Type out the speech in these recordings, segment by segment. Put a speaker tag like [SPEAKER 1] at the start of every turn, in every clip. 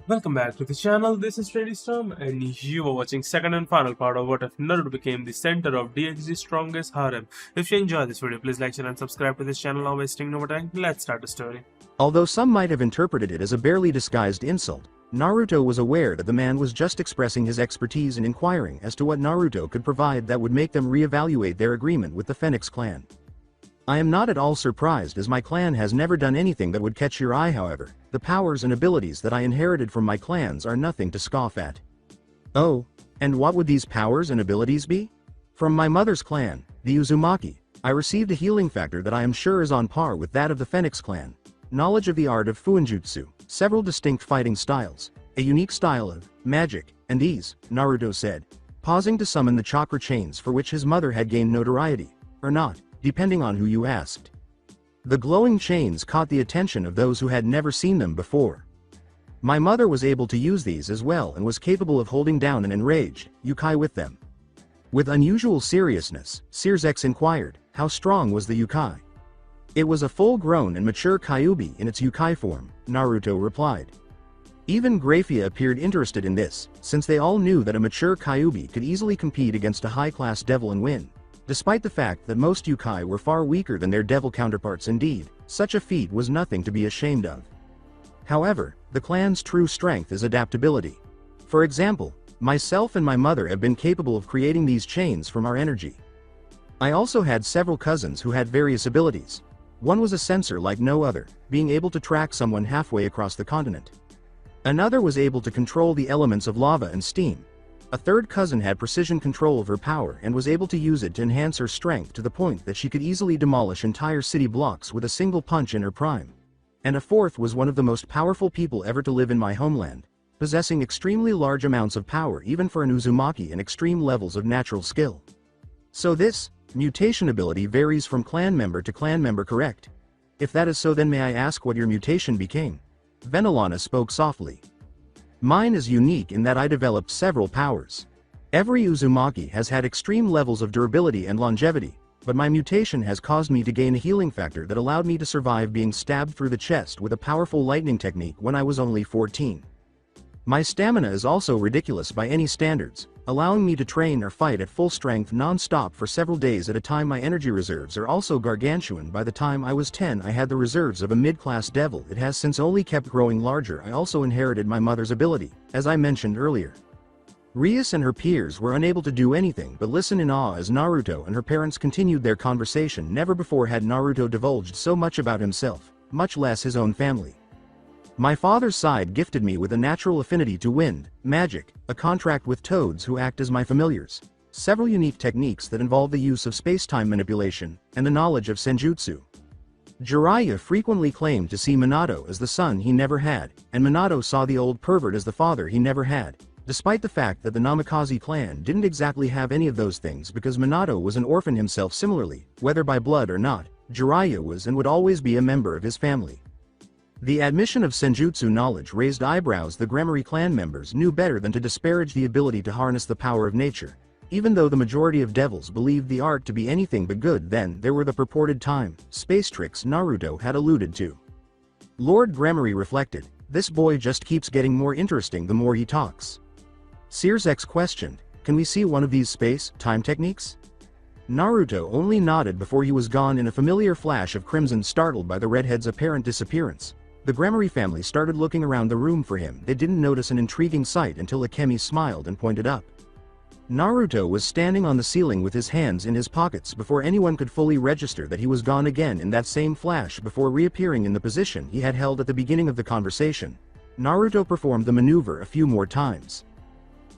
[SPEAKER 1] Welcome back to the channel. This is Storm, and you are watching second and final part of What If Naruto became the center of DxD's strongest harem. If you enjoyed this video, please like, share, and subscribe to this channel. Not wasting no more time. Let's start the story.
[SPEAKER 2] Although some might have interpreted it as a barely disguised insult, Naruto was aware that the man was just expressing his expertise and inquiring as to what Naruto could provide that would make them reevaluate their agreement with the Phoenix clan. I am not at all surprised, as my clan has never done anything that would catch your eye. However, the powers and abilities that I inherited from my clans are nothing to scoff at. Oh, and what would these powers and abilities be? From my mother's clan, the Uzumaki, I received a healing factor that I am sure is on par with that of the Phoenix clan. Knowledge of the art of Fuinjutsu, several distinct fighting styles, a unique style of magic, and these, Naruto said, pausing to summon the chakra chains for which his mother had gained notoriety, or not, depending on who you asked. The glowing chains caught the attention of those who had never seen them before. My mother was able to use these as well and was capable of holding down an enraged Yukai with them. With unusual seriousness, Searsex inquired, how strong was the Yukai? It was a full-grown and mature Kyuubi in its Yukai form, Naruto replied. Even Graphia appeared interested in this, since they all knew that a mature Kyuubi could easily compete against a high-class devil and win. Despite the fact that most Yukai were far weaker than their devil counterparts. Indeed, such a feat was nothing to be ashamed of. However, the clan's true strength is adaptability. For example, myself and my mother have been capable of creating these chains from our energy. I also had several cousins who had various abilities. One was a sensor like no other, being able to track someone halfway across the continent. Another was able to control the elements of lava and steam. A third cousin had precision control of her power and was able to use it to enhance her strength to the point that she could easily demolish entire city blocks with a single punch in her prime. And a fourth was one of the most powerful people ever to live in my homeland, possessing extremely large amounts of power even for an Uzumaki and extreme levels of natural skill. So this mutation ability varies from clan member to clan member, correct? If that is so, then may I ask what your mutation became? Venelana spoke softly. Mine is unique in that I developed several powers. Every Uzumaki has had extreme levels of durability and longevity, but my mutation has caused me to gain a healing factor that allowed me to survive being stabbed through the chest with a powerful lightning technique when I was only 14. My stamina is also ridiculous by any standards, allowing me to train or fight at full strength non-stop for several days at a time. My energy reserves are also gargantuan. By the time I was 10, I had the reserves of a mid-class devil. It has since only kept growing larger. I also inherited my mother's ability, as I mentioned earlier. Rias and her peers were unable to do anything but listen in awe as Naruto and her parents continued their conversation. Never before had Naruto divulged so much about himself, much less his own family. My father's side gifted me with a natural affinity to wind, magic, a contract with toads who act as my familiars, several unique techniques that involve the use of space-time manipulation, and the knowledge of senjutsu. Jiraiya frequently claimed to see Minato as the son he never had, and Minato saw the old pervert as the father he never had, despite the fact that the Namikaze clan didn't exactly have any of those things because Minato was an orphan himself. Similarly, whether by blood or not, Jiraiya was and would always be a member of his family. The admission of senjutsu knowledge raised eyebrows. The Gremory clan members knew better than to disparage the ability to harness the power of nature. Even though the majority of devils believed the art to be anything but good, then there were the purported space tricks Naruto had alluded to. Lord Gremory reflected, this boy just keeps getting more interesting the more he talks. Searsex questioned, can we see one of these space-time techniques? Naruto only nodded before he was gone in a familiar flash of crimson. Startled by the redhead's apparent disappearance, the Gremory family started looking around the room for him. They didn't notice an intriguing sight until Akemi smiled and pointed up. Naruto was standing on the ceiling with his hands in his pockets before anyone could fully register that he was gone again in that same flash before reappearing in the position he had held at the beginning of the conversation. Naruto performed the maneuver a few more times.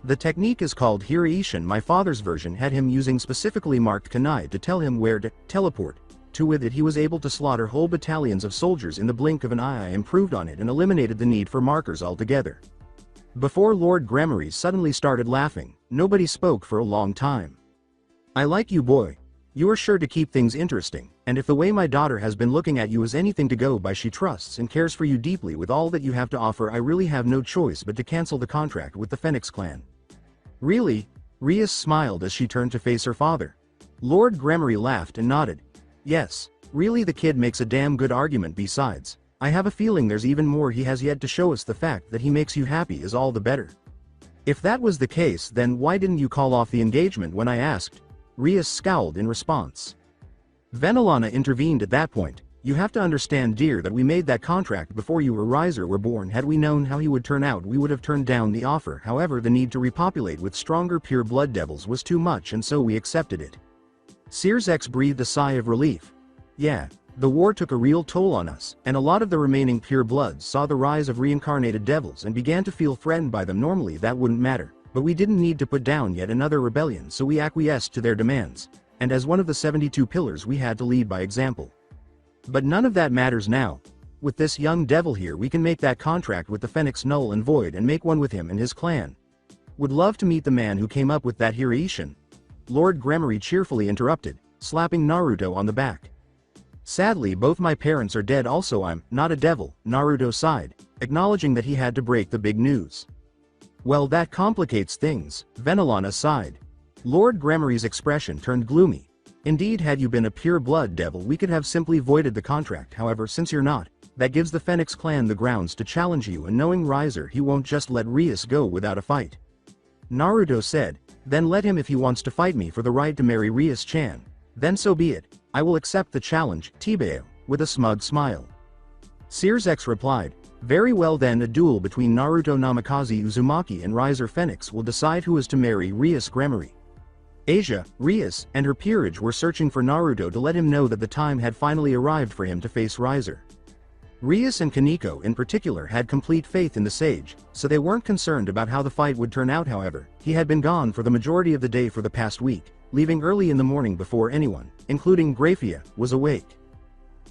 [SPEAKER 2] The technique is called Hiraishin. My father's version had him using specifically marked kunai to tell him where to teleport to. With it he was able to slaughter whole battalions of soldiers in the blink of an eye. I improved on it and eliminated the need for markers altogether. Before Lord Gremory suddenly started laughing, nobody spoke for a long time. I like you, boy. You are sure to keep things interesting, and if the way my daughter has been looking at you is anything to go by, she trusts and cares for you deeply with all that you have to offer. I really have no choice but to cancel the contract with the Phoenix clan. Really? Rias smiled as she turned to face her father. Lord Gremory laughed and nodded. Yes, really, the kid makes a damn good argument. Besides, I have a feeling there's even more he has yet to show us. The fact that he makes you happy is all the better. If that was the case, then why didn't you call off the engagement when I asked? Rias scowled in response. Venelana intervened at that point. You have to understand, dear, that we made that contract before you or Riser were born. Had we known how he would turn out, we would have turned down the offer. However, the need to repopulate with stronger pure blood devils was too much, and so we accepted it. Sears breathed a sigh of relief. Yeah, the war took a real toll on us, and a lot of the remaining pure bloods saw the rise of reincarnated devils and began to feel threatened by them. Normally that wouldn't matter, but we didn't need to put down yet another rebellion, so we acquiesced to their demands, and as one of the 72 pillars we had to lead by example. But none of that matters now. With this young devil here, we can make that contract with the Phoenix null and void and make one with him and his clan. Would love to meet the man who came up with that Hiraishin. Lord Gremory cheerfully interrupted, slapping Naruto on the back. Sadly, both my parents are dead. Also, I'm not a devil, Naruto sighed, acknowledging that he had to break the big news. Well, that complicates things, Venelana sighed. Lord Gremory's expression turned gloomy. Indeed, had you been a pure blood devil, we could have simply voided the contract. However, since you're not, that gives the Phoenix clan the grounds to challenge you, and knowing Riser, he won't just let Rias go without a fight. Naruto said, then let him if he wants to fight me for the right to marry Rias-chan. Then so be it. I will accept the challenge, Tibeo, with a smug smile. Sears replied, very well then, a duel between Naruto Namikaze Uzumaki and Riser Phoenix will decide who is to marry Rias Gremory. Asia, Rias, and her peerage were searching for Naruto to let him know that the time had finally arrived for him to face Riser. Rias and Kaneko in particular had complete faith in the sage, so they weren't concerned about how the fight would turn out. However, he had been gone for the majority of the day for the past week, leaving early in the morning before anyone, including Grafia, was awake.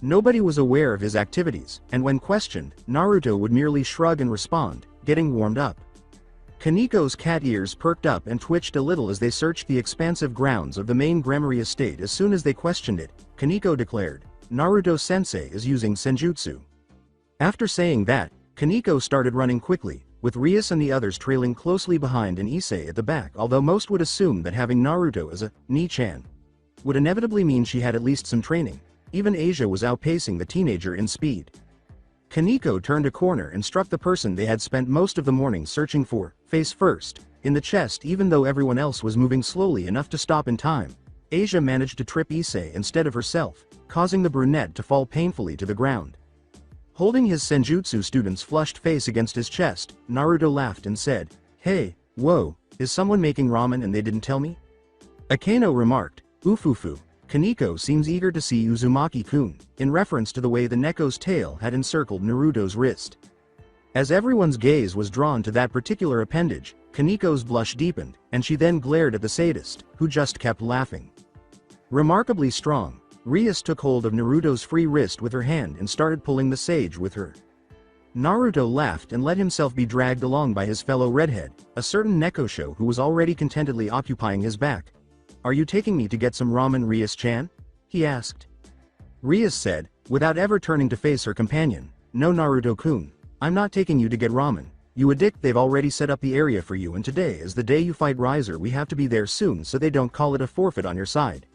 [SPEAKER 2] Nobody was aware of his activities, and when questioned, Naruto would merely shrug and respond, getting warmed up. Kaneko's cat ears perked up and twitched a little as they searched the expansive grounds of the main Gremory estate. As soon as they questioned it, Kaneko declared, Naruto-sensei is using senjutsu. After saying that, Kaneko started running quickly, with Rias and the others trailing closely behind and Issei at the back. Although most would assume that having Naruto as a Ni-chan would inevitably mean she had at least some training, even Asia was outpacing the teenager in speed. Kaneko turned a corner and struck the person they had spent most of the morning searching for, face first, in the chest. Even though everyone else was moving slowly enough to stop in time, Asia managed to trip Issei instead of herself, causing the brunette to fall painfully to the ground. Holding his senjutsu student's flushed face against his chest, Naruto laughed and said, hey, whoa, is someone making ramen and they didn't tell me? Akeno remarked, Ufufu. Kaneko seems eager to see Uzumaki-kun, in reference to the way the Neko's tail had encircled Naruto's wrist. As everyone's gaze was drawn to that particular appendage, Kaneko's blush deepened, and she then glared at the sadist, who just kept laughing. Remarkably strong, Rias took hold of Naruto's free wrist with her hand and started pulling the sage with her. Naruto laughed and let himself be dragged along by his fellow redhead, a certain Nekosho who was already contentedly occupying his back. Are you taking me to get some ramen, Rias-chan? He asked. Rias said, without ever turning to face her companion, no, Naruto-kun, I'm not taking you to get ramen. You addict, they've already set up the area for you, and today is the day you fight Riser. We have to be there soon so they don't call it a forfeit on your side.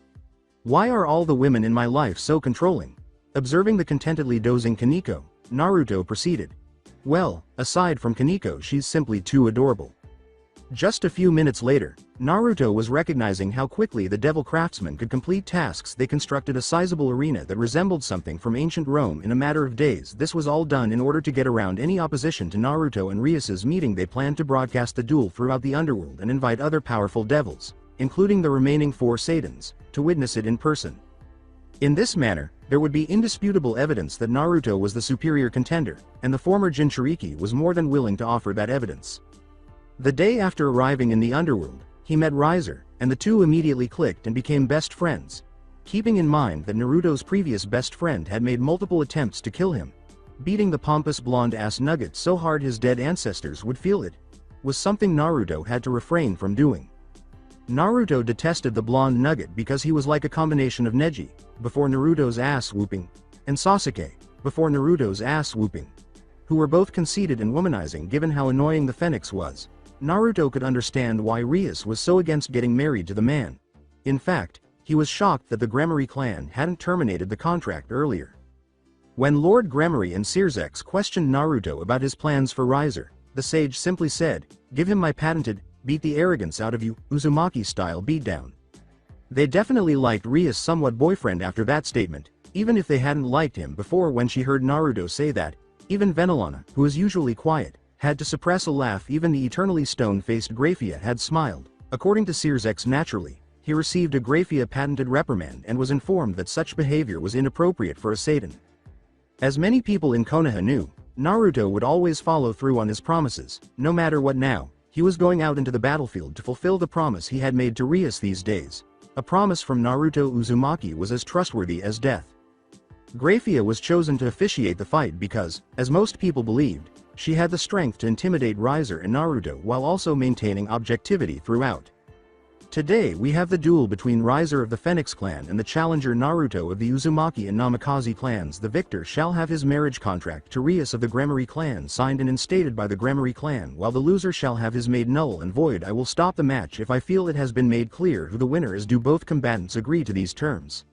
[SPEAKER 2] Why are all the women in my life so controlling? Observing the contentedly dozing Kaneko, Naruto proceeded. Well, aside from Kaneko, she's simply too adorable. Just a few minutes later, Naruto was recognizing how quickly the devil craftsmen could complete tasks. They constructed a sizable arena that resembled something from ancient Rome in a matter of days. This was all done in order to get around any opposition to Naruto and Rias's meeting. They planned to broadcast the duel throughout the underworld and invite other powerful devils, including the remaining 4 Saiyans, to witness it in person. In this manner, there would be indisputable evidence that Naruto was the superior contender, and the former Jinchuriki was more than willing to offer that evidence. The day after arriving in the underworld, he met Riser, and the two immediately clicked and became best friends. Keeping in mind that Naruto's previous best friend had made multiple attempts to kill him, beating the pompous blonde-ass nugget so hard his dead ancestors would feel it, was something Naruto had to refrain from doing. Naruto detested the blonde nugget because he was like a combination of Neji, before Naruto's ass-whooping, and Sasuke, before Naruto's ass-whooping, who were both conceited and womanizing. Given how annoying the Phoenix was, Naruto could understand why Rias was so against getting married to the man. In fact, he was shocked that the Gremory clan hadn't terminated the contract earlier. When Lord Gremory and Searsex questioned Naruto about his plans for Riser, the sage simply said, "Give him my patented, beat the arrogance out of you, Uzumaki-style beatdown." They definitely liked Ria's somewhat boyfriend after that statement, even if they hadn't liked him before. When she heard Naruto say that, even Venelana, who is usually quiet, had to suppress a laugh. Even the eternally stone-faced Graphia had smiled. According to Searsex, naturally, he received a Graphia patented reprimand and was informed that such behavior was inappropriate for a Satan. As many people in Konoha knew, Naruto would always follow through on his promises. No matter what now, he was going out into the battlefield to fulfill the promise he had made to Rias these days. A promise from Naruto Uzumaki was as trustworthy as death. Graphia was chosen to officiate the fight because, as most people believed, she had the strength to intimidate Riser and Naruto while also maintaining objectivity throughout. Today we have the duel between Riser of the Phoenix clan and the challenger Naruto of the Uzumaki and Namikaze clans. The victor shall have his marriage contract to Rias of the Gremory clan signed and instated by the Gremory clan, while the loser shall have his made null and void. I will stop the match if I feel it has been made clear who the winner is. Do both combatants agree to these terms?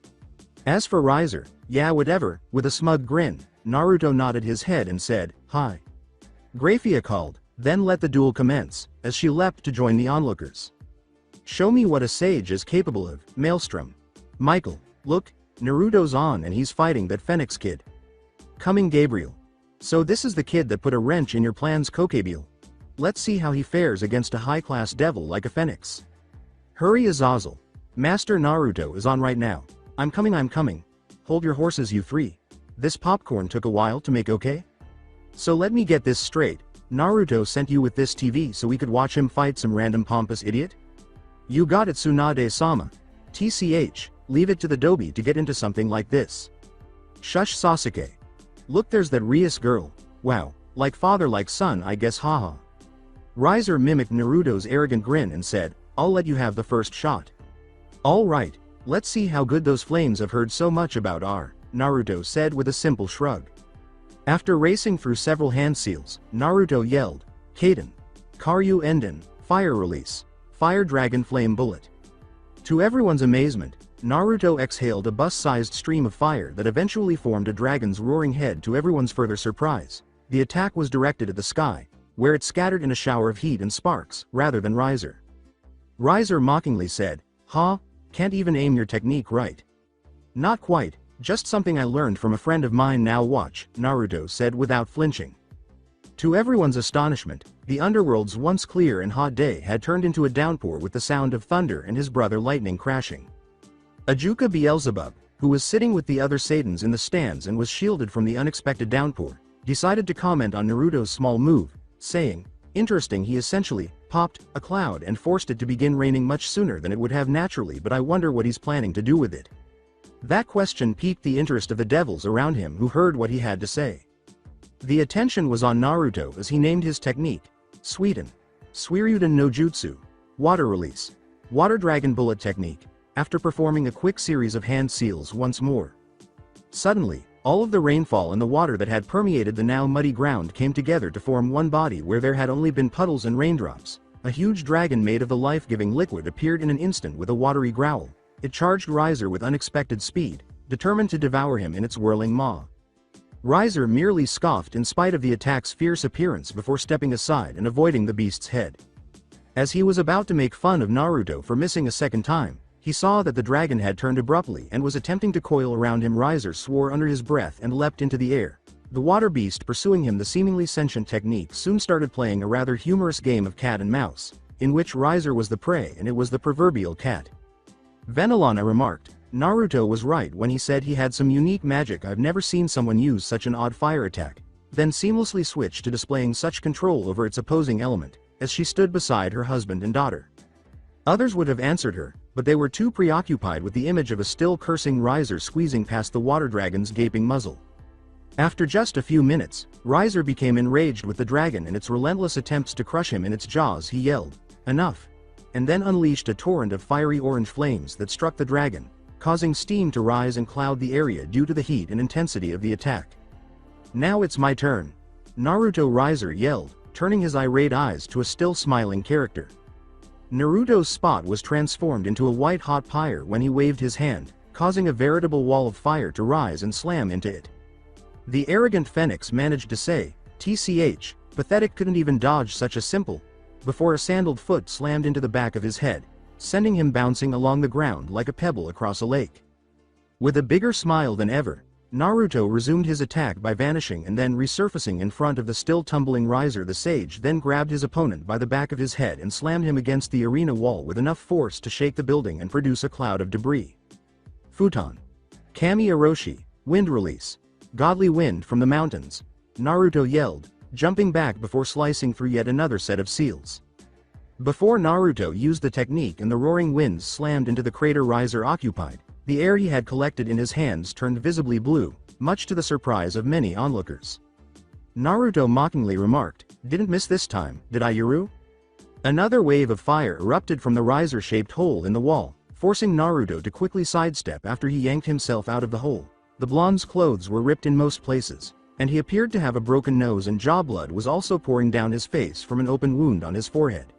[SPEAKER 2] As for Riser, yeah, whatever. With a smug grin, Naruto nodded his head and said, "Hi." Graphia called, "Then let the duel commence," as she leapt to join the onlookers. "Show me what a sage is capable of, Maelstrom." "Michael, look, Naruto's on and he's fighting that Phoenix kid." "Coming Gabriel. So this is the kid that put a wrench in your plans, Kokabeel. Let's see how he fares against a high-class devil like a Phoenix." "Hurry, Azazel. Master Naruto is on right now. I'm coming. Hold your horses, you three. This popcorn took a while to make, okay? So let me get this straight. Naruto sent you with this TV so we could watch him fight some random pompous idiot? You got it, Tsunade-sama. TCH, leave it to the Dobi to get into something like this. Shush, Sasuke. Look, there's that Rias girl. Wow, like father like son, I guess, haha." Riser mimicked Naruto's arrogant grin and said, "I'll let you have the first shot." "All right, let's see how good those flames I've heard so much about are," Naruto said with a simple shrug. After racing through several hand seals, Naruto yelled, "Kaden. Karyu Enden, fire release. Fire Dragon Flame Bullet." To everyone's amazement, Naruto exhaled a bus-sized stream of fire that eventually formed a dragon's roaring head. To everyone's further surprise, the attack was directed at the sky, where it scattered in a shower of heat and sparks, rather than Riser. Riser mockingly said, "Huh? Can't even aim your technique right." "Not quite, just something I learned from a friend of mine. Now watch," Naruto said without flinching. To everyone's astonishment, the underworld's once clear and hot day had turned into a downpour with the sound of thunder and his brother lightning crashing. Ajuka Beelzebub, who was sitting with the other Satans in the stands and was shielded from the unexpected downpour, decided to comment on Naruto's small move, saying, "Interesting, he essentially popped a cloud and forced it to begin raining much sooner than it would have naturally, but I wonder what he's planning to do with it." That question piqued the interest of the devils around him, who heard what he had to say. The attention was on Naruto as he named his technique, Suiden, Suiryuden no Jutsu, Water Release, Water Dragon Bullet Technique, after performing a quick series of hand seals once more. Suddenly, all of the rainfall and the water that had permeated the now muddy ground came together to form one body where there had only been puddles and raindrops. A huge dragon made of the life-giving liquid appeared in an instant with a watery growl. It charged Riser with unexpected speed, determined to devour him in its whirling maw. Riser merely scoffed in spite of the attack's fierce appearance before stepping aside and avoiding the beast's head. As he was about to make fun of Naruto for missing a second time, he saw that the dragon had turned abruptly and was attempting to coil around him. Riser swore under his breath and leapt into the air. The water beast pursuing him. The seemingly sentient technique soon started playing a rather humorous game of cat and mouse, in which Riser was the prey and it was the proverbial cat. Venelana remarked, "Naruto was right when he said he had some unique magic. I've never seen someone use such an odd fire attack," then seamlessly switched to displaying such control over its opposing element, as she stood beside her husband and daughter. Others would have answered her, but they were too preoccupied with the image of a still cursing Riser squeezing past the water dragon's gaping muzzle. After just a few minutes, Riser became enraged with the dragon and its relentless attempts to crush him in its jaws. He yelled, "Enough!" and then unleashed a torrent of fiery orange flames that struck the dragon, causing steam to rise and cloud the area due to the heat and intensity of the attack. "Now it's my turn," Naruto Riser yelled, turning his irate eyes to a still smiling character. Naruto's spot was transformed into a white-hot pyre when he waved his hand, causing a veritable wall of fire to rise and slam into it. The arrogant Phoenix managed to say, "TCH, pathetic couldn't even dodge such a simple," before a sandaled foot slammed into the back of his head, sending him bouncing along the ground like a pebble across a lake. With a bigger smile than ever, Naruto resumed his attack by vanishing and then resurfacing in front of the still tumbling Riser. The sage then grabbed his opponent by the back of his head and slammed him against the arena wall with enough force to shake the building and produce a cloud of debris. Futon. Kami Oroshi, wind release. Godly wind from the mountains, Naruto yelled, jumping back before slicing through yet another set of seals. Before Naruto used the technique and the roaring winds slammed into the crater Riser occupied, the air he had collected in his hands turned visibly blue, much to the surprise of many onlookers. Naruto mockingly remarked, "Didn't miss this time, did I, Yuru?" Another wave of fire erupted from the Riser-shaped hole in the wall, forcing Naruto to quickly sidestep after he yanked himself out of the hole. The blonde's clothes were ripped in most places, and he appeared to have a broken nose, and jaw blood was also pouring down his face from an open wound on his forehead.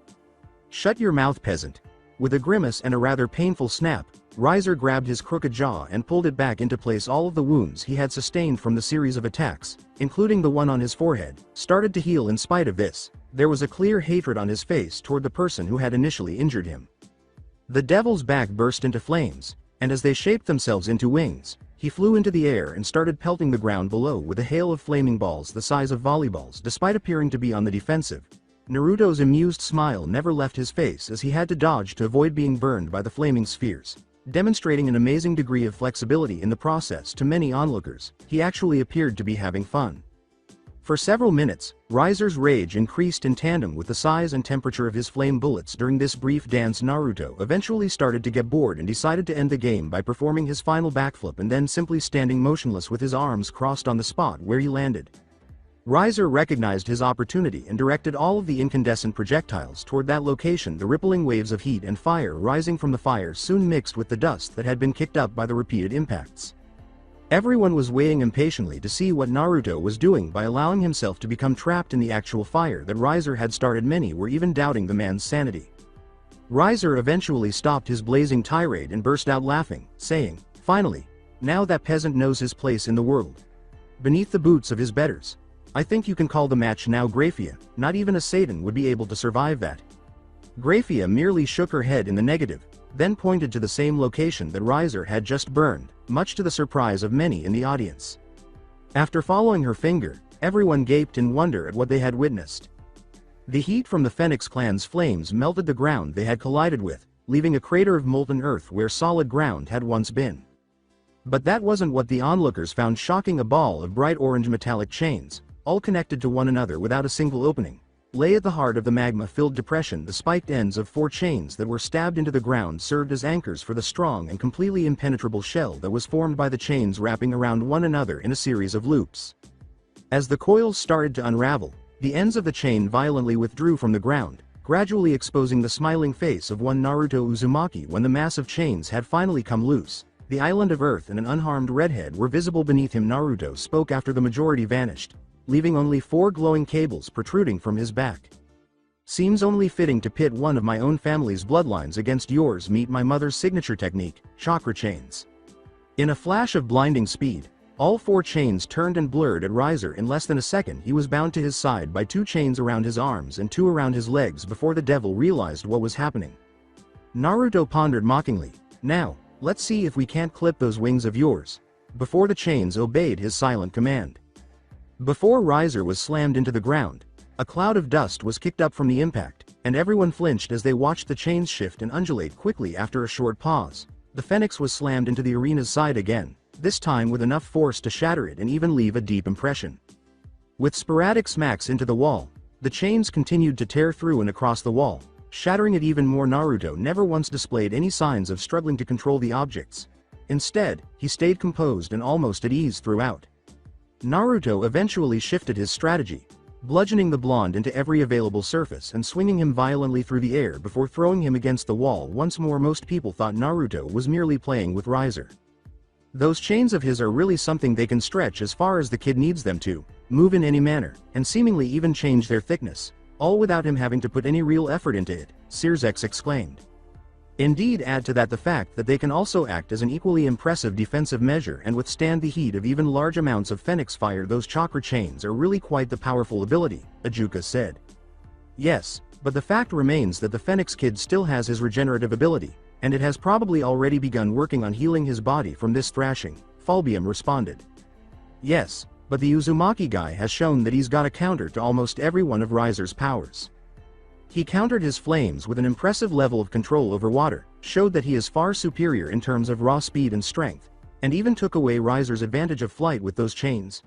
[SPEAKER 2] "Shut your mouth, peasant." With a grimace and a rather painful snap, Riser grabbed his crooked jaw and pulled it back into place. All of the wounds he had sustained from the series of attacks, including the one on his forehead, started to heal. In spite of this, there was a clear hatred on his face toward the person who had initially injured him. The devil's back burst into flames, and as they shaped themselves into wings, he flew into the air and started pelting the ground below with a hail of flaming balls the size of volleyballs. Despite appearing to be on the defensive, Naruto's amused smile never left his face as he had to dodge to avoid being burned by the flaming spheres. Demonstrating an amazing degree of flexibility in the process to many onlookers, he actually appeared to be having fun. For several minutes, Riser's rage increased in tandem with the size and temperature of his flame bullets. During this brief dance, Naruto eventually started to get bored and decided to end the game by performing his final backflip and then simply standing motionless with his arms crossed on the spot where he landed. Riser recognized his opportunity and directed all of the incandescent projectiles toward that location. The rippling waves of heat and fire rising from the fire soon mixed with the dust that had been kicked up by the repeated impacts. Everyone was waiting impatiently to see what Naruto was doing by allowing himself to become trapped in the actual fire that Riser had started. Many were even doubting the man's sanity. Riser eventually stopped his blazing tirade and burst out laughing, saying, "Finally, now that peasant knows his place in the world. Beneath the boots of his betters. I think you can call the match now." Graphia, not even a Satan would be able to survive that. Graphia merely shook her head in the negative, then pointed to the same location that Riser had just burned, much to the surprise of many in the audience. After following her finger, everyone gaped in wonder at what they had witnessed. The heat from the Phoenix clan's flames melted the ground they had collided with, leaving a crater of molten earth where solid ground had once been. But that wasn't what the onlookers found shocking. A ball of bright orange metallic chains, all connected to one another without a single opening, lay at the heart of the magma-filled depression. The spiked ends of 4 chains that were stabbed into the ground served as anchors for the strong and completely impenetrable shell that was formed by the chains wrapping around one another in a series of loops. As the coils started to unravel, the ends of the chain violently withdrew from the ground, gradually exposing the smiling face of one Naruto Uzumaki. When the massive chains had finally come loose, the island of Earth and an unharmed redhead were visible beneath him. Naruto spoke after the majority vanished, leaving only 4 glowing cables protruding from his back. "Seems only fitting to pit one of my own family's bloodlines against yours. Meet my mother's signature technique, chakra chains." In a flash of blinding speed, all 4 chains turned and blurred at Riser. In less than a second he was bound to his side by 2 chains around his arms and 2 around his legs before the devil realized what was happening. Naruto pondered mockingly, "Now, let's see if we can't clip those wings of yours," before the chains obeyed his silent command. Before Riser was slammed into the ground, a cloud of dust was kicked up from the impact, and everyone flinched as they watched the chains shift and undulate quickly. After a short pause, the Phoenix was slammed into the arena's side again, this time with enough force to shatter it and even leave a deep impression. With sporadic smacks into the wall, the chains continued to tear through and across the wall, shattering it even more. Naruto never once displayed any signs of struggling to control the objects. Instead, he stayed composed and almost at ease throughout. Naruto eventually shifted his strategy, bludgeoning the blonde into every available surface and swinging him violently through the air before throwing him against the wall once more. Most people thought Naruto was merely playing with Riser. Those chains of his are really something. They can stretch as far as the kid needs them to, move in any manner, and seemingly even change their thickness, all without him having to put any real effort into it, Sirzex exclaimed. Indeed, add to that the fact that they can also act as an equally impressive defensive measure and withstand the heat of even large amounts of phoenix fire. Those chakra chains are really quite the powerful ability, Ajuka said. Yes, but the fact remains that the Phoenix Kid still has his regenerative ability, and it has probably already begun working on healing his body from this thrashing, Fulbium responded. Yes, but the Uzumaki guy has shown that he's got a counter to almost every one of Riser's powers. He countered his flames with an impressive level of control over water, showed that he is far superior in terms of raw speed and strength, and even took away Riser's advantage of flight with those chains.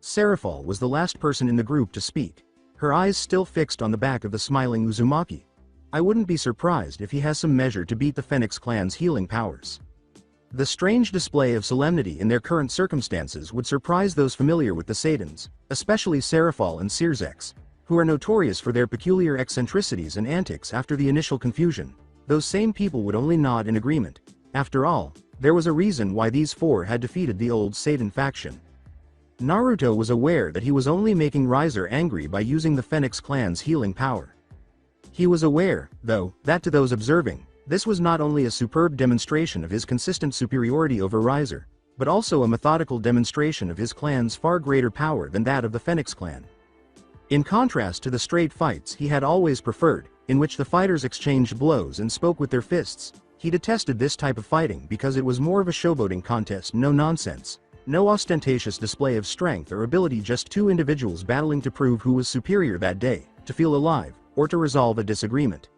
[SPEAKER 2] Seraphol was the last person in the group to speak, her eyes still fixed on the back of the smiling Uzumaki. I wouldn't be surprised if he has some measure to beat the Phoenix clan's healing powers. The strange display of solemnity in their current circumstances would surprise those familiar with the Saiyans, especially Seraphol and Searzex, who are notorious for their peculiar eccentricities and antics. After the initial confusion, those same people would only nod in agreement. After all, there was a reason why these four had defeated the old Satan faction. Naruto was aware that he was only making Riser angry by using the Phoenix clan's healing power. He was aware, though, that to those observing, this was not only a superb demonstration of his consistent superiority over Riser, but also a methodical demonstration of his clan's far greater power than that of the Phoenix clan. In contrast to the straight fights he had always preferred, in which the fighters exchanged blows and spoke with their fists, he detested this type of fighting because it was more of a showboating contest, no nonsense, no ostentatious display of strength or ability, just two individuals battling to prove who was superior that day, to feel alive, or to resolve a disagreement.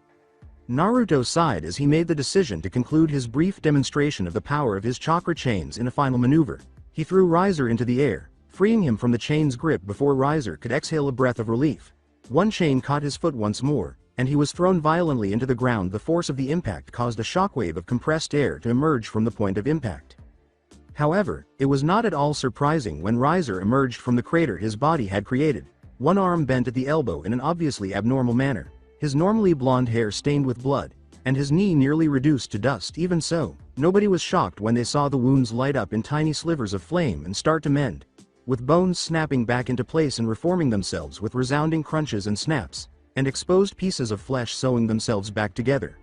[SPEAKER 2] Naruto sighed as he made the decision to conclude his brief demonstration of the power of his chakra chains in a final maneuver. He threw Riser into the air, freeing him from the chain's grip before Riser could exhale a breath of relief. One chain caught his foot once more, and he was thrown violently into the ground. The force of the impact caused a shockwave of compressed air to emerge from the point of impact. However, it was not at all surprising when Riser emerged from the crater his body had created, one arm bent at the elbow in an obviously abnormal manner, his normally blonde hair stained with blood, and his knee nearly reduced to dust. Even so, nobody was shocked when they saw the wounds light up in tiny slivers of flame and start to mend, with bones snapping back into place and reforming themselves with resounding crunches and snaps, and exposed pieces of flesh sewing themselves back together.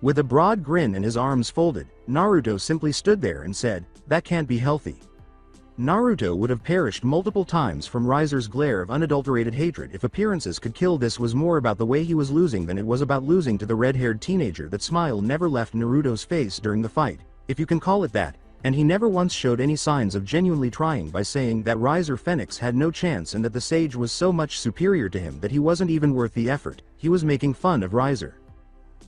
[SPEAKER 2] With a broad grin and his arms folded, Naruto simply stood there and said, "That can't be healthy." Naruto would have perished multiple times from Riser's glare of unadulterated hatred if appearances could kill. This was more about the way he was losing than it was about losing to the red-haired teenager. That smile never left Naruto's face during the fight, if you can call it that, and he never once showed any signs of genuinely trying by saying that Riser Phoenix had no chance and that the sage was so much superior to him that he wasn't even worth the effort. He was making fun of Riser.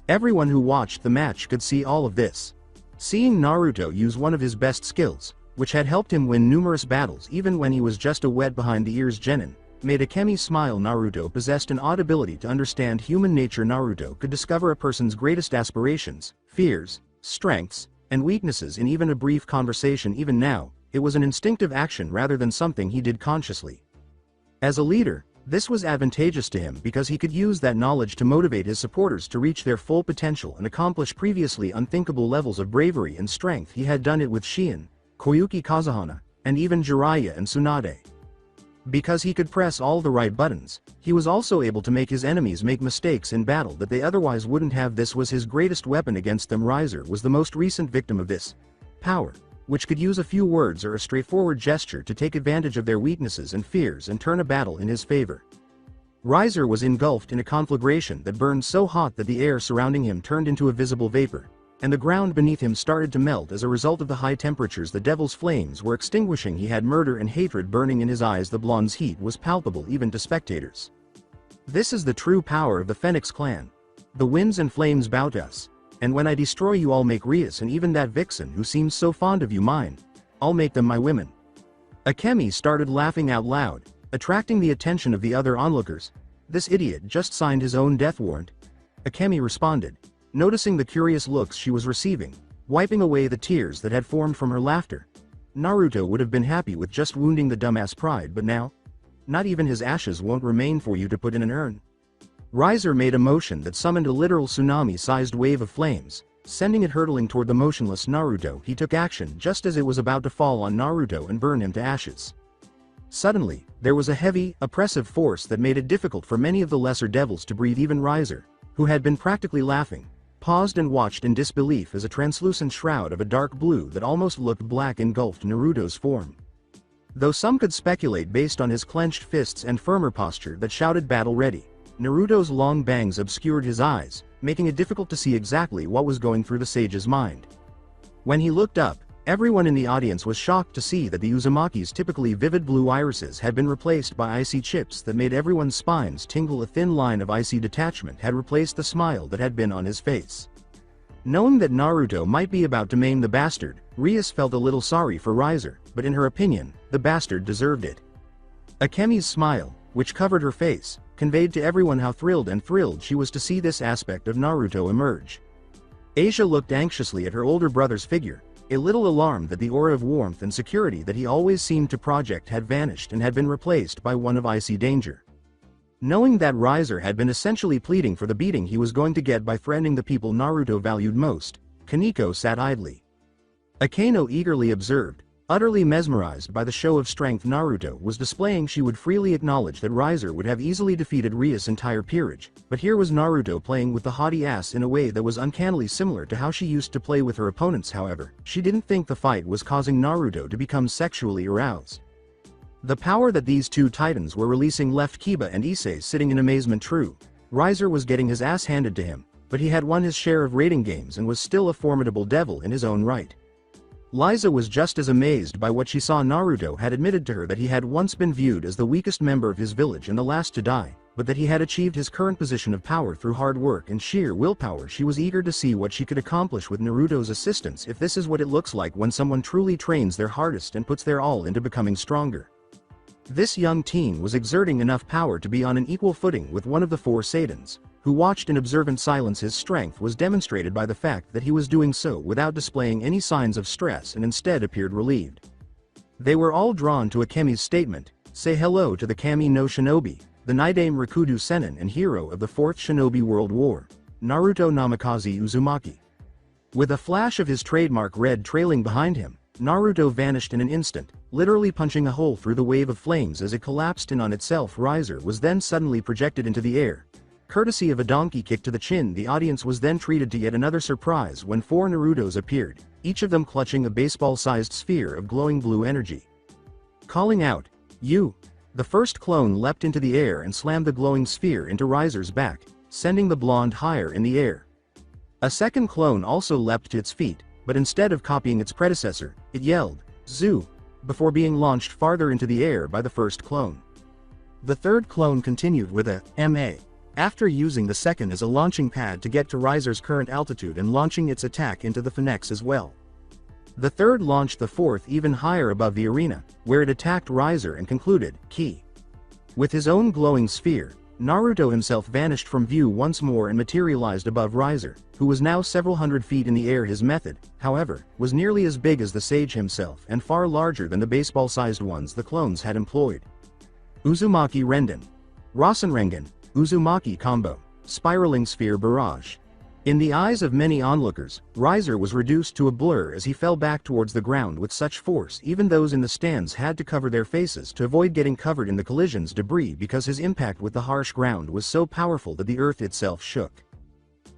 [SPEAKER 2] Everyone who watched the match could see all of this. Seeing Naruto use one of his best skills, which had helped him win numerous battles even when he was just a wet behind the ears genin, made Akemi smile. Naruto possessed an odd ability to understand human nature. Naruto could discover a person's greatest aspirations, fears, strengths, and weaknesses in even a brief conversation. Even now, it was an instinctive action rather than something he did consciously. As a leader, this was advantageous to him because he could use that knowledge to motivate his supporters to reach their full potential and accomplish previously unthinkable levels of bravery and strength. He had done it with Shien, Koyuki Kazuhana, and even Jiraiya and Tsunade. Because he could press all the right buttons, he was also able to make his enemies make mistakes in battle that they otherwise wouldn't have. This was his greatest weapon against them. Riser was the most recent victim of this power, which could use a few words or a straightforward gesture to take advantage of their weaknesses and fears and turn a battle in his favor. Riser was engulfed in a conflagration that burned so hot that the air surrounding him turned into a visible vapor, and the ground beneath him started to melt as a result of the high temperatures the devil's flames were extinguishing. He had murder and hatred burning in his eyes. The blonde's heat was palpable even to spectators. This is the true power of the Phoenix clan. The winds and flames bow to us, and when I destroy you I'll make Rias and even that vixen who seems so fond of you mine. I'll make them my women. Akemi started laughing out loud, attracting the attention of the other onlookers. This idiot just signed his own death warrant. Akemi responded, noticing the curious looks she was receiving, wiping away the tears that had formed from her laughter. Naruto would have been happy with just wounding the dumbass pride, but now? Not even his ashes won't remain for you to put in an urn. Riser made a motion that summoned a literal tsunami-sized wave of flames, sending it hurtling toward the motionless Naruto. He took action just as it was about to fall on Naruto and burn him to ashes. Suddenly, there was a heavy, oppressive force that made it difficult for many of the lesser devils to breathe. Even Riser, who had been practically laughing, paused and watched in disbelief as a translucent shroud of a dark blue that almost looked black engulfed Naruto's form. Though some could speculate based on his clenched fists and firmer posture that shouted battle ready, Naruto's long bangs obscured his eyes, making it difficult to see exactly what was going through the sage's mind. When he looked up, everyone in the audience was shocked to see that the Uzumaki's typically vivid blue irises had been replaced by icy chips that made everyone's spines tingle. A thin line of icy detachment had replaced the smile that had been on his face. Knowing that Naruto might be about to maim the bastard, Rias felt a little sorry for Riser, but in her opinion, the bastard deserved it. Akemi's smile, which covered her face, conveyed to everyone how thrilled she was to see this aspect of Naruto emerge. Asia looked anxiously at her older brother's figure, a little alarmed that the aura of warmth and security that he always seemed to project had vanished and had been replaced by one of icy danger. Knowing that Riser had been essentially pleading for the beating he was going to get by threatening the people Naruto valued most, Kaneko sat idly. Akeno eagerly observed, utterly mesmerized by the show of strength Naruto was displaying. She would freely acknowledge that Riser would have easily defeated Rias' entire peerage, but here was Naruto playing with the haughty ass in a way that was uncannily similar to how she used to play with her opponents. However, she didn't think the fight was causing Naruto to become sexually aroused. The power that these two titans were releasing left Kiba and Issei sitting in amazement. True, Riser was getting his ass handed to him, but he had won his share of rating games and was still a formidable devil in his own right. Liza was just as amazed by what she saw. Naruto had admitted to her that he had once been viewed as the weakest member of his village and the last to die, but that he had achieved his current position of power through hard work and sheer willpower. She was eager to see what she could accomplish with Naruto's assistance if this is what it looks like when someone truly trains their hardest and puts their all into becoming stronger. This young teen was exerting enough power to be on an equal footing with one of the four Saiyans, who watched in observant silence. His strength was demonstrated by the fact that he was doing so without displaying any signs of stress and instead appeared relieved. They were all drawn to Akemi's statement, "Say hello to the Kami no Shinobi, the Nidaime Rikudo Sennin and hero of the Fourth Shinobi World War, Naruto Namikaze Uzumaki." With a flash of his trademark red trailing behind him, Naruto vanished in an instant, literally punching a hole through the wave of flames as it collapsed in on itself. Riser was then suddenly projected into the air. Courtesy of a donkey kick to the chin, the audience was then treated to yet another surprise when four Narutos appeared, each of them clutching a baseball-sized sphere of glowing blue energy. Calling out, "You!" the first clone leapt into the air and slammed the glowing sphere into Riser's back, sending the blonde higher in the air. A second clone also leapt to its feet, but instead of copying its predecessor, it yelled, "Zoo!" before being launched farther into the air by the first clone. The third clone continued with a "MA." After using the second as a launching pad to get to Riser's current altitude and launching its attack into the Phoenix as well. The third launched the fourth even higher above the arena, where it attacked Riser and concluded, "Ki." With his own glowing sphere, Naruto himself vanished from view once more and materialized above Riser, who was now several hundred feet in the air. His method, however, was nearly as big as the sage himself and far larger than the baseball-sized ones the clones had employed. Uzumaki Renden. Rasenrengen, Uzumaki Combo, Spiraling Sphere Barrage. In the eyes of many onlookers, Riser was reduced to a blur as he fell back towards the ground with such force even those in the stands had to cover their faces to avoid getting covered in the collision's debris because his impact with the harsh ground was so powerful that the earth itself shook.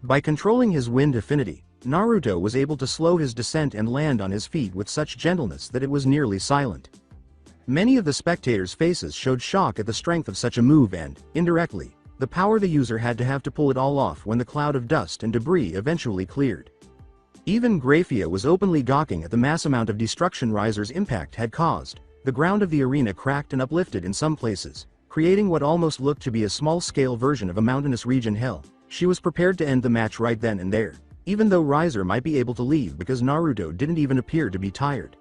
[SPEAKER 2] By controlling his wind affinity, Naruto was able to slow his descent and land on his feet with such gentleness that it was nearly silent. Many of the spectators' faces showed shock at the strength of such a move and, indirectly, the power the user had to have to pull it all off when the cloud of dust and debris eventually cleared. Even Graphia was openly gawking at the mass amount of destruction Riser's impact had caused. The ground of the arena cracked and uplifted in some places, creating what almost looked to be a small-scale version of a mountainous region. Hell, she was prepared to end the match right then and there, even though Riser might be able to leave because Naruto didn't even appear to be tired.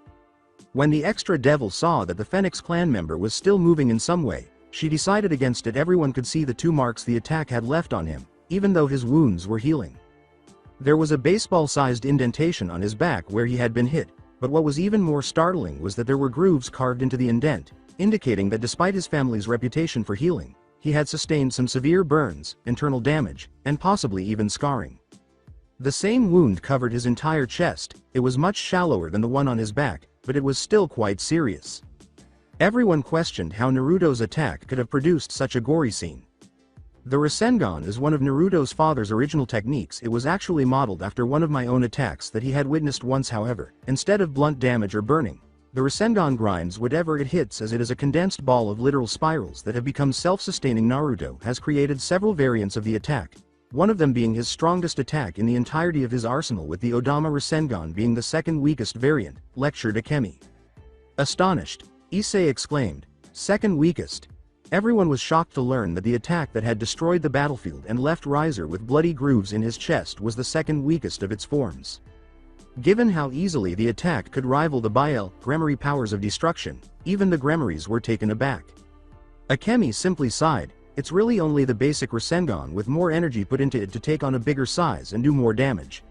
[SPEAKER 2] When the extra devil saw that the Phoenix clan member was still moving in some way, she decided against it. Everyone could see the 2 marks the attack had left on him, even though his wounds were healing. There was a baseball-sized indentation on his back where he had been hit, but what was even more startling was that there were grooves carved into the indent, indicating that despite his family's reputation for healing, he had sustained some severe burns, internal damage, and possibly even scarring. The same wound covered his entire chest. It was much shallower than the one on his back, but it was still quite serious. Everyone questioned how Naruto's attack could have produced such a gory scene. The Rasengan is one of Naruto's father's original techniques. It was actually modeled after one of my own attacks that he had witnessed once. However, instead of blunt damage or burning, the Rasengan grinds whatever it hits, as it is a condensed ball of literal spirals that have become self-sustaining. Naruto has created several variants of the attack, one of them being his strongest attack in the entirety of his arsenal, with the Odama Rasengan being the second weakest variant, lectured Akemi. Astonished, Issei exclaimed, "Second weakest?" Everyone was shocked to learn that the attack that had destroyed the battlefield and left Riser with bloody grooves in his chest was the second weakest of its forms. Given how easily the attack could rival the Biel Gremory powers of destruction, even the Gremories were taken aback. Akemi simply sighed. It's really only the basic Rasengan with more energy put into it to take on a bigger size and do more damage.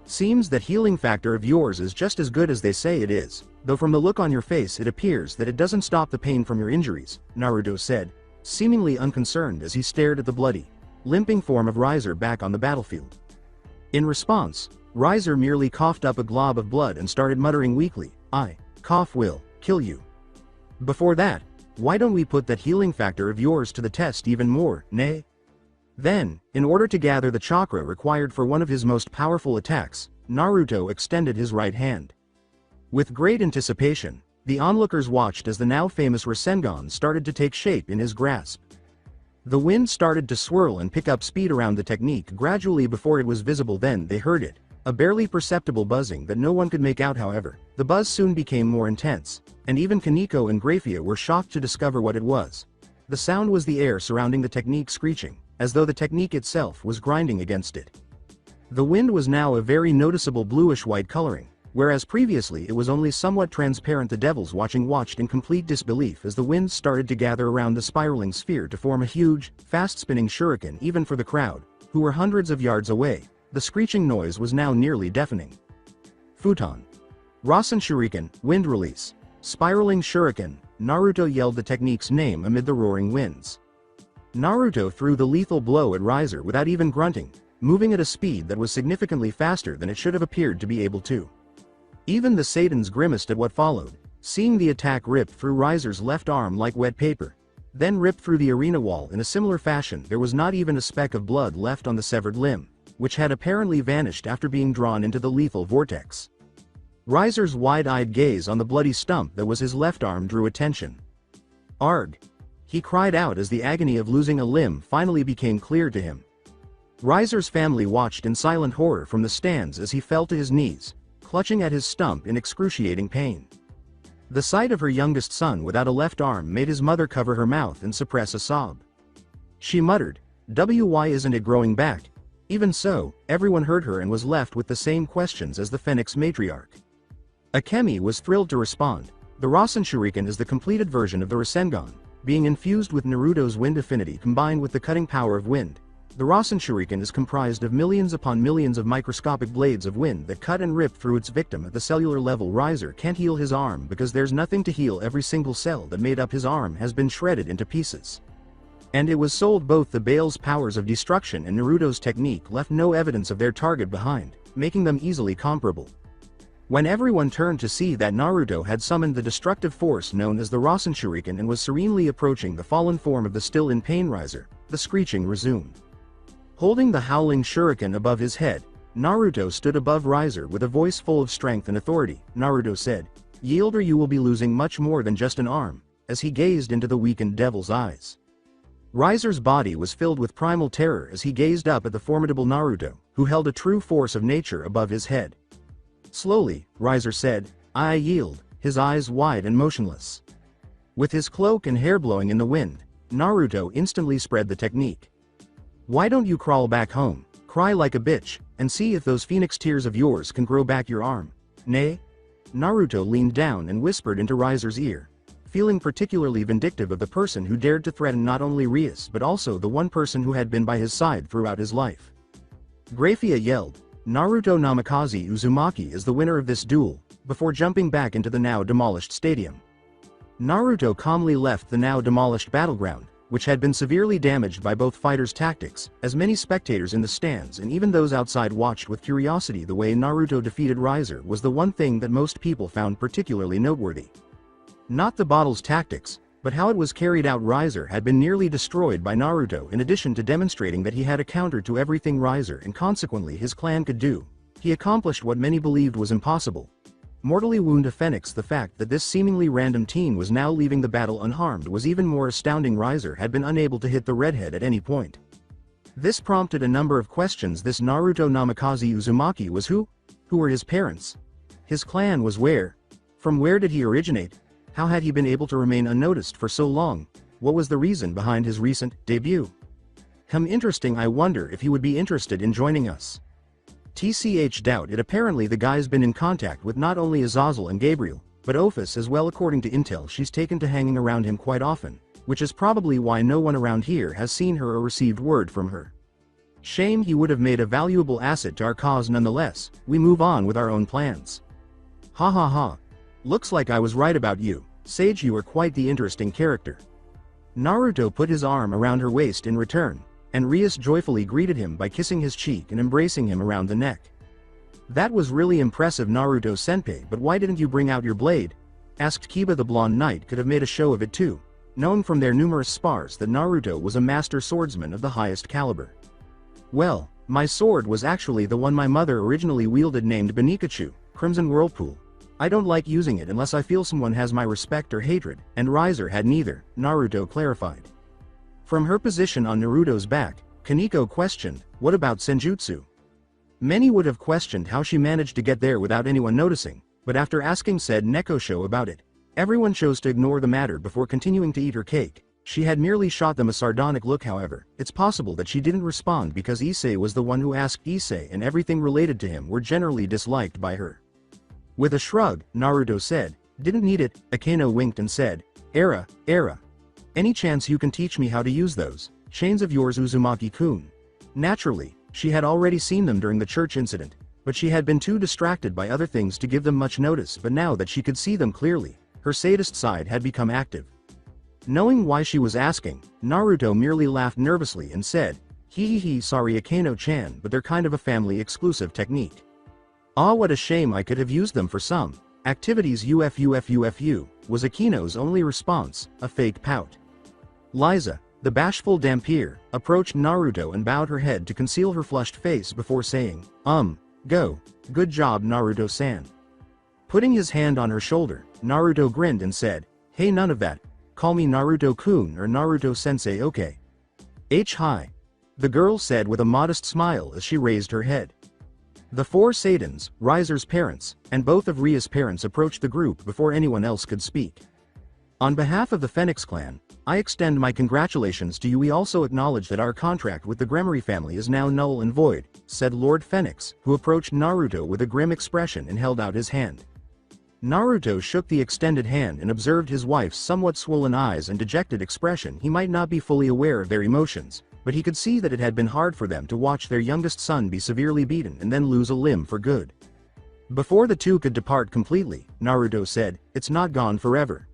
[SPEAKER 2] Seems that healing factor of yours is just as good as they say it is, though from the look on your face it appears that it doesn't stop the pain from your injuries, Naruto said, seemingly unconcerned as he stared at the bloody, limping form of Riser back on the battlefield. In response, Riser merely coughed up a glob of blood and started muttering weakly, "I cough will kill you. Before that, why don't we put that healing factor of yours to the test even more, nay?" Then, in order to gather the chakra required for one of his most powerful attacks, Naruto extended his right hand. With great anticipation, the onlookers watched as the now famous Rasengan started to take shape in his grasp. The wind started to swirl and pick up speed around the technique gradually before it was visible. Then they heard it, a barely perceptible buzzing that no one could make out. However, the buzz soon became more intense, and even Kaneko and Grafia were shocked to discover what it was. The sound was the air surrounding the technique screeching, as though the technique itself was grinding against it. The wind was now a very noticeable bluish-white coloring, whereas previously it was only somewhat transparent. The devils watched in complete disbelief as the wind started to gather around the spiraling sphere to form a huge, fast-spinning shuriken. Even for the crowd, who were hundreds of yards away, the screeching noise was now nearly deafening. Futon. Rasen Shuriken, wind release. Spiraling shuriken, Naruto yelled the technique's name amid the roaring winds. Naruto threw the lethal blow at Riser without even grunting, moving at a speed that was significantly faster than it should have appeared to be able to. Even the Saiyans grimaced at what followed, seeing the attack rip through Riser's left arm like wet paper, then rip through the arena wall in a similar fashion. There was not even a speck of blood left on the severed limb, which had apparently vanished after being drawn into the lethal vortex. Riser's wide-eyed gaze on the bloody stump that was his left arm drew attention. "Arg!" he cried out as the agony of losing a limb finally became clear to him. Riser's family watched in silent horror from the stands as he fell to his knees, clutching at his stump in excruciating pain. The sight of her youngest son without a left arm made his mother cover her mouth and suppress a sob. She muttered, "Why isn't it growing back?" Even so, everyone heard her and was left with the same questions as the Phoenix matriarch. Akemi was thrilled to respond. The Rasen Shuriken is the completed version of the Rasengan, being infused with Naruto's wind affinity combined with the cutting power of wind. The Rasen Shuriken is comprised of millions upon millions of microscopic blades of wind that cut and rip through its victim at the cellular level. Riser can't heal his arm because there's nothing to heal. Every single cell that made up his arm has been shredded into pieces. And it was sold. Both the Bale's powers of destruction and Naruto's technique left no evidence of their target behind, making them easily comparable. When everyone turned to see that Naruto had summoned the destructive force known as the Rasen Shuriken and was serenely approaching the fallen form of the still in pain Riser, the screeching resumed. Holding the howling shuriken above his head, Naruto stood above Riser with a voice full of strength and authority. Naruto said, "Yield or you will be losing much more than just an arm," as he gazed into the weakened devil's eyes. Riser's body was filled with primal terror as he gazed up at the formidable Naruto, who held a true force of nature above his head. Slowly, Riser said, "I yield," his eyes wide and motionless. With his cloak and hair blowing in the wind, Naruto instantly spread the technique. "Why don't you crawl back home, cry like a bitch, and see if those phoenix tears of yours can grow back your arm, nay?" Naruto leaned down and whispered into Riser's ear, feeling particularly vindictive of the person who dared to threaten not only Rias but also the one person who had been by his side throughout his life. Grafia yelled, "Naruto Namikaze Uzumaki is the winner of this duel," before jumping back into the now demolished stadium. Naruto calmly left the now demolished battleground, which had been severely damaged by both fighters' tactics, as many spectators in the stands and even those outside watched with curiosity. The way Naruto defeated Riser was the one thing that most people found particularly noteworthy. Not the battle's tactics, But how it was carried out, Riser had been nearly destroyed by Naruto, in addition to demonstrating that he had a counter to everything Riser and consequently his clan could do. He accomplished what many believed was impossible. Mortally wound a phoenix. The fact that this seemingly random teen was now leaving the battle unharmed was even more astounding. Riser had been unable to hit the redhead at any point. This prompted a number of questions. This Naruto Namikaze Uzumaki was who? Who were his parents? His clan was where? From where did he originate? How had he been able to remain unnoticed for so long? What was the reason behind his recent debut? Interesting. I wonder if he would be interested in joining us. TCH doubt it. Apparently the guy's been in contact with not only Azazel and Gabriel, but Ophis as well. According to intel, she's taken to hanging around him quite often, which is probably why no one around here has seen her or received word from her. Shame, he would have made a valuable asset to our cause nonetheless. We move on with our own plans. Ha ha ha. Looks like I was right about you, Sage. You are quite the interesting character. Naruto put his arm around her waist in return, and Rias joyfully greeted him by kissing his cheek and embracing him around the neck. That was really impressive, Naruto-senpai, but why didn't you bring out your blade? Asked Kiba. The blonde knight could have made a show of it too, knowing from their numerous spars that Naruto was a master swordsman of the highest caliber. Well, my sword was actually the one my mother originally wielded, named Benikachu, Crimson Whirlpool. I don't like using it unless I feel someone has my respect or hatred, and Riser had neither, Naruto clarified. From her position on Naruto's back, Kaneko questioned, what about Senjutsu? Many would have questioned how she managed to get there without anyone noticing, but after asking said Nekosho about it, everyone chose to ignore the matter before continuing to eat her cake. She had merely shot them a sardonic look. However, it's possible that she didn't respond because Issei was the one who asked Issei, and everything related to him were generally disliked by her. With a shrug, Naruto said, didn't need it. Akeno winked and said, Era. Any chance you can teach me how to use those chains of yours, Uzumaki-kun? Naturally, she had already seen them during the church incident, but she had been too distracted by other things to give them much notice. But now that she could see them clearly, her sadist side had become active. Knowing why she was asking, Naruto merely laughed nervously and said, hee, sorry Akeno-chan, but they're kind of a family-exclusive technique. Ah, what a shame. I could have used them for some activities. UFU, was Akeno's only response, a fake pout. Liza, the bashful Dampier, approached Naruto and bowed her head to conceal her flushed face before saying, go. Good job, Naruto-san. Putting his hand on her shoulder, Naruto grinned and said, hey, none of that. Call me Naruto-kun or Naruto-sensei, okay? Hi. The girl said with a modest smile as she raised her head. The four Saiyans, Riser's parents, and both of Ria's parents approached the group before anyone else could speak. On behalf of the Phoenix clan, I extend my congratulations to you. We also acknowledge that our contract with the Gremory family is now null and void, said Lord Phoenix, who approached Naruto with a grim expression and held out his hand. Naruto shook the extended hand and observed his wife's somewhat swollen eyes and dejected expression. He might not be fully aware of their emotions, but he could see that it had been hard for them to watch their youngest son be severely beaten and then lose a limb for good. Before the two could depart completely, Naruto said, it's not gone forever.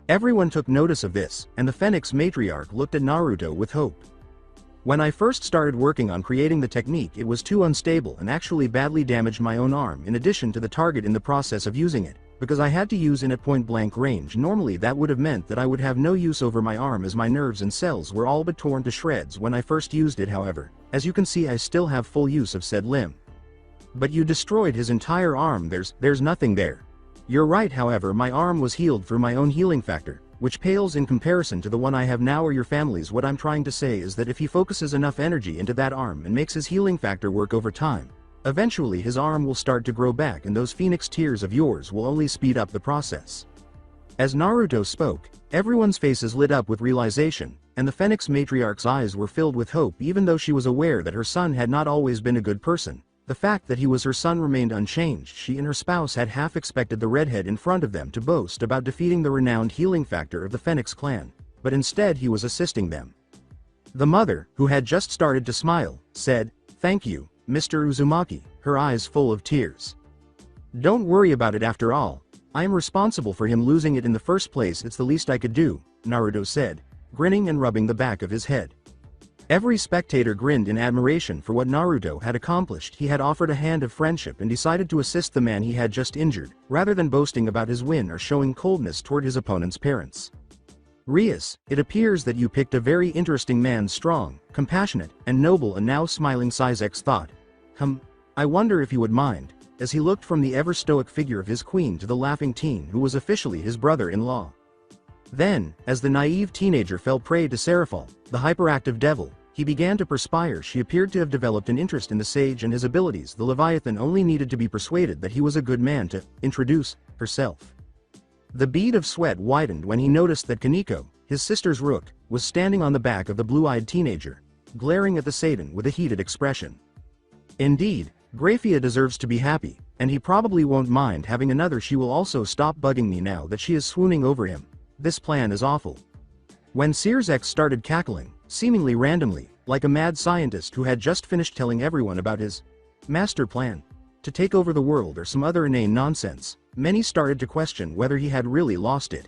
[SPEAKER 2] Everyone took notice of this, and the Phoenix matriarch looked at Naruto with hope. When I first started working on creating the technique, it was too unstable and actually badly damaged my own arm in addition to the target in the process of using it, because I had to use it at point-blank range. Normally that would have meant that I would have no use over my arm as my nerves and cells were all but torn to shreds when I first used it. However, as you can see, I still have full use of said limb. But you destroyed his entire arm. There's nothing there. You're right. However, my arm was healed through my own healing factor, which pales in comparison to the one I have now or your family's. What I'm trying to say is that if he focuses enough energy into that arm and makes his healing factor work over time, eventually his arm will start to grow back, and those phoenix tears of yours will only speed up the process. As Naruto spoke, everyone's faces lit up with realization, and the Phoenix matriarch's eyes were filled with hope. Even though she was aware that her son had not always been a good person, the fact that he was her son remained unchanged. She and her spouse had half expected the redhead in front of them to boast about defeating the renowned healing factor of the Phoenix clan, but instead he was assisting them. The mother, who had just started to smile, said, thank you, Mr. Uzumaki, her eyes full of tears. Don't worry about it. After all, I am responsible for him losing it in the first place. It's the least I could do, Naruto said, grinning and rubbing the back of his head. Every spectator grinned in admiration for what Naruto had accomplished. He had offered a hand of friendship and decided to assist the man he had just injured, rather than boasting about his win or showing coldness toward his opponent's parents. Rias, it appears that you picked a very interesting man, strong, compassionate, and noble. And now smiling Sizek thought. I wonder if you would mind, as he looked from the ever-stoic figure of his queen to the laughing teen who was officially his brother-in-law. Then, as the naive teenager fell prey to Seraphol, the hyperactive devil, he began to perspire. She appeared to have developed an interest in the sage and his abilities. The Leviathan only needed to be persuaded that he was a good man to introduce herself. The bead of sweat widened when he noticed that Kaneko, his sister's rook, was standing on the back of the blue-eyed teenager, glaring at the Satan with a heated expression. Indeed, Graphia deserves to be happy, and he probably won't mind having another. She will also stop bugging me now that she is swooning over him. This plan is awful. When Searsek started cackling, seemingly randomly, like a mad scientist who had just finished telling everyone about his master plan to take over the world or some other inane nonsense, many started to question whether he had really lost it.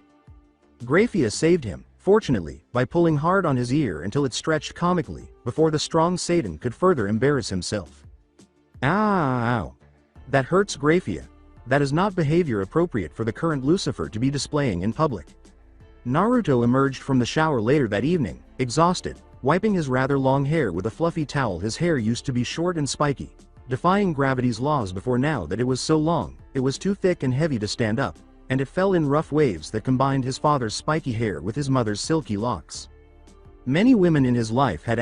[SPEAKER 2] Graphia saved him, fortunately, by pulling hard on his ear until it stretched comically, before the strong Satan could further embarrass himself. Ow! That hurts, Graphia. That is not behavior appropriate for the current Lucifer to be displaying in public. Naruto emerged from the shower later that evening, exhausted, wiping his rather long hair with a fluffy towel. His hair used to be short and spiky, defying gravity's laws before. Now that it was so long, it was too thick and heavy to stand up, and it fell in rough waves that combined his father's spiky hair with his mother's silky locks. Many women in his life had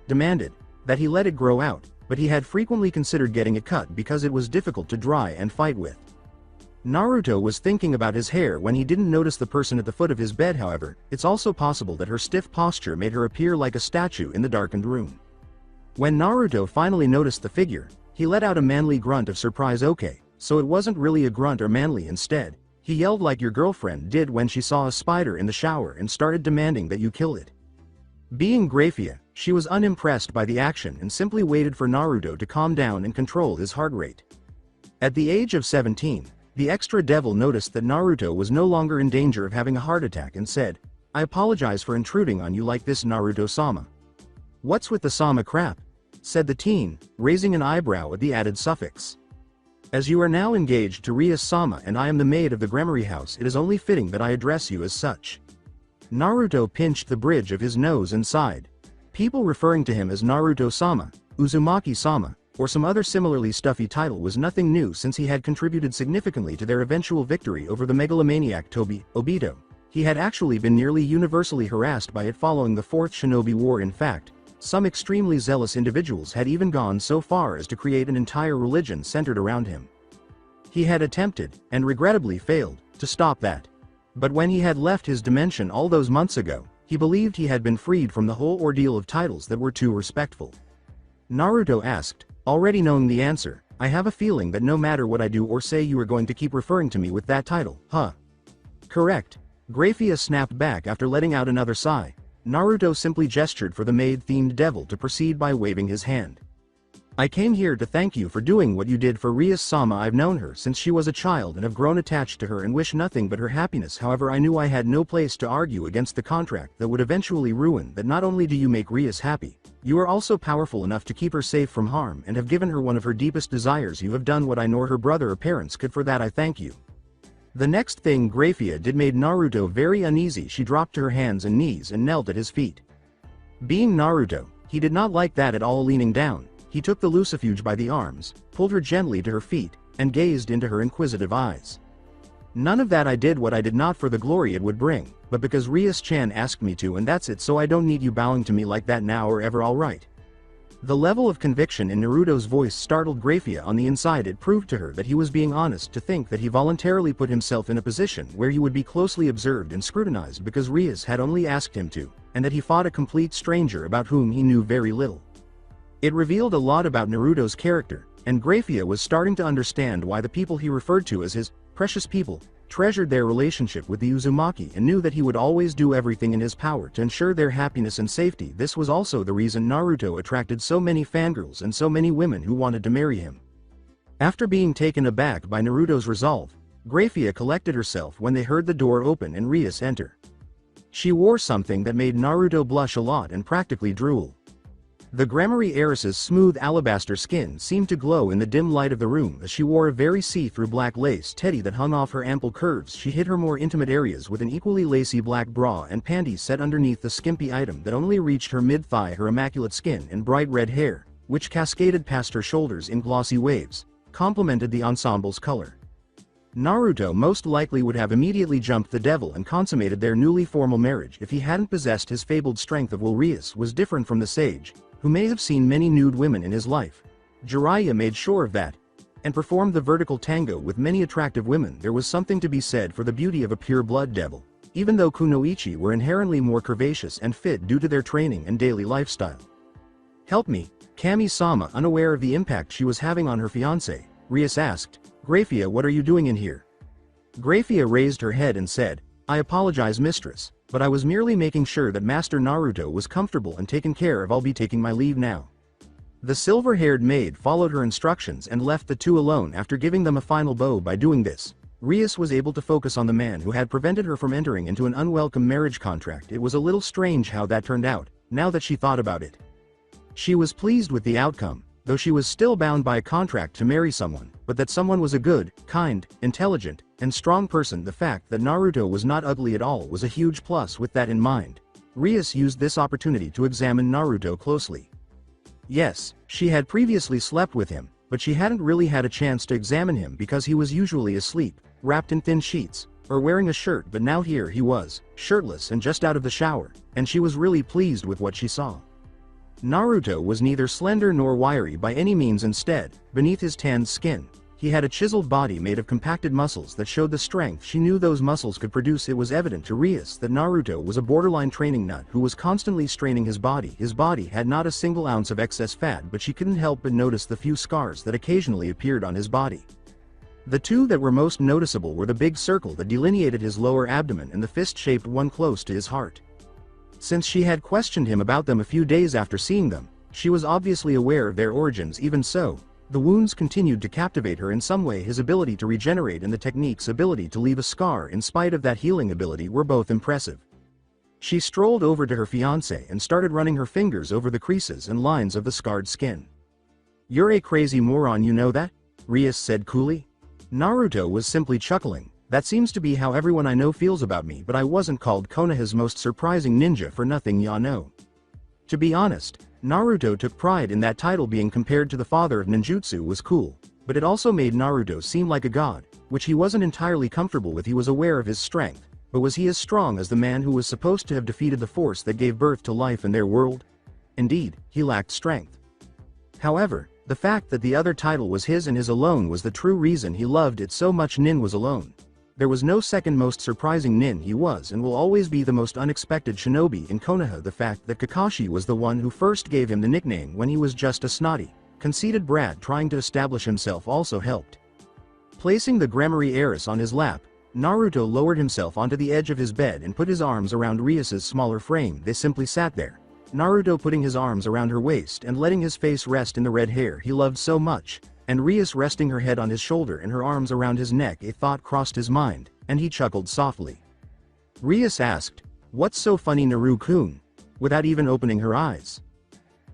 [SPEAKER 2] demanded, that he let it grow out, but he had frequently considered getting it cut because it was difficult to dry and fight with. Naruto was thinking about his hair when he didn't notice the person at the foot of his bed. However, it's also possible that her stiff posture made her appear like a statue in the darkened room. When Naruto finally noticed the figure, he let out a manly grunt of surprise. Okay, so it wasn't really a grunt or manly. Instead, he yelled like your girlfriend did when she saw a spider in the shower and started demanding that you kill it. Being Graphia, she was unimpressed by the action and simply waited for Naruto to calm down and control his heart rate. At the age of 17, the extra devil noticed that Naruto was no longer in danger of having a heart attack and said, I apologize for intruding on you like this, Naruto-sama. What's with the sama crap? Said the teen, raising an eyebrow at the added suffix. As you are now engaged to Rias-sama and I am the maid of the Gremory house, it is only fitting that I address you as such. Naruto pinched the bridge of his nose and sighed. People referring to him as Naruto-sama, Uzumaki-sama, or some other similarly stuffy title was nothing new since he had contributed significantly to their eventual victory over the megalomaniac Tobi, Obito. He had actually been nearly universally harassed by it following the Fourth Shinobi War. In fact, some extremely zealous individuals had even gone so far as to create an entire religion centered around him. He had attempted, and regrettably failed, to stop that. But when he had left his dimension all those months ago, he believed he had been freed from the whole ordeal of titles that were too respectful. Naruto asked, already knowing the answer, I have a feeling that no matter what I do or say you are going to keep referring to me with that title, huh? Correct. Graphia snapped back after letting out another sigh. Naruto simply gestured for the maid-themed devil to proceed by waving his hand. I came here to thank you for doing what you did for Rias-sama. I've known her since she was a child and have grown attached to her and wish nothing but her happiness. However, I knew I had no place to argue against the contract that would eventually ruin that. Not only do you make Rias happy, you are also powerful enough to keep her safe from harm and have given her one of her deepest desires. You have done what I nor her brother or parents could. For that I thank you. The next thing Graphia did made Naruto very uneasy. She dropped to her hands and knees and knelt at his feet. Being Naruto, he did not like that at all. Leaning down, he took the Lucifuge by the arms, pulled her gently to her feet, and gazed into her inquisitive eyes. None of that. I did what I did not for the glory it would bring, but because Rias-chan asked me to, and that's it. So I don't need you bowing to me like that now or ever, all right? The level of conviction in Naruto's voice startled Graphia on the inside. It proved to her that he was being honest. To think that he voluntarily put himself in a position where he would be closely observed and scrutinized because Rias had only asked him to, and that he fought a complete stranger about whom he knew very little. It revealed a lot about Naruto's character, and Graphia was starting to understand why the people he referred to as his precious people treasured their relationship with the Uzumaki and knew that he would always do everything in his power to ensure their happiness and safety. This was also the reason Naruto attracted so many fangirls and so many women who wanted to marry him. After being taken aback by Naruto's resolve, Graphia collected herself when they heard the door open and Rias enter. She wore something that made Naruto blush a lot and practically drool. The Gramarye heiress's smooth alabaster skin seemed to glow in the dim light of the room as she wore a very see-through black lace teddy that hung off her ample curves. She hid her more intimate areas with an equally lacy black bra and panties set underneath the skimpy item that only reached her mid-thigh. Her immaculate skin and bright red hair, which cascaded past her shoulders in glossy waves, complemented the ensemble's color. Naruto most likely would have immediately jumped the devil and consummated their newly formal marriage if he hadn't possessed his fabled strength of will. Rias was different from the sage, who may have seen many nude women in his life. Jiraiya made sure of that, and performed the vertical tango with many attractive women. There was something to be said for the beauty of a pure-blood devil, even though Kunoichi were inherently more curvaceous and fit due to their training and daily lifestyle. "Help me, Kami-sama." Unaware of the impact she was having on her fiancé, Rias asked, "Graphia, what are you doing in here?" Graphia raised her head and said, "I apologize, mistress, but I was merely making sure that Master Naruto was comfortable and taken care of. I'll be taking my leave now." The silver-haired maid followed her instructions and left the two alone. After giving them a final bow by doing this, Rias was able to focus on the man who had prevented her from entering into an unwelcome marriage contract. It was a little strange how that turned out, now that she thought about it. She was pleased with the outcome, though she was still bound by a contract to marry someone, but that someone was a good, kind, intelligent, and strong person. The fact that Naruto was not ugly at all was a huge plus. With that in mind, Rias used this opportunity to examine Naruto closely. Yes, she had previously slept with him, but she hadn't really had a chance to examine him because he was usually asleep, wrapped in thin sheets, or wearing a shirt. But now here he was, shirtless and just out of the shower, and she was really pleased with what she saw. Naruto was neither slender nor wiry by any means. Instead, beneath his tanned skin, he had a chiseled body made of compacted muscles that showed the strength she knew those muscles could produce. It was evident to Rias that Naruto was a borderline training nut who was constantly straining his body. His body had not a single ounce of excess fat, but she couldn't help but notice the few scars that occasionally appeared on his body. The two that were most noticeable were the big circle that delineated his lower abdomen and the fist-shaped one close to his heart. Since she had questioned him about them a few days after seeing them, she was obviously aware of their origins. Even so, the wounds continued to captivate her in some way. His ability to regenerate and the technique's ability to leave a scar in spite of that healing ability were both impressive. She strolled over to her fiancé and started running her fingers over the creases and lines of the scarred skin. "You're a crazy moron, you know that?" Rias said coolly. Naruto was simply chuckling. "That seems to be how everyone I know feels about me, but I wasn't called Konoha's most surprising ninja for nothing, ya know." To be honest, Naruto took pride in that title. Being compared to the father of ninjutsu was cool, but it also made Naruto seem like a god, which he wasn't entirely comfortable with. He was aware of his strength, but was he as strong as the man who was supposed to have defeated the force that gave birth to life in their world? Indeed, he lacked strength. However, the fact that the other title was his and his alone was the true reason he loved it so much. Nin was alone. There was no second most surprising nin. He was and will always be the most unexpected shinobi in Konoha. The fact that Kakashi was the one who first gave him the nickname when he was just a snotty, conceited brat trying to establish himself also helped. Placing the Gramarye heiress on his lap, Naruto lowered himself onto the edge of his bed and put his arms around Rias's smaller frame. They simply sat there, Naruto putting his arms around her waist and letting his face rest in the red hair he loved so much, and Rias resting her head on his shoulder and her arms around his neck. A thought crossed his mind, and he chuckled softly. Rias asked, "What's so funny, Naru-kun?" without even opening her eyes.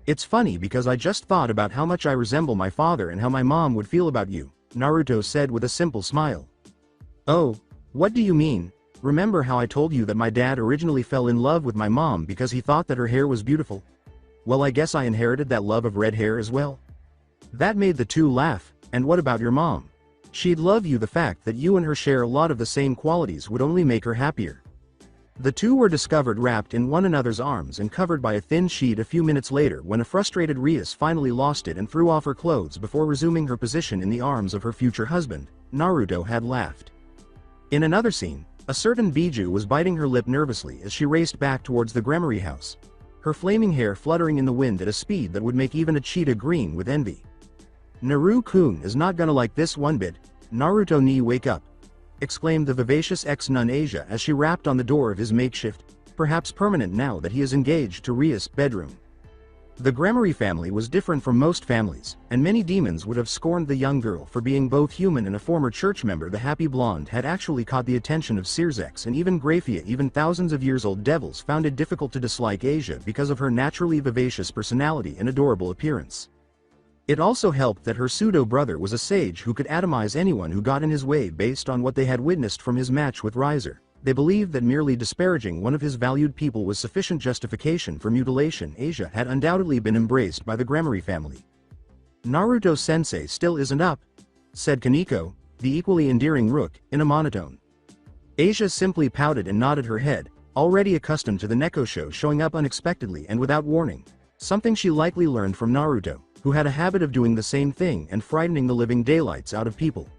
[SPEAKER 2] "It's funny because I just thought about how much I resemble my father and how my mom would feel about you," Naruto said with a simple smile. "Oh, what do you mean? Remember how I told you that my dad originally fell in love with my mom because he thought that her hair was beautiful? Well, I guess I inherited that love of red hair as well." That made the two laugh. "And what about your mom? She'd love you. The fact that you and her share a lot of the same qualities would only make her happier." The two were discovered wrapped in one another's arms and covered by a thin sheet a few minutes later when a frustrated Rias finally lost it and threw off her clothes before resuming her position in the arms of her future husband. Naruto had laughed. In another scene, a certain Biju was biting her lip nervously as she raced back towards the Gramarye house, her flaming hair fluttering in the wind at a speed that would make even a cheetah green with envy. "Naru-kun is not gonna like this one bit. Naruto ni wake up," exclaimed the vivacious ex-nun Asia as she rapped on the door of his makeshift, perhaps permanent now that he is engaged to Rias' bedroom. The Gremory family was different from most families, and many demons would have scorned the young girl for being both human and a former church member. The happy blonde had actually caught the attention of Circex and even Graphia. Even thousands of years old devils found it difficult to dislike Asia because of her naturally vivacious personality and adorable appearance. It also helped that her pseudo-brother was a sage who could atomize anyone who got in his way based on what they had witnessed from his match with Riser. They believed that merely disparaging one of his valued people was sufficient justification for mutilation. Asia had undoubtedly been embraced by the Gremory family. "Naruto-sensei still isn't up," said Kaneko, the equally endearing Rook, in a monotone. Asia simply pouted and nodded her head, already accustomed to the Neko show showing up unexpectedly and without warning, something she likely learned from Naruto, who had a habit of doing the same thing and frightening the living daylights out of people.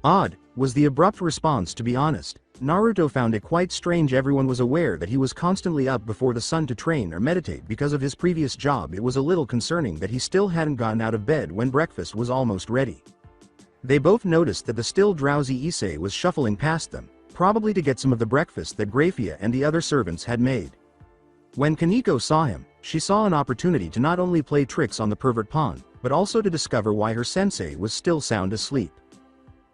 [SPEAKER 2] Odd, was the abrupt response. To be honest, Naruto found it quite strange. Everyone was aware that he was constantly up before the sun to train or meditate because of his previous job. It was a little concerning that he still hadn't gotten out of bed when breakfast was almost ready. They both noticed that the still drowsy Issei was shuffling past them, probably to get some of the breakfast that Graphia and the other servants had made. When Kaneko saw him, she saw an opportunity to not only play tricks on the pervert pawn, but also to discover why her sensei was still sound asleep.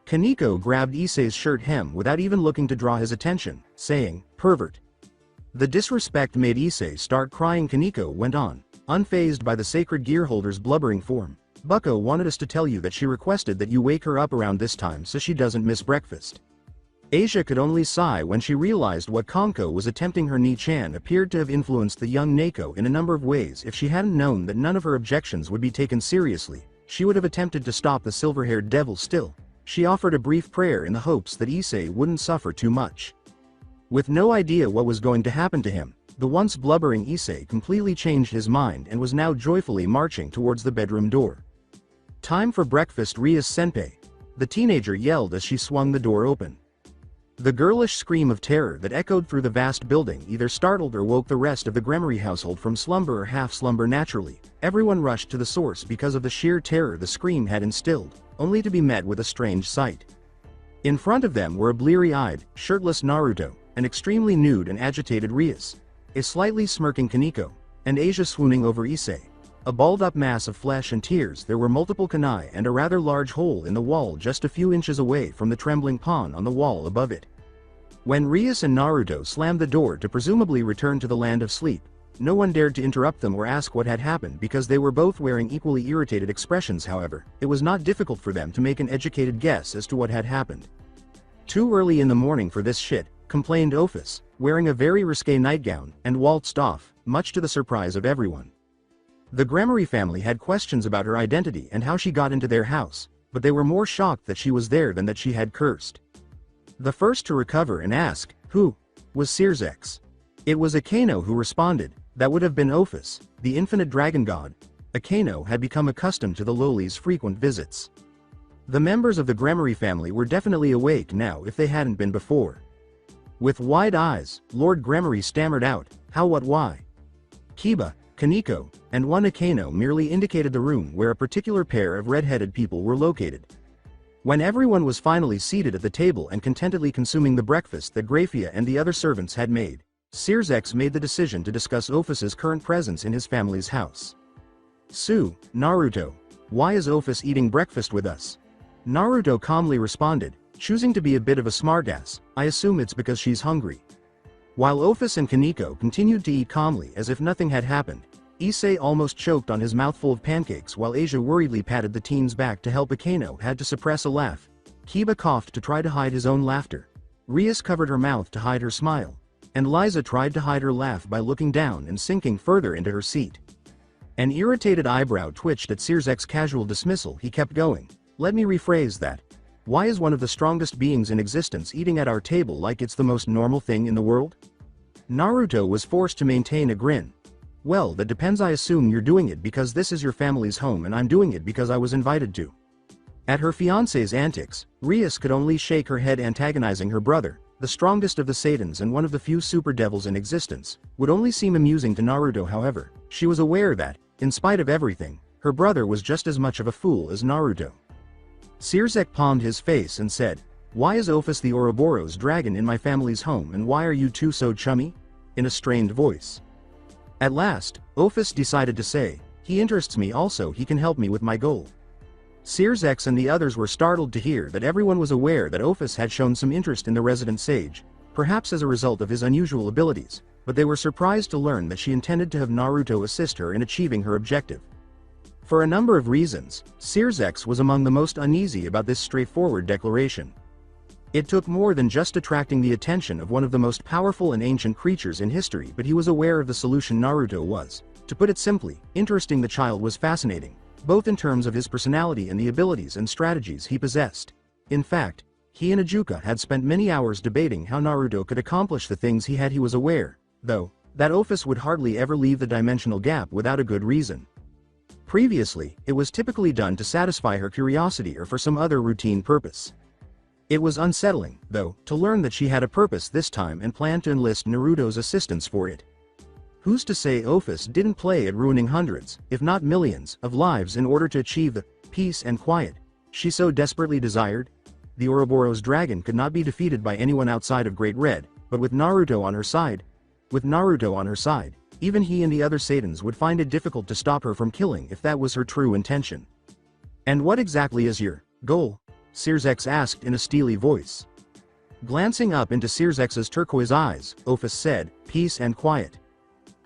[SPEAKER 2] Kaneko grabbed Issei's shirt hem without even looking to draw his attention, saying, "Pervert." The disrespect made Issei start crying. Kaneko went on, unfazed by the sacred gearholder's blubbering form. "Bucko wanted us to tell you that she requested that you wake her up around this time so she doesn't miss breakfast." Asia could only sigh when she realized what Konko was attempting. Her Ni-chan appeared to have influenced the young Neko in a number of ways. If she hadn't known that none of her objections would be taken seriously, she would have attempted to stop the silver-haired devil. Still, she offered a brief prayer in the hopes that Issei wouldn't suffer too much. With no idea what was going to happen to him, the once blubbering Issei completely changed his mind and was now joyfully marching towards the bedroom door. "Time for breakfast, Rias-senpai," the teenager yelled as she swung the door open. The girlish scream of terror that echoed through the vast building either startled or woke the rest of the Gremory household from slumber or half-slumber. Naturally, everyone rushed to the source because of the sheer terror the scream had instilled, only to be met with a strange sight. In front of them were a bleary-eyed, shirtless Naruto, an extremely nude and agitated Rias, a slightly smirking Kaneko, and Asia swooning over Issei. A balled-up mass of flesh and tears. There were multiple kunai and a rather large hole in the wall just a few inches away from the trembling pawn on the wall above it. When Rias and Naruto slammed the door to presumably return to the land of sleep, no one dared to interrupt them or ask what had happened because they were both wearing equally irritated expressions. However, it was not difficult for them to make an educated guess as to what had happened. "Too early in the morning for this shit," complained Ophis, wearing a very risque nightgown, and waltzed off, much to the surprise of everyone. The Gremory family had questions about her identity and how she got into their house, but they were more shocked that she was there than that she had cursed. The first to recover and ask, "Who?" was Circex. It was Akeno who responded. That would have been Ophis, the infinite dragon god. Akeno had become accustomed to the lowly's frequent visits. The members of the Gremory family were definitely awake now if they hadn't been before. With wide eyes, Lord Gremory stammered out, "How, what, why?" Kiba, Kaneko, and one Akeno merely indicated the room where a particular pair of red-headed people were located. When everyone was finally seated at the table and contentedly consuming the breakfast that Graphia and the other servants had made, Circex made the decision to discuss Ophis's current presence in his family's house. "Naruto, why is Ophis eating breakfast with us?" Naruto calmly responded, choosing to be a bit of a smartass. "I assume it's because she's hungry." While Ophis and Kaneko continued to eat calmly as if nothing had happened, Issei almost choked on his mouthful of pancakes while Asia worriedly patted the teen's back to help. Akeno had to suppress a laugh. Kiba coughed to try to hide his own laughter. Rias covered her mouth to hide her smile. And Liza tried to hide her laugh by looking down and sinking further into her seat. An irritated eyebrow twitched at Cirzek's casual dismissal. He kept going. "Let me rephrase that. Why is one of the strongest beings in existence eating at our table like it's the most normal thing in the world?" Naruto was forced to maintain a grin. "Well, that depends. I assume you're doing it because this is your family's home and I'm doing it because I was invited to." At her fiancé's antics, Rias could only shake her head. Antagonizing her brother, the strongest of the Satans and one of the few super devils in existence, would only seem amusing to Naruto. However, she was aware that, in spite of everything, her brother was just as much of a fool as Naruto. Cirzek palmed his face and said, "Why is Ophis the Ouroboros dragon in my family's home and why are you two so chummy?" in a strained voice. At last, Ophis decided to say, "He interests me also, he can help me with my goal." Sears and the others were startled to hear that everyone was aware that Ophis had shown some interest in the resident sage, perhaps as a result of his unusual abilities, but they were surprised to learn that she intended to have Naruto assist her in achieving her objective. For a number of reasons, Sears was among the most uneasy about this straightforward declaration. It took more than just attracting the attention of one of the most powerful and ancient creatures in history, but he was aware of the solution Naruto was. To put it simply, interesting the child was fascinating, both in terms of his personality and the abilities and strategies he possessed. In fact, he and Ajuka had spent many hours debating how Naruto could accomplish the things he was aware, though, that Ophis would hardly ever leave the dimensional gap without a good reason. Previously, it was typically done to satisfy her curiosity or for some other routine purpose. It was unsettling, though, to learn that she had a purpose this time and planned to enlist Naruto's assistance for it. Who's to say Ophis didn't play at ruining hundreds, if not millions, of lives in order to achieve the peace and quiet she so desperately desired? The Ouroboros dragon could not be defeated by anyone outside of Great Red, but with Naruto on her side, even he and the other Saiyans would find it difficult to stop her from killing if that was her true intention. "And what exactly is your goal?" Sears asked in a steely voice. Glancing up into Sears' turquoise eyes, Ophis said, "Peace and quiet."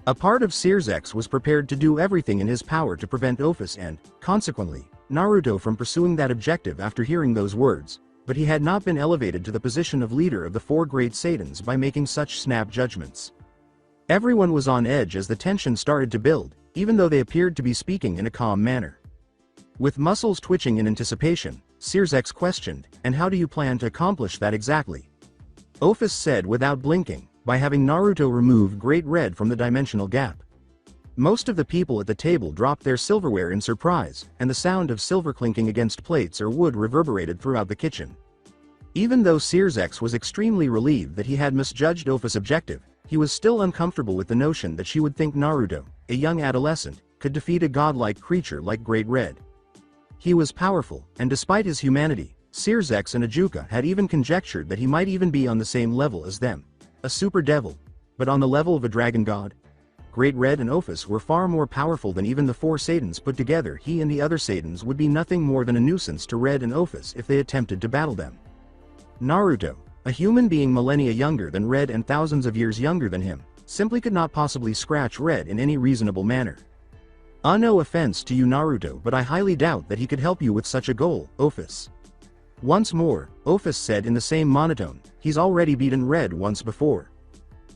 [SPEAKER 2] A part of Sears was prepared to do everything in his power to prevent Ophis and, consequently, Naruto from pursuing that objective after hearing those words, but he had not been elevated to the position of leader of the four great Saiyans by making such snap judgments. Everyone was on edge as the tension started to build, even though they appeared to be speaking in a calm manner. With muscles twitching in anticipation, Sears questioned, "And how do you plan to accomplish that exactly?" Ophis said without blinking, "By having Naruto remove Great Red from the dimensional gap." Most of the people at the table dropped their silverware in surprise, and the sound of silver clinking against plates or wood reverberated throughout the kitchen. Even though Sears was extremely relieved that he had misjudged Ophis' objective, he was still uncomfortable with the notion that she would think Naruto, a young adolescent, could defeat a godlike creature like Great Red. He was powerful, and despite his humanity, Sears and Ajuka had even conjectured that he might even be on the same level as them. A super devil, but on the level of a dragon god? Great Red and Ophis were far more powerful than even the four Saiyans put together. He and the other Saiyans would be nothing more than a nuisance to Red and Ophis if they attempted to battle them. Naruto, a human being millennia younger than Red and thousands of years younger than him, simply could not possibly scratch Red in any reasonable manner. No offense to you Naruto, but I highly doubt that he could help you with such a goal, Ophis. Once more, Ophis said in the same monotone, "He's already beaten Red once before."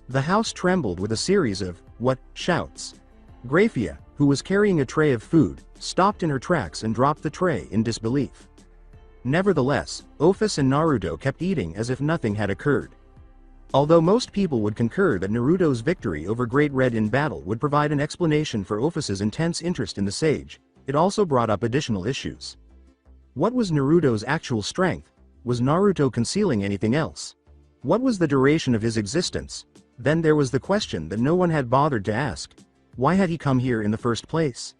[SPEAKER 2] The house trembled with a series of, "What?" shouts. Graphia, who was carrying a tray of food, stopped in her tracks and dropped the tray in disbelief. Nevertheless, Ophis and Naruto kept eating as if nothing had occurred. Although most people would concur that Naruto's victory over Great Red in battle would provide an explanation for Ophis's intense interest in the sage, it also brought up additional issues. What was Naruto's actual strength? Was Naruto concealing anything else? What was the duration of his existence? Then there was the question that no one had bothered to ask. Why had he come here in the first place?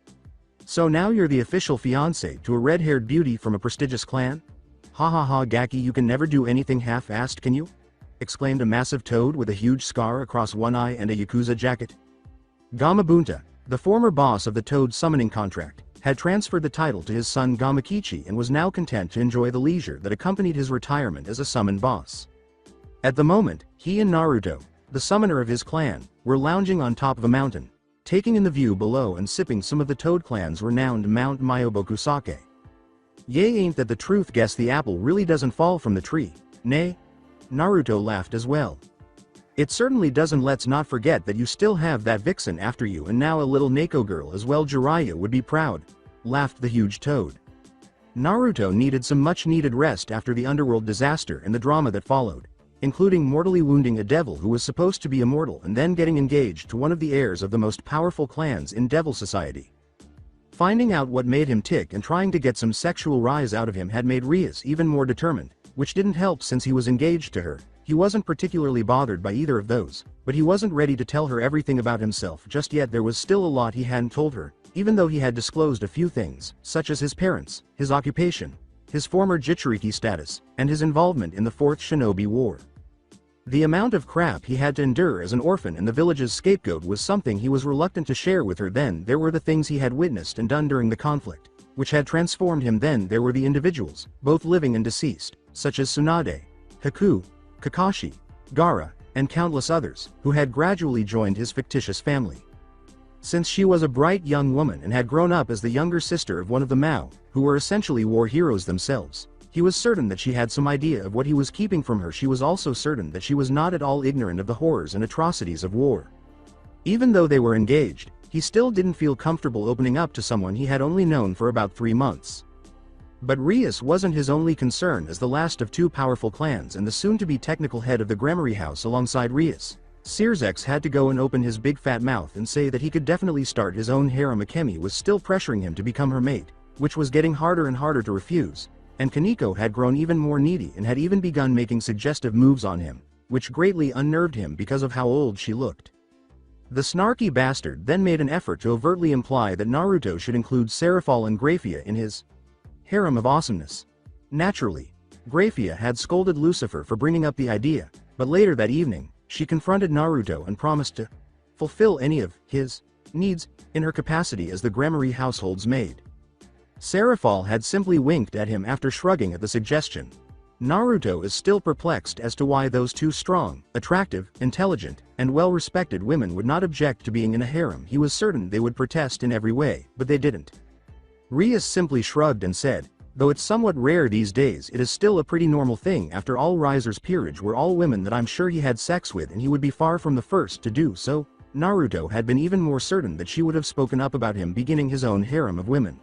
[SPEAKER 2] "So now you're the official fiancé to a red-haired beauty from a prestigious clan? Ha ha ha Gaki, you can never do anything half-assed, can you?" exclaimed a massive toad with a huge scar across one eye and a Yakuza jacket. Gamabunta, the former boss of the Toad summoning contract, had transferred the title to his son Gamakichi and was now content to enjoy the leisure that accompanied his retirement as a summon boss. At the moment, he and Naruto, the summoner of his clan, were lounging on top of a mountain, taking in the view below and sipping some of the Toad clan's renowned Mount Myoboku sake. "Yay, ain't that the truth? Guess the apple really doesn't fall from the tree, nay?" Naruto laughed as well. "It certainly doesn't. Let's not forget that you still have that vixen after you and now a little Neko girl as well. Jiraiya would be proud," laughed the huge toad. Naruto needed some much-needed rest after the underworld disaster and the drama that followed, including mortally wounding a devil who was supposed to be immortal and then getting engaged to one of the heirs of the most powerful clans in Devil Society. Finding out what made him tick and trying to get some sexual rise out of him had made Rias even more determined, which didn't help since he was engaged to her. He wasn't particularly bothered by either of those, but he wasn't ready to tell her everything about himself just yet. There was still a lot he hadn't told her, even though he had disclosed a few things, such as his parents, his occupation, his former Jinchuriki status, and his involvement in the Fourth Shinobi War. The amount of crap he had to endure as an orphan and the village's scapegoat was something he was reluctant to share with her. Then there were the things he had witnessed and done during the conflict, which had transformed him. Then there were the individuals, both living and deceased, such as Tsunade, Haku, Kakashi, Gaara, and countless others, who had gradually joined his fictitious family. Since she was a bright young woman and had grown up as the younger sister of one of the Mao, who were essentially war heroes themselves, he was certain that she had some idea of what he was keeping from her. She was also certain that she was not at all ignorant of the horrors and atrocities of war. Even though they were engaged, he still didn't feel comfortable opening up to someone he had only known for about 3 months. But Rias wasn't his only concern. As the last of 2 powerful clans and the soon-to-be technical head of the Gramarye House alongside Rias, Searsex had to go and open his big fat mouth and say that he could definitely start his own harem. Akemi was still pressuring him to become her mate, which was getting harder and harder to refuse, and Kaneko had grown even more needy and had even begun making suggestive moves on him, which greatly unnerved him because of how old she looked. The snarky bastard then made an effort to overtly imply that Naruto should include Serafal and Graphia in his harem of awesomeness. Naturally, Graphia had scolded Lucifer for bringing up the idea, but later that evening, she confronted Naruto and promised to fulfill any of his needs in her capacity as the Gramarye household's maid. Serafal had simply winked at him after shrugging at the suggestion. Naruto is still perplexed as to why those 2 strong, attractive, intelligent, and well-respected women would not object to being in a harem. He was certain they would protest in every way, but they didn't. Rias simply shrugged and said, though it's somewhat rare these days, it is still a pretty normal thing. After all, Riser's peerage were all women that I'm sure he had sex with, and he would be far from the first to do so. Naruto had been even more certain that she would have spoken up about him beginning his own harem of women.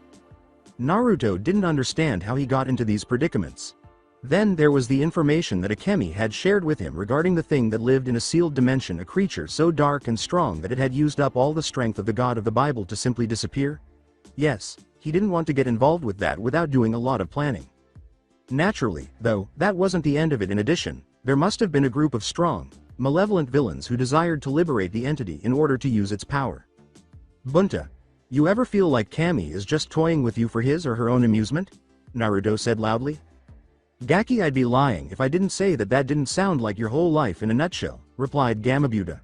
[SPEAKER 2] Naruto didn't understand how he got into these predicaments. Then there was the information that Akemi had shared with him regarding the thing that lived in a sealed dimension, a creature so dark and strong that it had used up all the strength of the God of the Bible to simply disappear. Yes, he didn't want to get involved with that without doing a lot of planning. Naturally, though, that wasn't the end of it. In addition, there must have been a group of strong, malevolent villains who desired to liberate the entity in order to use its power. Bunta, you ever feel like Kami is just toying with you for his or her own amusement? Naruto said loudly. Gaki, I'd be lying if I didn't say that that didn't sound like your whole life in a nutshell, replied Gamabuta.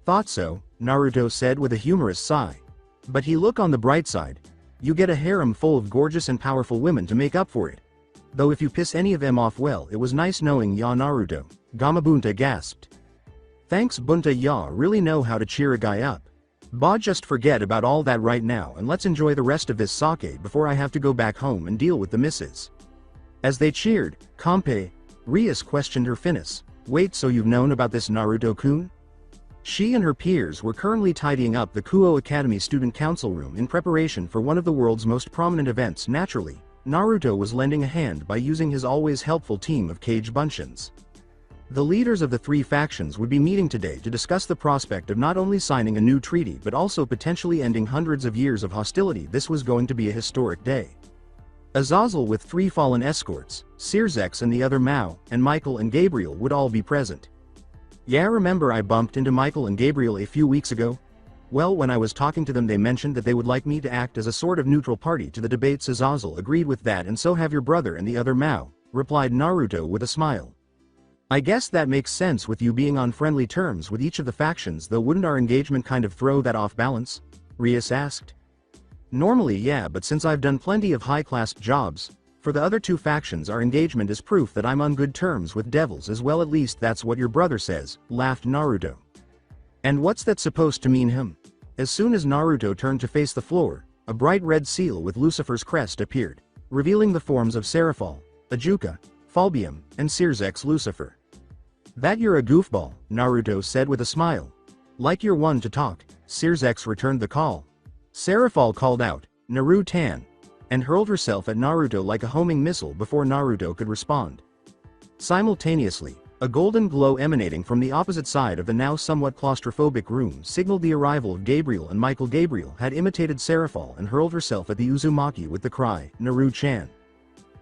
[SPEAKER 2] Thought so, Naruto said with a humorous sigh. But he look on the bright side. You get a harem full of gorgeous and powerful women to make up for it. Though if you piss any of them off, well, it was nice knowing ya, Naruto, Gamabunta gasped. Thanks Bunta, ya really know how to cheer a guy up. Ba, just forget about all that right now and let's enjoy the rest of this sake before I have to go back home and deal with the missus. As they cheered, Kampe, Rias questioned her finesse. Wait, so you've known about this Naruto-kun? She and her peers were currently tidying up the Kuo Academy student council room in preparation for one of the world's most prominent events. Naturally, Naruto was lending a hand by using his always helpful team of Kage Bunshins. The leaders of the 3 factions would be meeting today to discuss the prospect of not only signing a new treaty but also potentially ending hundreds of years of hostility. This was going to be a historic day. Azazel with 3 fallen escorts, Searsex and the other Mao, and Michael and Gabriel would all be present. Yeah, remember I bumped into Michael and Gabriel a few weeks ago? Well, when I was talking to them they mentioned that they would like me to act as a sort of neutral party to the debates. Azazel agreed with that, and so have your brother and the other Mao, replied Naruto with a smile. I guess that makes sense with you being on friendly terms with each of the factions, though wouldn't our engagement kind of throw that off balance? Rias asked. Normally yeah, but since I've done plenty of high-class jobs for the other 2 factions, our engagement is proof that I'm on good terms with devils as well. At least that's what your brother says, laughed Naruto. And what's that supposed to mean, him? As soon as Naruto turned to face the floor, a bright red seal with Lucifer's crest appeared, revealing the forms of Serafal, Ajuka, Falbium, and Searsex. Lucifer. That you're a goofball, Naruto said with a smile. Like you're one to talk, Searsex returned the call. Serafal called out, Naruto-tan, and hurled herself at Naruto like a homing missile before Naruto could respond. Simultaneously, a golden glow emanating from the opposite side of the now somewhat claustrophobic room signaled the arrival of Gabriel and Michael. Gabriel had imitated Serafal and hurled herself at the Uzumaki with the cry, Naru-chan.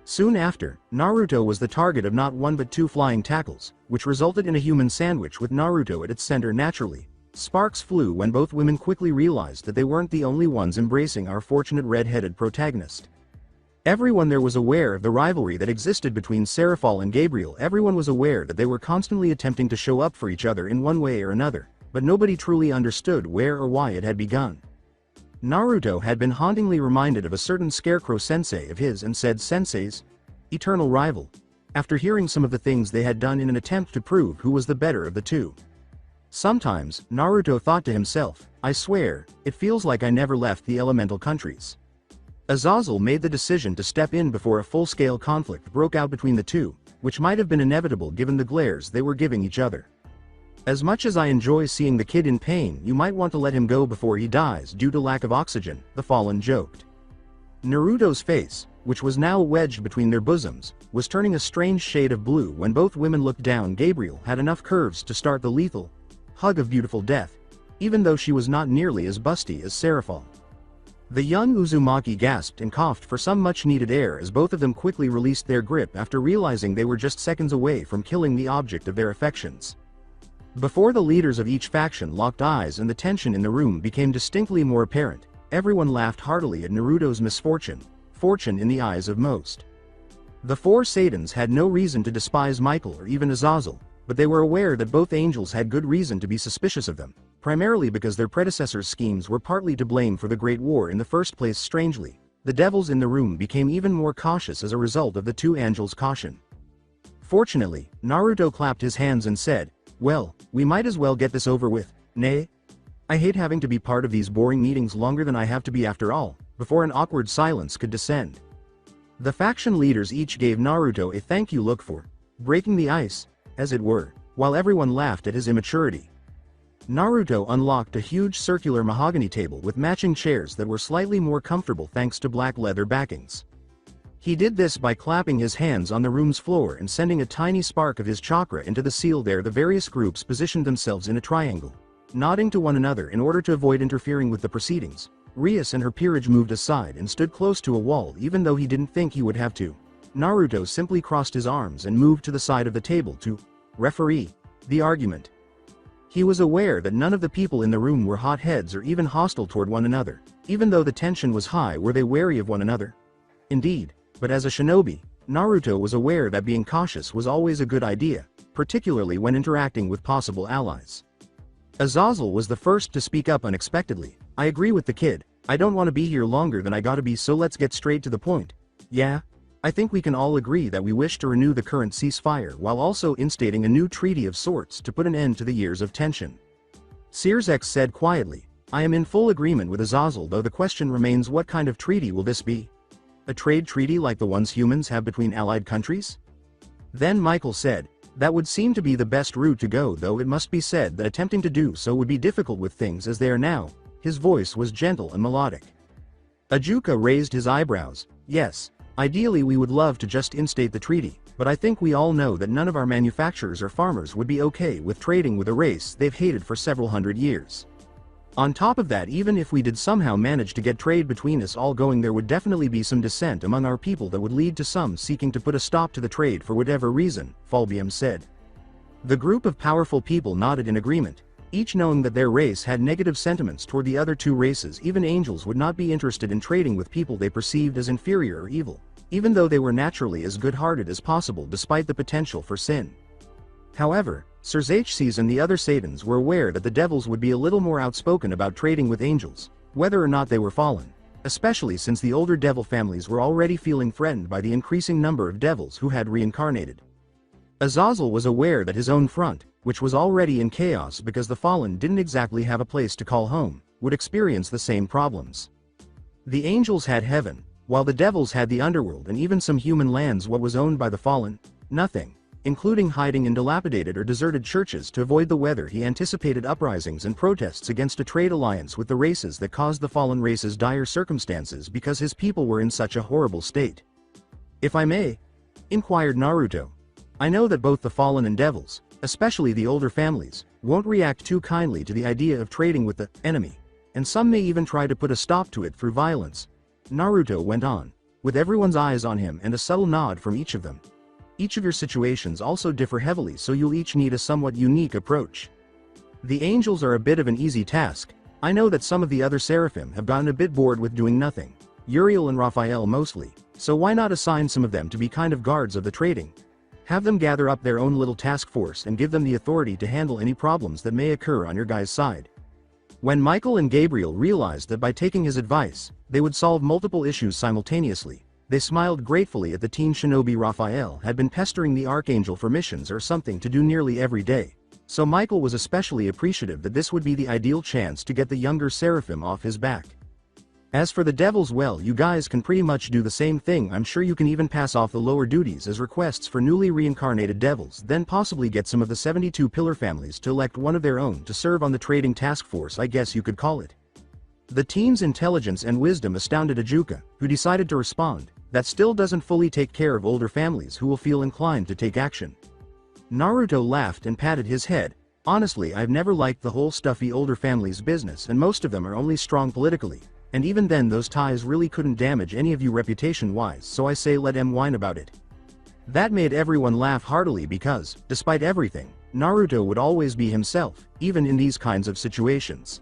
[SPEAKER 2] Soon after, Naruto was the target of not 1 but 2 flying tackles, which resulted in a human sandwich with Naruto at its center. Naturally, sparks flew when both women quickly realized that they weren't the only ones embracing our fortunate red-headed protagonist. Everyone there was aware of the rivalry that existed between Seraphol and Gabriel. Everyone was aware that they were constantly attempting to show up for each other in one way or another, but nobody truly understood where or why it had begun. Naruto had been hauntingly reminded of a certain scarecrow sensei of his and said sensei's eternal rival, after hearing some of the things they had done in an attempt to prove who was the better of the two. Sometimes, Naruto thought to himself, I swear, it feels like I never left the elemental countries. Azazel made the decision to step in before a full-scale conflict broke out between the two, which might have been inevitable given the glares they were giving each other. As much as I enjoy seeing the kid in pain, you might want to let him go before he dies due to lack of oxygen, the Fallen joked. Naruto's face, which was now wedged between their bosoms, was turning a strange shade of blue when both women looked down. Gabriel had enough curves to start the lethal hug of beautiful death, even though she was not nearly as busty as Seraphol. The young Uzumaki gasped and coughed for some much-needed air as both of them quickly released their grip after realizing they were just seconds away from killing the object of their affections. Before the leaders of each faction locked eyes and the tension in the room became distinctly more apparent, everyone laughed heartily at Naruto's misfortune, fortune in the eyes of most. The four Saiyans had no reason to despise Michael or even Azazel, but they were aware that both angels had good reason to be suspicious of them, primarily because their predecessors' schemes were partly to blame for the Great War in the first place. Strangely, the devils in the room became even more cautious as a result of the two angels' caution. Fortunately, Naruto clapped his hands and said, well, we might as well get this over with, nay? I hate having to be part of these boring meetings longer than I have to be after all, before an awkward silence could descend. The faction leaders each gave Naruto a thank you look for breaking the ice, as it were, while everyone laughed at his immaturity. Naruto unlocked a huge circular mahogany table with matching chairs that were slightly more comfortable thanks to black leather backings. He did this by clapping his hands on the room's floor and sending a tiny spark of his chakra into the seal there. The various groups positioned themselves in a triangle, nodding to one another in order to avoid interfering with the proceedings. Rias and her peerage moved aside and stood close to a wall even though he didn't think he would have to. Naruto simply crossed his arms and moved to the side of the table to referee the argument. He was aware that none of the people in the room were hotheads or even hostile toward one another. Even though the tension was high, were they wary of one another? Indeed, but as a shinobi, Naruto was aware that being cautious was always a good idea, particularly when interacting with possible allies. Azazel was the first to speak up unexpectedly. I agree with the kid, I don't want to be here longer than I gotta be, so let's get straight to the point. Yeah? I think we can all agree that we wish to renew the current ceasefire while also instating a new treaty of sorts to put an end to the years of tension. Searsx said quietly, I am in full agreement with Azazel, though the question remains, what kind of treaty will this be? A trade treaty like the ones humans have between allied countries? Then Michael said, that would seem to be the best route to go, though it must be said that attempting to do so would be difficult with things as they are now. His voice was gentle and melodic. Ajuka raised his eyebrows. Yes, ideally we would love to just instate the treaty, but I think we all know that none of our manufacturers or farmers would be okay with trading with a race they've hated for several hundred years. On top of that, even if we did somehow manage to get trade between us all going, there would definitely be some dissent among our people that would lead to some seeking to put a stop to the trade for whatever reason, Falbium said. The group of powerful people nodded in agreement, each knowing that their race had negative sentiments toward the other two races. Even angels would not be interested in trading with people they perceived as inferior or evil, even though they were naturally as good-hearted as possible despite the potential for sin. However, Xerxes and the other Saiyans were aware that the devils would be a little more outspoken about trading with angels, whether or not they were fallen, especially since the older devil families were already feeling threatened by the increasing number of devils who had reincarnated. Azazel was aware that his own front, which was already in chaos because the fallen didn't exactly have a place to call home, would experience the same problems. The angels had heaven, while the devils had the underworld and even some human lands. What was owned by the fallen? Nothing, including hiding in dilapidated or deserted churches to avoid the weather. He anticipated uprisings and protests against a trade alliance with the races that caused the fallen races dire circumstances because his people were in such a horrible state. If I may? Inquired Naruto. I know that both the fallen and devils, especially the older families, won't react too kindly to the idea of trading with the enemy, and some may even try to put a stop to it through violence. Naruto went on, with everyone's eyes on him and a subtle nod from each of them. Each of your situations also differ heavily, so you'll each need a somewhat unique approach. The angels are a bit of an easy task. I know that some of the other seraphim have gotten a bit bored with doing nothing. Uriel and Raphael mostly, So why not assign some of them to be kind of guards of the trading? Have them gather up their own little task force and give them the authority to handle any problems that may occur on your guys' side. When Michael and Gabriel realized that by taking his advice, they would solve multiple issues simultaneously, they smiled gratefully at the teen shinobi Raphael had been pestering the Archangel for missions or something to do nearly every day. So Michael was especially appreciative that this would be the ideal chance to get the younger Seraphim off his back. As for the devils, well, you guys can pretty much do the same thing. I'm sure you can even pass off the lower duties as requests for newly reincarnated devils, then possibly get some of the 72 pillar families to elect one of their own to serve on the trading task force, I guess you could call it. The teen's intelligence and wisdom astounded Ajuka, who decided to respond, that still doesn't fully take care of older families who will feel inclined to take action. Naruto laughed and patted his head. Honestly, I've never liked the whole stuffy older families business, and most of them are only strong politically. And even then those ties really couldn't damage any of you reputation-wise, so I say let em whine about it. That made everyone laugh heartily because, despite everything, Naruto would always be himself, even in these kinds of situations.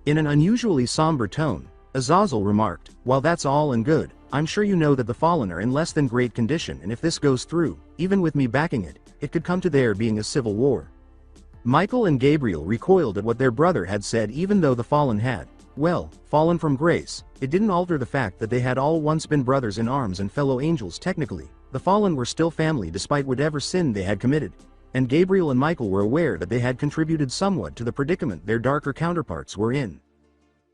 [SPEAKER 2] In an unusually somber tone, Azazel remarked, "While that's all and good, I'm sure you know that the Fallen are in less than great condition, and if this goes through, even with me backing it, it could come to there being a civil war." Michael and Gabriel recoiled at what their brother had said. Even though the Fallen had, well, fallen from grace, it didn't alter the fact that they had all once been brothers in arms and fellow angels. Technically, the Fallen were still family despite whatever sin they had committed, and Gabriel and Michael were aware that they had contributed somewhat to the predicament their darker counterparts were in.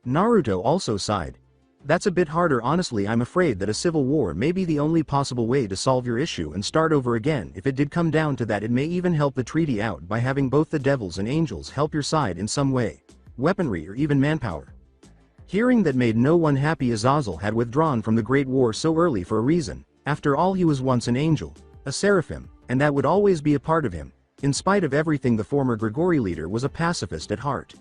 [SPEAKER 2] Naruto also sighed. "That's a bit harder. Honestly, I'm afraid that a civil war may be the only possible way to solve your issue and start over again. If it did come down to that, it may even help the treaty out by having both the devils and angels help your side in some way, weaponry or even manpower." Hearing that made no one happy. Azazel had withdrawn from the Great War so early for a reason. After all, he was once an angel, a seraphim, and that would always be a part of him. In spite of everything, the former Grigori leader was a pacifist at heart.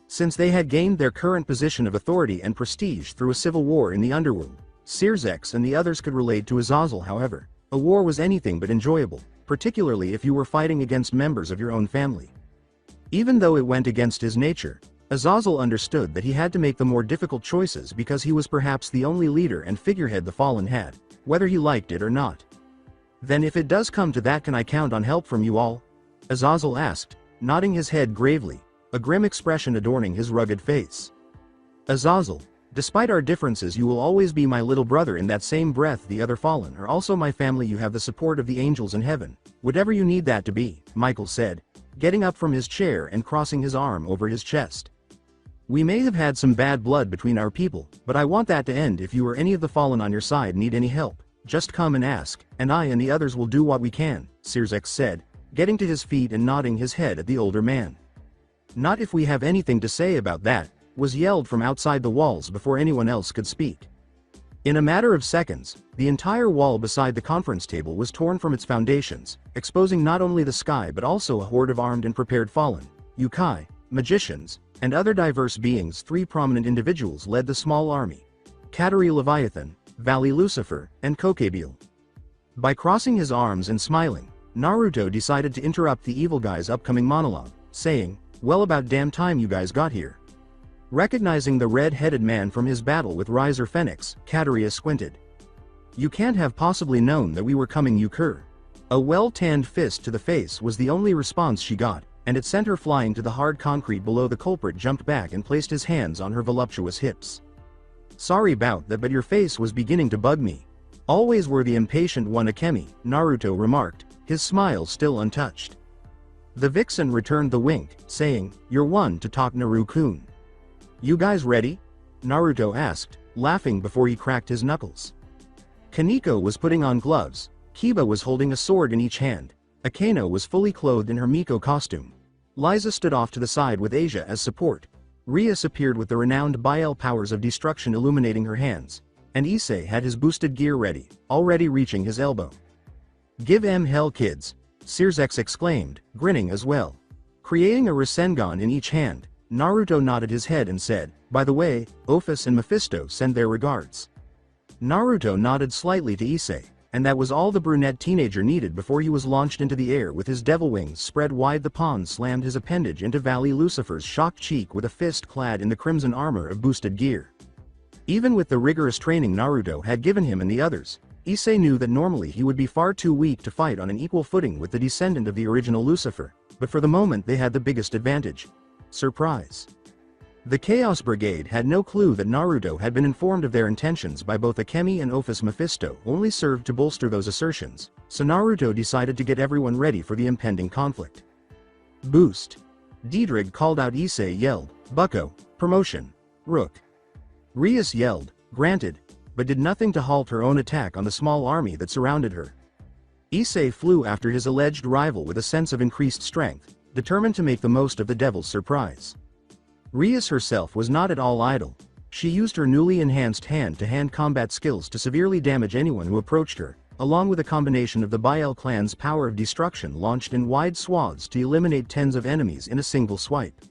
[SPEAKER 2] Since they had gained their current position of authority and prestige through a civil war in the underworld, Sirzex and the others could relate to Azazel. However, a war was anything but enjoyable, particularly if you were fighting against members of your own family. Even though it went against his nature, Azazel understood that he had to make the more difficult choices because he was perhaps the only leader and figurehead the Fallen had, whether he liked it or not. "Then if it does come to that, can I count on help from you all?" Azazel asked, nodding his head gravely, a grim expression adorning his rugged face. "Azazel, despite our differences, you will always be my little brother." In that same breath, "The other Fallen are also my family. You have the support of the angels in heaven, whatever you need that to be," Michael said, getting up from his chair and crossing his arm over his chest. "We may have had some bad blood between our people, but I want that to end. If you or any of the Fallen on your side need any help, just come and ask, and I and the others will do what we can," Sirzex said, getting to his feet and nodding his head at the older man. "Not if we have anything to say about that," was yelled from outside the walls before anyone else could speak. In a matter of seconds, the entire wall beside the conference table was torn from its foundations, exposing not only the sky but also a horde of armed and prepared Fallen, yokai, magicians, and other diverse beings. 3 prominent individuals led the small army: Katari Leviathan, Valley Lucifer, and Kokabiel. By crossing his arms and smiling, Naruto decided to interrupt the evil guy's upcoming monologue, saying, "Well, about damn time you guys got here." Recognizing the red-headed man from his battle with Riser Phoenix, Kateria squinted. "You can't have possibly known that we were coming, you cur." A well-tanned fist to the face was the only response she got, and it sent her flying to the hard concrete below. The culprit jumped back and placed his hands on her voluptuous hips. "Sorry about that, but your face was beginning to bug me." "Always were the impatient one, Akemi," Naruto remarked, his smile still untouched. The vixen returned the wink, saying, "You're one to talk, Naru-kun." "You guys ready?" Naruto asked, laughing before he cracked his knuckles. Kaneko was putting on gloves, Kiba was holding a sword in each hand, Akeno was fully clothed in her Miko costume. Liza stood off to the side with Asia as support. Rias appeared with the renowned Bael powers of destruction illuminating her hands, and Issei had his boosted gear ready, already reaching his elbow. "Give em hell, kids," Sirzex exclaimed, grinning as well. Creating a Rasengan in each hand, Naruto nodded his head and said, "By the way, Ophis and Mephisto send their regards." Naruto nodded slightly to Issei, and that was all the brunette teenager needed before he was launched into the air with his devil wings spread wide. The pawn slammed his appendage into Valley Lucifer's shocked cheek with a fist clad in the crimson armor of boosted gear. Even with the rigorous training Naruto had given him and the others, Issei knew that normally he would be far too weak to fight on an equal footing with the descendant of the original Lucifer, but for the moment they had the biggest advantage. Surprise. The Chaos Brigade had no clue that Naruto had been informed of their intentions by both Akemi and Office Mephisto, only served to bolster those assertions, so Naruto decided to get everyone ready for the impending conflict. Boost. Diedrich called out. Issei yelled, "Bucko, promotion." Rook. Rias yelled, "Granted," but did nothing to halt her own attack on the small army that surrounded her. Issei flew after his alleged rival with a sense of increased strength, determined to make the most of the devil's surprise. Rias herself was not at all idle. She used her newly enhanced hand-to-hand combat skills to severely damage anyone who approached her, along with a combination of the Bael clan's power of destruction launched in wide swaths to eliminate tens of enemies in a single swipe.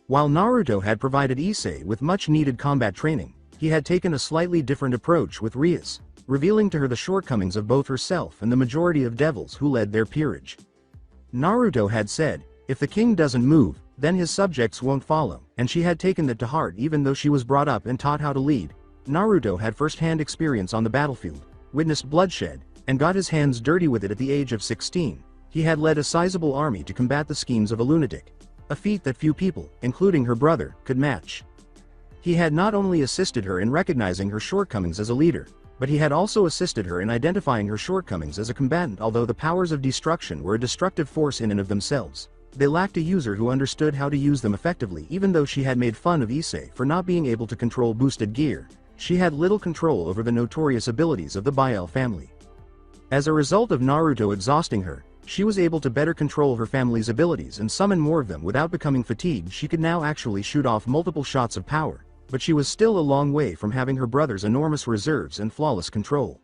[SPEAKER 2] While Naruto had provided Issei with much-needed combat training, he had taken a slightly different approach with Rias, revealing to her the shortcomings of both herself and the majority of devils who led their peerage. Naruto had said, if the king doesn't move, then his subjects won't follow, and she had taken that to heart even though she was brought up and taught how to lead. Naruto had first-hand experience on the battlefield, witnessed bloodshed, and got his hands dirty with it at the age of 16. He had led a sizable army to combat the schemes of a lunatic, a feat that few people, including her brother, could match. He had not only assisted her in recognizing her shortcomings as a leader, but he had also assisted her in identifying her shortcomings as a combatant. Although the powers of destruction were a destructive force in and of themselves, they lacked a user who understood how to use them effectively. Even though she had made fun of Issei for not being able to control boosted gear, she had little control over the notorious abilities of the Bael family. As a result of Naruto exhausting her, she was able to better control her family's abilities and summon more of them without becoming fatigued. She could now actually shoot off multiple shots of power, but she was still a long way from having her brother's enormous reserves and flawless control.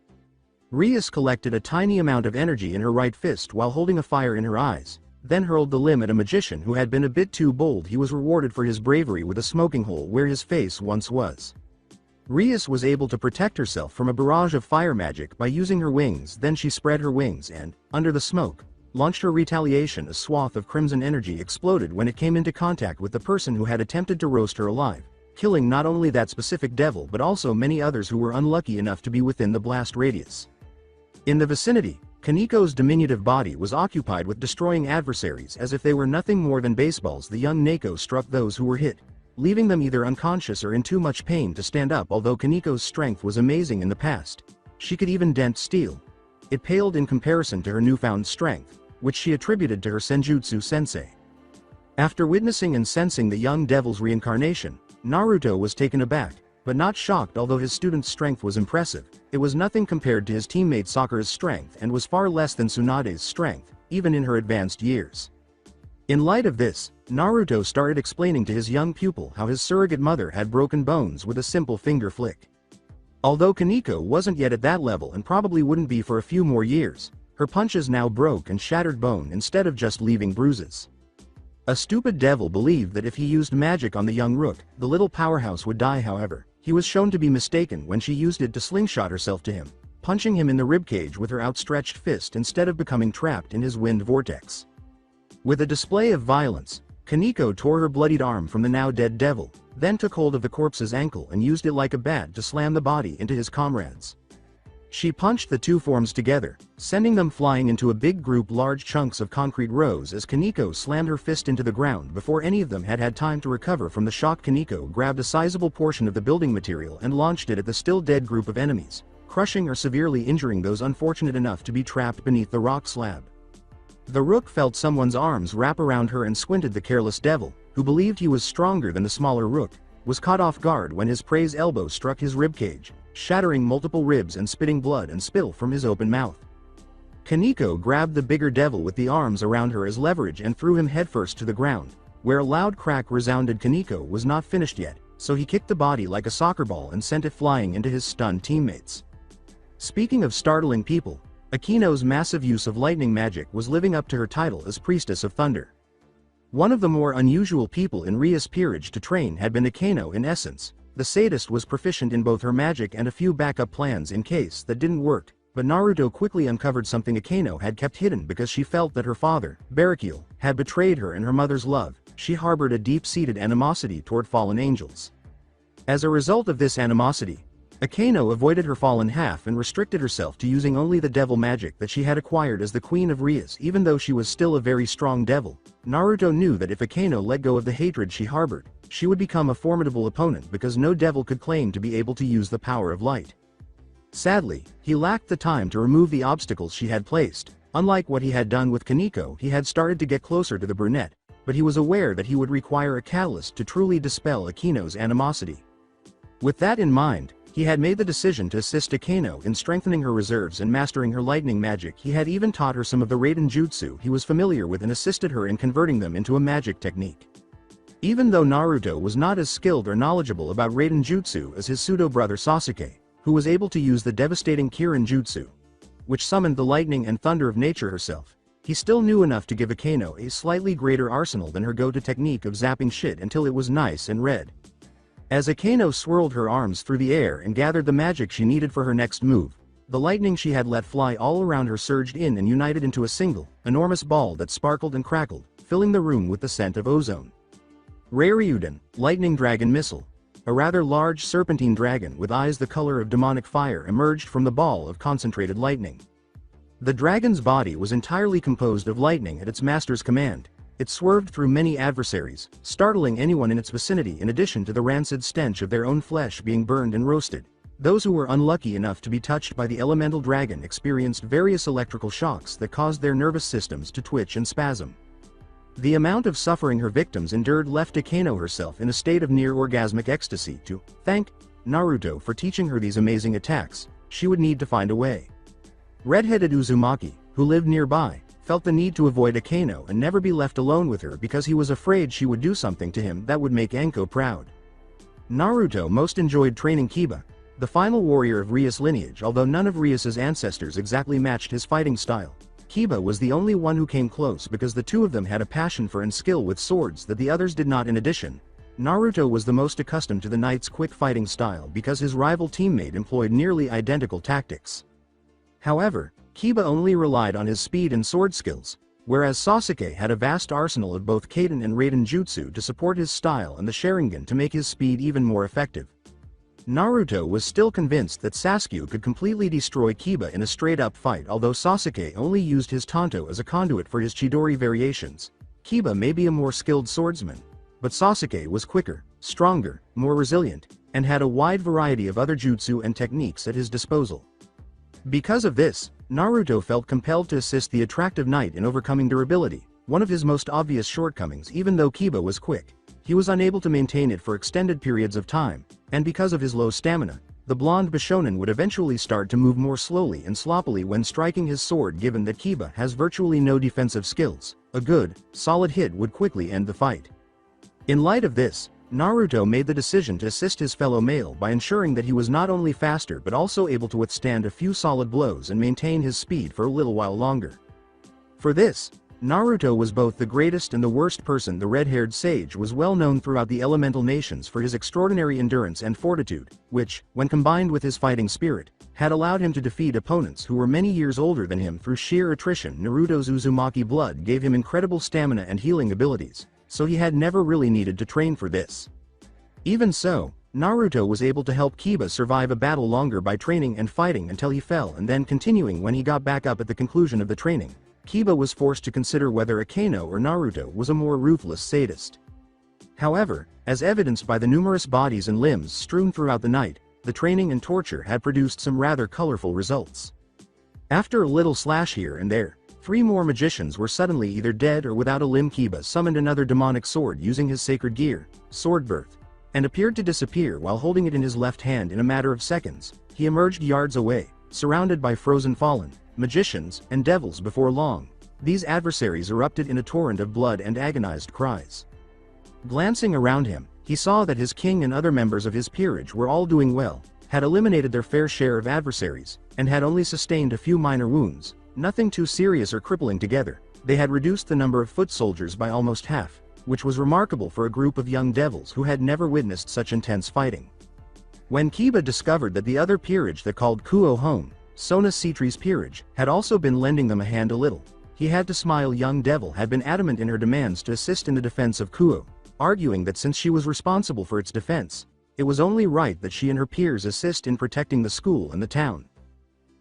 [SPEAKER 2] Rias collected a tiny amount of energy in her right fist while holding a fire in her eyes, then hurled the limb at a magician who had been a bit too bold. He was rewarded for his bravery with a smoking hole where his face once was. Rias was able to protect herself from a barrage of fire magic by using her wings. Then she spread her wings and, under the smoke, launched her retaliation. A swath of crimson energy exploded when it came into contact with the person who had attempted to roast her alive, killing not only that specific devil but also many others who were unlucky enough to be within the blast radius. In the vicinity, Kaniko's diminutive body was occupied with destroying adversaries. As if they were nothing more than baseballs, the young Neko struck those who were hit, leaving them either unconscious or in too much pain to stand up. Although Kaniko's strength was amazing in the past, she could even dent steel. It paled in comparison to her newfound strength, which she attributed to her Senjutsu sensei. After witnessing and sensing the young devil's reincarnation, Naruto was taken aback, but not shocked. Although his student's strength was impressive, it was nothing compared to his teammate Sakura's strength and was far less than Tsunade's strength, even in her advanced years. In light of this, Naruto started explaining to his young pupil how his surrogate mother had broken bones with a simple finger flick. Although Kaniko wasn't yet at that level and probably wouldn't be for a few more years, her punches now broke and shattered bone instead of just leaving bruises. A stupid devil believed that if he used magic on the young Rook, the little powerhouse would die. However, he was shown to be mistaken when she used it to slingshot herself to him, punching him in the ribcage with her outstretched fist instead of becoming trapped in his wind vortex. With a display of violence, Kaniko tore her bloodied arm from the now dead devil, then took hold of the corpse's ankle and used it like a bat to slam the body into his comrades. She punched the two forms together, sending them flying into a big group. Large chunks of concrete rose as Kaniko slammed her fist into the ground. Before any of them had had time to recover from the shock, Kaniko grabbed a sizable portion of the building material and launched it at the still dead group of enemies, crushing or severely injuring those unfortunate enough to be trapped beneath the rock slab. The Rook felt someone's arms wrap around her and squinted. The careless devil, who believed he was stronger than the smaller Rook, was caught off guard when his prey's elbow struck his ribcage, shattering multiple ribs and spitting blood and spill from his open mouth. Kaniko grabbed the bigger devil with the arms around her as leverage and threw him headfirst to the ground, where a loud crack resounded. Kaniko was not finished yet, so he kicked the body like a soccer ball and sent it flying into his stunned teammates. Speaking of startling people, Akino's massive use of lightning magic was living up to her title as Priestess of Thunder. One of the more unusual people in Ria's peerage to train had been Akino. In essence, the sadist was proficient in both her magic and a few backup plans in case that didn't work, but Naruto quickly uncovered something Akino had kept hidden because she felt that her father, Barakiel, had betrayed her and her mother's love. She harbored a deep-seated animosity toward fallen angels. As a result of this animosity, Akaino avoided her fallen half and restricted herself to using only the devil magic that she had acquired as the Queen of Rias. Even though she was still a very strong devil, Naruto knew that if Akaino let go of the hatred she harbored, she would become a formidable opponent because no devil could claim to be able to use the power of light. Sadly, he lacked the time to remove the obstacles she had placed. Unlike what he had done with Kaneko, he had started to get closer to the brunette, but he was aware that he would require a catalyst to truly dispel Akaino's animosity. With that in mind, he had made the decision to assist Akaino in strengthening her reserves and mastering her lightning magic. He had even taught her some of the Raiden Jutsu he was familiar with and assisted her in converting them into a magic technique. Even though Naruto was not as skilled or knowledgeable about Raiden Jutsu as his pseudo-brother Sasuke, who was able to use the devastating Kirin Jutsu, which summoned the lightning and thunder of nature herself, he still knew enough to give Akaino a slightly greater arsenal than her go-to technique of zapping shit until it was nice and red. As Akaino swirled her arms through the air and gathered the magic she needed for her next move, the lightning she had let fly all around her surged in and united into a single, enormous ball that sparkled and crackled, filling the room with the scent of ozone. Reiryuden, Lightning Dragon Missile. A rather large serpentine dragon with eyes the color of demonic fire emerged from the ball of concentrated lightning. The dragon's body was entirely composed of lightning at its master's command. It swerved through many adversaries, startling anyone in its vicinity in addition to the rancid stench of their own flesh being burned and roasted. Those who were unlucky enough to be touched by the elemental dragon experienced various electrical shocks that caused their nervous systems to twitch and spasm. The amount of suffering her victims endured left Akaino herself in a state of near-orgasmic ecstasy. To thank Naruto for teaching her these amazing attacks, she would need to find a way. Red-headed Uzumaki, who lived nearby, felt the need to avoid Akaino and never be left alone with her because he was afraid she would do something to him that would make Anko proud. Naruto most enjoyed training Kiba, the final warrior of Rias lineage. Although none of Rias's ancestors exactly matched his fighting style, Kiba was the only one who came close because the two of them had a passion for and skill with swords that the others did not. In addition, Naruto was the most accustomed to the knight's quick fighting style because his rival teammate employed nearly identical tactics. However, Kiba only relied on his speed and sword skills, whereas Sasuke had a vast arsenal of both Kaden and Raiden Jutsu to support his style and the Sharingan to make his speed even more effective. Naruto was still convinced that Sasuke could completely destroy Kiba in a straight-up fight. Although Sasuke only used his Tanto as a conduit for his Chidori variations, Kiba may be a more skilled swordsman, but Sasuke was quicker, stronger, more resilient, and had a wide variety of other jutsu and techniques at his disposal. Because of this, Naruto felt compelled to assist the attractive knight in overcoming durability, one of his most obvious shortcomings. Even though Kiba was quick, he was unable to maintain it for extended periods of time, and because of his low stamina, the blonde Bishonen would eventually start to move more slowly and sloppily when striking his sword. Given that Kiba has virtually no defensive skills, a good, solid hit would quickly end the fight. In light of this, Naruto made the decision to assist his fellow male by ensuring that he was not only faster but also able to withstand a few solid blows and maintain his speed for a little while longer. For this, Naruto was both the greatest and the worst person. The red-haired sage was well known throughout the elemental nations for his extraordinary endurance and fortitude, which, when combined with his fighting spirit, had allowed him to defeat opponents who were many years older than him through sheer attrition. Naruto's Uzumaki blood gave him incredible stamina and healing abilities, so he had never really needed to train for this. Even so, Naruto was able to help Kiba survive a battle longer by training and fighting until he fell and then continuing when he got back up at the conclusion of the training. Kiba was forced to consider whether Akaino or Naruto was a more ruthless sadist. However, as evidenced by the numerous bodies and limbs strewn throughout the night, the training and torture had produced some rather colorful results. After a little slash here and there, 3 more magicians were suddenly either dead or without a limb. Kiba summoned another demonic sword using his sacred gear, Sword Birth, and appeared to disappear while holding it in his left hand. In a matter of seconds, he emerged yards away, surrounded by frozen fallen magicians and devils. Before long, these adversaries erupted in a torrent of blood and agonized cries. Glancing around him, he saw that his king and other members of his peerage were all doing well, had eliminated their fair share of adversaries, and had only sustained a few minor wounds, nothing too serious or crippling. Together, they had reduced the number of foot soldiers by almost half, which was remarkable for a group of young devils who had never witnessed such intense fighting. When Kiba discovered that the other peerage that called Kuo home, Sona Citri's peerage, had also been lending them a hand a little, he had to smile. Young Devil had been adamant in her demands to assist in the defense of Kuo, arguing that since she was responsible for its defense, It was only right that she and her peers assist in protecting the school and the town.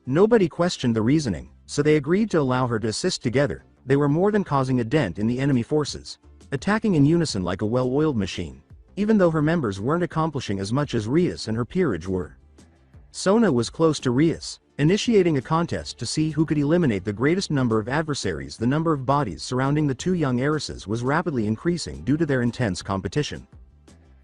[SPEAKER 2] Nobody questioned the reasoning, so they agreed to allow her to assist together. They were more than causing a dent in the enemy forces, attacking in unison like a well-oiled machine, even though her members weren't accomplishing as much as Rias and her peerage were. Sona was close to Rias, initiating a contest to see who could eliminate the greatest number of adversaries. The number of bodies surrounding the two young heiresses was rapidly increasing due to their intense competition.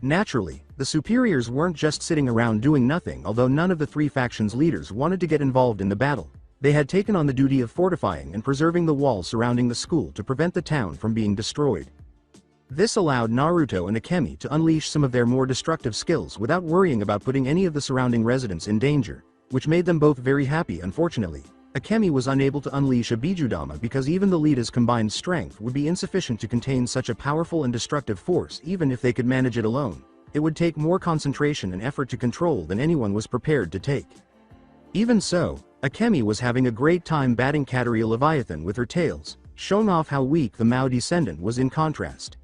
[SPEAKER 2] Naturally, the superiors weren't just sitting around doing nothing. Although none of the three factions' leaders wanted to get involved in the battle, they had taken on the duty of fortifying and preserving the walls surrounding the school to prevent the town from being destroyed. This allowed Naruto and Akemi to unleash some of their more destructive skills without worrying about putting any of the surrounding residents in danger, which made them both very happy. Unfortunately, Akemi was unable to unleash a Bijudama because even the leader's combined strength would be insufficient to contain such a powerful and destructive force. Even if they could manage it alone, it would take more concentration and effort to control than anyone was prepared to take. Even so, Akemi was having a great time batting Kateria Leviathan with her tails, showing off how weak the Mao descendant was in contrast.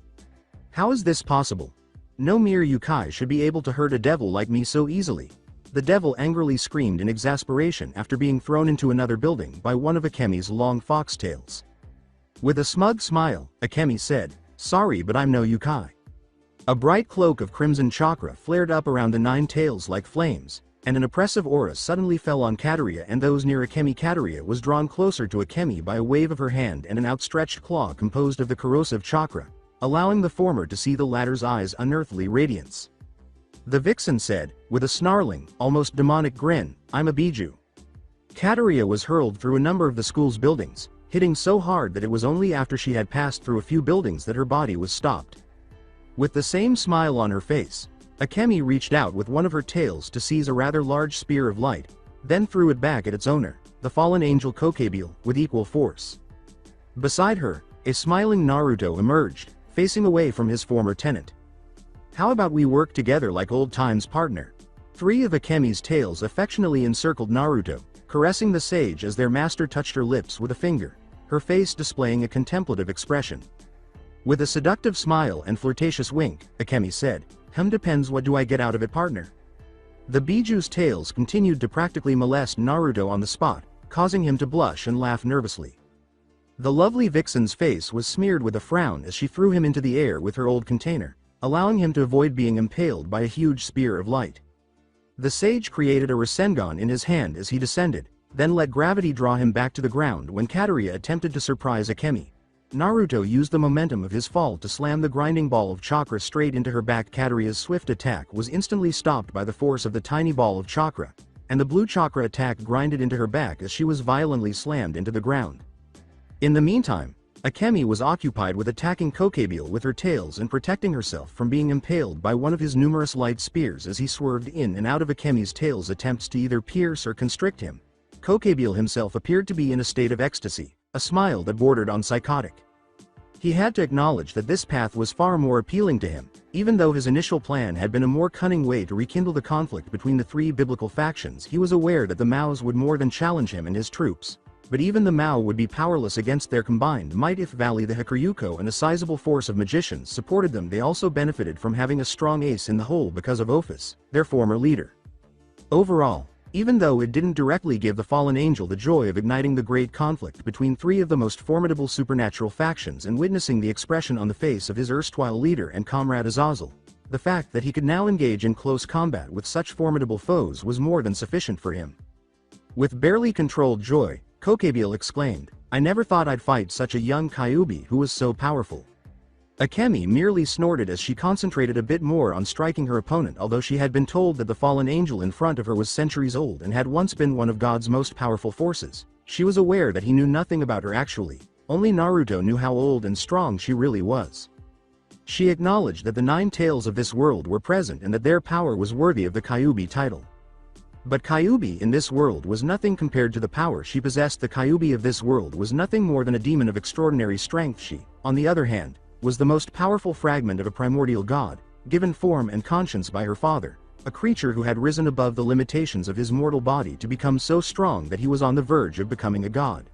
[SPEAKER 2] How is this possible? No mere yokai should be able to hurt a devil like me so easily. The devil angrily screamed in exasperation after being thrown into another building by one of Akemi's long foxtails. With a smug smile, Akemi said, "Sorry, but I'm no yokai." A bright cloak of crimson chakra flared up around the nine tails like flames, and an oppressive aura suddenly fell on Kateria and those near Akemi. Kateria was drawn closer to Akemi by a wave of her hand and an outstretched claw composed of the corrosive chakra, allowing the former to see the latter's eyes' unearthly radiance. The vixen said, with a snarling, almost demonic grin, "I'm a Biju." Kateria was hurled through a number of the school's buildings, hitting so hard that it was only after she had passed through a few buildings that her body was stopped. With the same smile on her face, Akemi reached out with one of her tails to seize a rather large spear of light, then threw it back at its owner, the fallen angel Kokebile, with equal force. Beside her, a smiling Naruto emerged, facing away from his former tenant. "How about we work together like old times, partner?" Three of Akemi's tails affectionately encircled Naruto, caressing the sage as their master touched her lips with a finger, her face displaying a contemplative expression. With a seductive smile and flirtatious wink, Akemi said, Depends what do I get out of it, partner." The Biju's tails continued to practically molest Naruto on the spot, causing him to blush and laugh nervously. The lovely vixen's face was smeared with a frown as she threw him into the air with her old container, allowing him to avoid being impaled by a huge spear of light. The sage created a Rasengan in his hand as he descended, then let gravity draw him back to the ground. When Kateria attempted to surprise Akemi, Naruto used the momentum of his fall to slam the grinding ball of chakra straight into her back. Kateria's swift attack was instantly stopped by the force of the tiny ball of chakra, and the blue chakra attack grinded into her back as she was violently slammed into the ground. In the meantime, Akemi was occupied with attacking Kokebile with her tails and protecting herself from being impaled by one of his numerous light spears as he swerved in and out of Akemi's tails attempts to either pierce or constrict him. Kokebile himself appeared to be in a state of ecstasy, a smile that bordered on psychotic. He had to acknowledge that this path was far more appealing to him, even though his initial plan had been a more cunning way to rekindle the conflict between the three biblical factions. He was aware that the Maos would more than challenge him and his troops, but even the Mao would be powerless against their combined might. If Valley the Hikuryuko and a sizable force of magicians supported them, they also benefited from having a strong ace in the hole because of Ophis, their former leader. Overall, even though it didn't directly give the fallen angel the joy of igniting the great conflict between three of the most formidable supernatural factions and witnessing the expression on the face of his erstwhile leader and comrade Azazel, the fact that he could now engage in close combat with such formidable foes was more than sufficient for him. With barely controlled joy, Kokebile exclaimed, "I never thought I'd fight such a young Kyuubi who was so powerful." Akemi merely snorted as she concentrated a bit more on striking her opponent. Although she had been told that the fallen angel in front of her was centuries old and had once been one of God's most powerful forces, she was aware that he knew nothing about her actually. Only Naruto knew how old and strong she really was. She acknowledged that the nine tails of this world were present and that their power was worthy of the Kyuubi title. But Kyuubi in this world was nothing compared to the power she possessed. The Kyuubi of this world was nothing more than a demon of extraordinary strength. She, on the other hand, was the most powerful fragment of a primordial god, given form and conscience by her father, a creature who had risen above the limitations of his mortal body to become so strong that he was on the verge of becoming a god.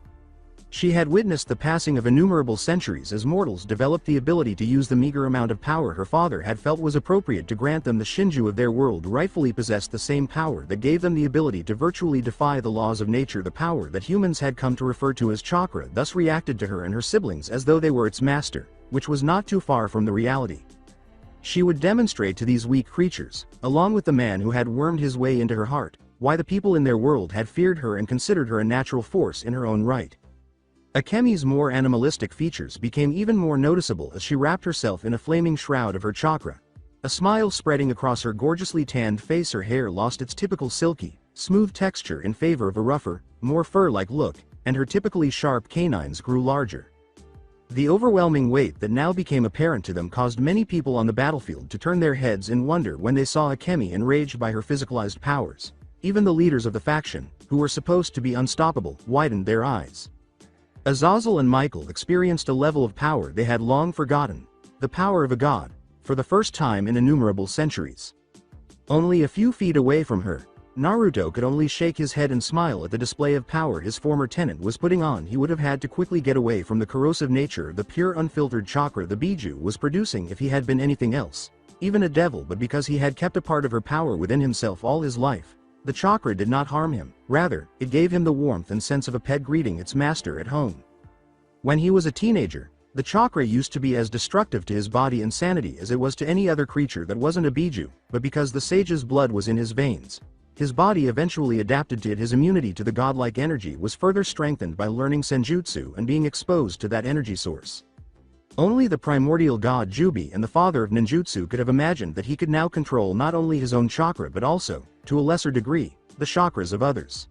[SPEAKER 2] She had witnessed the passing of innumerable centuries as mortals developed the ability to use the meager amount of power her father had felt was appropriate to grant them. The Shinju of their world rightfully possessed the same power that gave them the ability to virtually defy the laws of nature. The power that humans had come to refer to as chakra thus reacted to her and her siblings as though they were its master, which was not too far from the reality. She would demonstrate to these weak creatures, along with the man who had wormed his way into her heart, why the people in their world had feared her and considered her a natural force in her own right. Akemi's more animalistic features became even more noticeable as she wrapped herself in a flaming shroud of her chakra. A smile spreading across her gorgeously tanned face. Her hair lost its typical silky, smooth texture in favor of a rougher, more fur-like look, and her typically sharp canines grew larger. The overwhelming weight that now became apparent to them caused many people on the battlefield to turn their heads in wonder when they saw Akemi enraged by her physicalized powers. Even the leaders of the faction, who were supposed to be unstoppable, widened their eyes. Azazel and Michael experienced a level of power they had long forgotten, the power of a god, for the first time in innumerable centuries. Only a few feet away from her, Naruto could only shake his head and smile at the display of power his former tenant was putting on. He would have had to quickly get away from the corrosive nature of the pure unfiltered chakra the Biju was producing if he had been anything else, even a devil. But because he had kept a part of her power within himself all his life, the chakra did not harm him. Rather, it gave him the warmth and sense of a pet greeting its master at home. When he was a teenager, the chakra used to be as destructive to his body and sanity as it was to any other creature that wasn't a Biju, but because the sage's blood was in his veins, his body eventually adapted to it. His immunity to the godlike energy was further strengthened by learning senjutsu and being exposed to that energy source. Only the primordial god Jubi and the father of ninjutsu could have imagined that he could now control not only his own chakra but also, to a lesser degree, the chakras of others.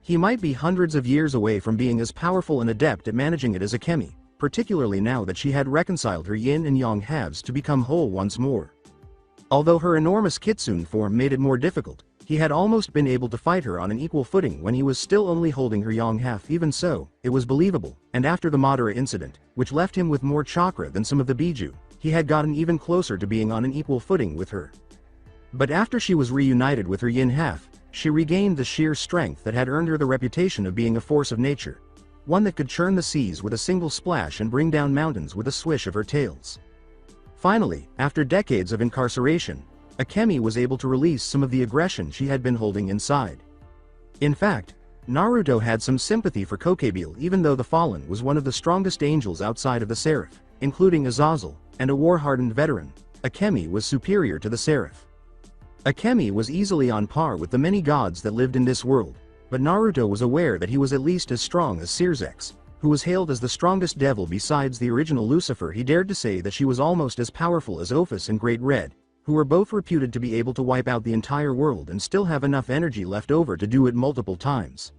[SPEAKER 2] He might be hundreds of years away from being as powerful and adept at managing it as Akemi, particularly now that she had reconciled her yin and yang halves to become whole once more. Although her enormous kitsune form made it more difficult, he had almost been able to fight her on an equal footing when he was still only holding her yang half. Even so, it was believable, and after the Madara incident, which left him with more chakra than some of the Biju, he had gotten even closer to being on an equal footing with her. But after she was reunited with her yin half, she regained the sheer strength that had earned her the reputation of being a force of nature, one that could churn the seas with a single splash and bring down mountains with a swish of her tails. Finally, after decades of incarceration, Akemi was able to release some of the aggression she had been holding inside. In fact, Naruto had some sympathy for Kokebile, even though the Fallen was one of the strongest angels outside of the Seraph, including Azazel, and a war-hardened veteran. Akemi was superior to the Seraph. Akemi was easily on par with the many gods that lived in this world, but Naruto was aware that he was at least as strong as Sirzex, who was hailed as the strongest devil besides the original Lucifer. He dared to say that she was almost as powerful as Ophis and Great Red, who were both reputed to be able to wipe out the entire world and still have enough energy left over to do it multiple times.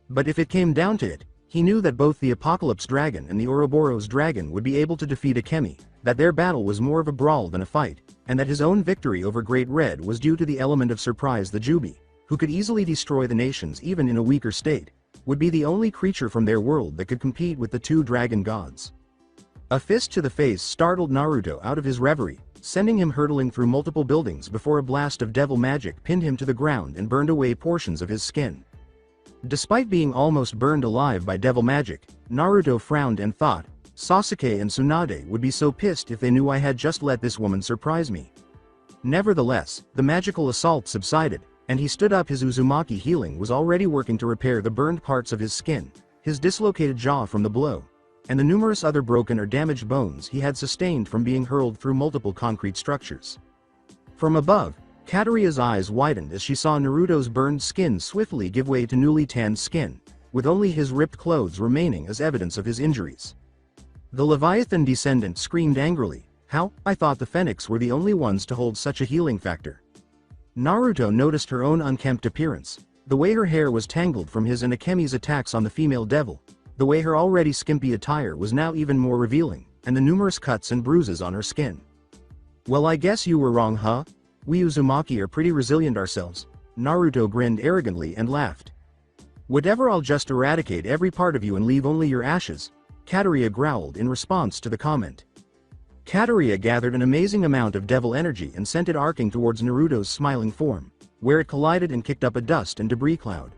[SPEAKER 2] But if it came down to it, he knew that both the Apocalypse Dragon and the Ouroboros Dragon would be able to defeat Akemi, that their battle was more of a brawl than a fight, and that his own victory over Great Red was due to the element of surprise. The Jubi, who could easily destroy the nations even in a weaker state, would be the only creature from their world that could compete with the two dragon gods. A fist to the face startled Naruto out of his reverie, sending him hurtling through multiple buildings before a blast of devil magic pinned him to the ground and burned away portions of his skin. Despite being almost burned alive by devil magic, Naruto frowned and thought, Sasuke and Tsunade would be so pissed if they knew I had just let this woman surprise me. Nevertheless, the magical assault subsided, and he stood up. His Uzumaki healing was already working to repair the burned parts of his skin, his dislocated jaw from the blow, and the numerous other broken or damaged bones he had sustained from being hurled through multiple concrete structures. From above, Kateria's eyes widened as she saw Naruto's burned skin swiftly give way to newly tanned skin, with only his ripped clothes remaining as evidence of his injuries. The Leviathan descendant screamed angrily, "How? I thought the Phoenix were the only ones to hold such a healing factor." Naruto noticed her own unkempt appearance, the way her hair was tangled from his and Akemi's attacks on the female devil, the way her already skimpy attire was now even more revealing, and the numerous cuts and bruises on her skin. "Well, I guess you were wrong, huh? We Uzumaki are pretty resilient ourselves." Naruto grinned arrogantly and laughed. "Whatever, I'll just eradicate every part of you and leave only your ashes," Kateria growled in response to the comment. Kateria gathered an amazing amount of devil energy and sent it arcing towards Naruto's smiling form, where it collided and kicked up a dust and debris cloud.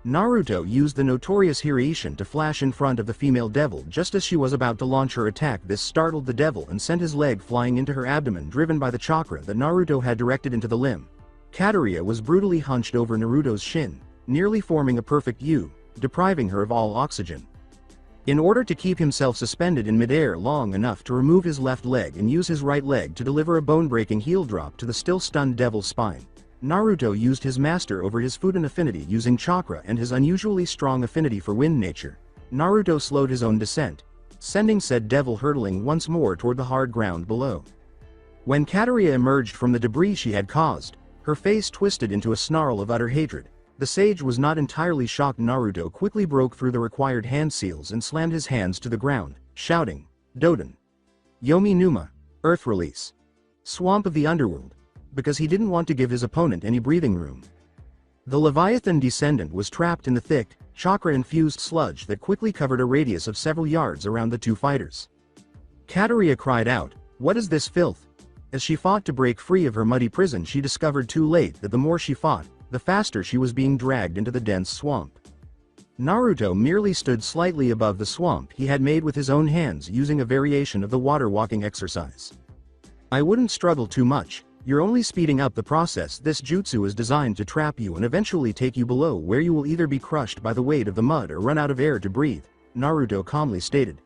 [SPEAKER 2] Naruto used the notorious Hiraishin to flash in front of the female devil just as she was about to launch her attack. This startled the devil and sent his leg flying into her abdomen, driven by the chakra that Naruto had directed into the limb. Kateria was brutally hunched over Naruto's shin, nearly forming a perfect U, depriving her of all oxygen. In order to keep himself suspended in midair long enough to remove his left leg and use his right leg to deliver a bone-breaking heel drop to the still stunned devil's spine, Naruto used his master over his Fudan affinity using chakra and his unusually strong affinity for wind nature. Naruto slowed his own descent, sending said devil hurtling once more toward the hard ground below. When Kateria emerged from the debris she had caused, her face twisted into a snarl of utter hatred. The sage was not entirely shocked. Naruto quickly broke through the required hand seals and slammed his hands to the ground, shouting, "Doden! Yomi Numa, Earth Release! Swamp of the Underworld," because he didn't want to give his opponent any breathing room. The Leviathan descendant was trapped in the thick, chakra-infused sludge that quickly covered a radius of several yards around the two fighters. Kateria cried out, "What is this filth?" As she fought to break free of her muddy prison, she discovered too late that the more she fought, the faster she was being dragged into the dense swamp. Naruto merely stood slightly above the swamp he had made with his own hands using a variation of the water walking exercise. "I wouldn't struggle too much. You're only speeding up the process. This jutsu is designed to trap you and eventually take you below, where you will either be crushed by the weight of the mud or run out of air to breathe," Naruto calmly stated.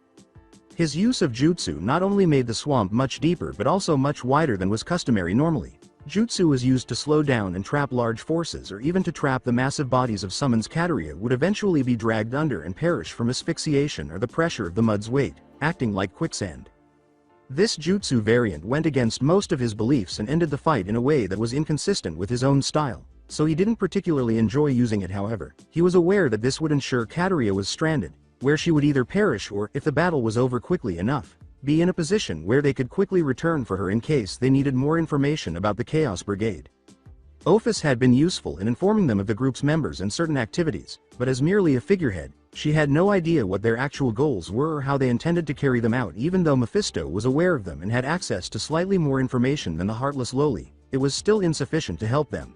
[SPEAKER 2] His use of jutsu not only made the swamp much deeper but also much wider than was customary normally. Jutsu is used to slow down and trap large forces, or even to trap the massive bodies of summons. Kateria would eventually be dragged under and perish from asphyxiation or the pressure of the mud's weight, acting like quicksand. This jutsu variant went against most of his beliefs and ended the fight in a way that was inconsistent with his own style, so he didn't particularly enjoy using it. However, he was aware that this would ensure Kateria was stranded, where she would either perish or, if the battle was over quickly enough, be in a position where they could quickly return for her in case they needed more information about the Chaos Brigade. Ophis had been useful in informing them of the group's members and certain activities, but as merely a figurehead, she had no idea what their actual goals were or how they intended to carry them out. Even though Mephisto was aware of them and had access to slightly more information than the heartless lowly, it was still insufficient to help them.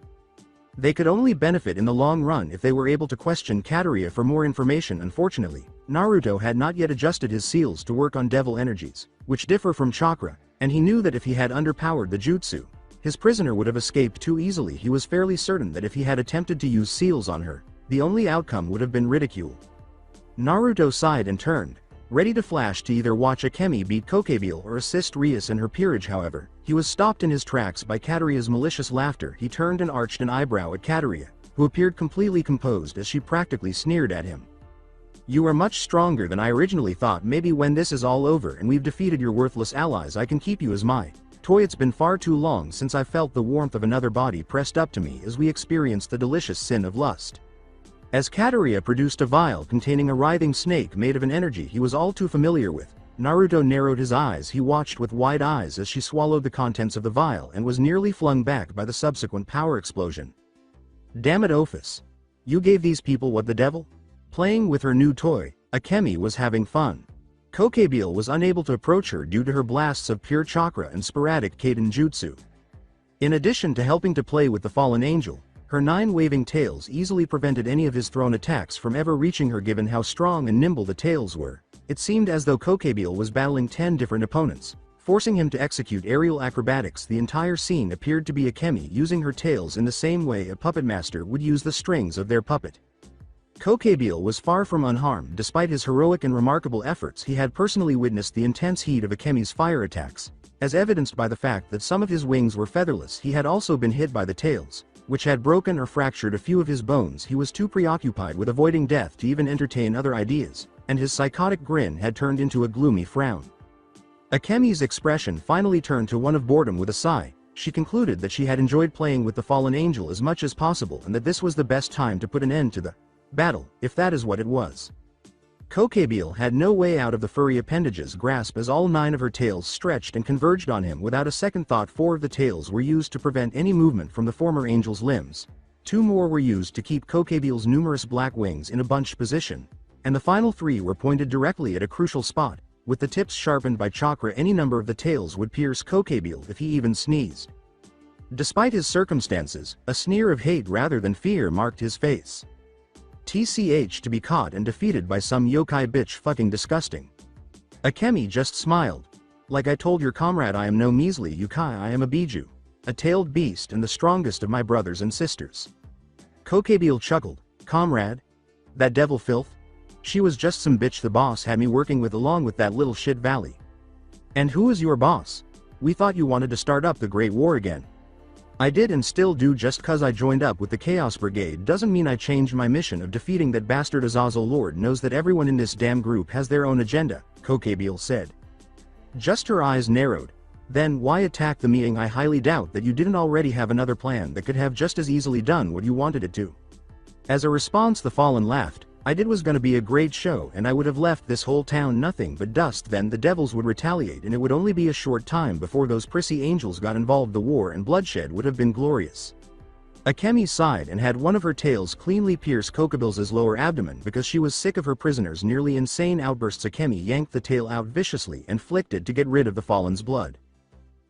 [SPEAKER 2] They could only benefit in the long run if they were able to question Kateria for more information. Unfortunately, Naruto had not yet adjusted his seals to work on devil energies, which differ from chakra, and he knew that if he had underpowered the jutsu, his prisoner would have escaped too easily. He was fairly certain that if he had attempted to use seals on her, the only outcome would have been ridicule. Naruto sighed and turned, ready to flash to either watch Akemi beat Kokebile or assist Rias in her peerage. However, he was stopped in his tracks by Kateria's malicious laughter. He turned and arched an eyebrow at Kateria, who appeared completely composed as she practically sneered at him. "You are much stronger than I originally thought. Maybe when this is all over and we've defeated your worthless allies, I can keep you as my toy. It's been far too long since I felt the warmth of another body pressed up to me as we experienced the delicious sin of lust." As Kateria produced a vial containing a writhing snake made of an energy he was all too familiar with, Naruto narrowed his eyes. He watched with wide eyes as she swallowed the contents of the vial and was nearly flung back by the subsequent power explosion. "Damn it, Ophis. You gave these people what the devil?" Playing with her new toy, Akemi was having fun. Kokebile was unable to approach her due to her blasts of pure chakra and sporadic Kaiden jutsu. In addition to helping to play with the fallen angel, her 9 waving tails easily prevented any of his thrown attacks from ever reaching her. Given how strong and nimble the tails were, it seemed as though Kokebile was battling 10 different opponents, forcing him to execute aerial acrobatics. The entire scene appeared to be Akemi using her tails in the same way a puppet master would use the strings of their puppet. Kokebile was far from unharmed. Despite his heroic and remarkable efforts, he had personally witnessed the intense heat of Akemi's fire attacks, as evidenced by the fact that some of his wings were featherless. He had also been hit by the tails, which had broken or fractured a few of his bones. He was too preoccupied with avoiding death to even entertain other ideas, and his psychotic grin had turned into a gloomy frown. Akemi's expression finally turned to one of boredom. With a sigh, she concluded that she had enjoyed playing with the fallen angel as much as possible and that this was the best time to put an end to the battle, if that is what it was. Kokebile had no way out of the furry appendage's grasp as all 9 of her tails stretched and converged on him. Without a second thought, 4 of the tails were used to prevent any movement from the former angel's limbs. 2 more were used to keep Kokebile's numerous black wings in a bunched position, and the final 3 were pointed directly at a crucial spot. With the tips sharpened by chakra, any number of the tails would pierce Kokebile if he even sneezed. Despite his circumstances, a sneer of hate rather than fear marked his face. TCH to be caught and defeated by some yokai bitch fucking disgusting. Akemi just smiled. Like I told your comrade, I am no measly yokai, I am a biju. A tailed beast and the strongest of my brothers and sisters. Kokebile chuckled. Comrade? That devil filth? She was just some bitch the boss had me working with along with that little shit valley. And who is your boss? We thought you wanted to start up the Great War again. I did and still do. Just cause I joined up with the Chaos Brigade doesn't mean I changed my mission of defeating that bastard Azazel. Lord knows that everyone in this damn group has their own agenda, Kokebile said. Just her eyes narrowed. Then why attack the meeting? I highly doubt that you didn't already have another plan that could have just as easily done what you wanted it to. As a response, the Fallen laughed. I did was gonna be a great show and I would have left this whole town nothing but dust. Then the devils would retaliate and it would only be a short time before those prissy angels got involved. The war and bloodshed would have been glorious. Akemi sighed and had one of her tails cleanly pierce Kokebile's lower abdomen because she was sick of her prisoner's nearly insane outbursts. Akemi yanked the tail out viciously and flicked it to get rid of the Fallen's blood.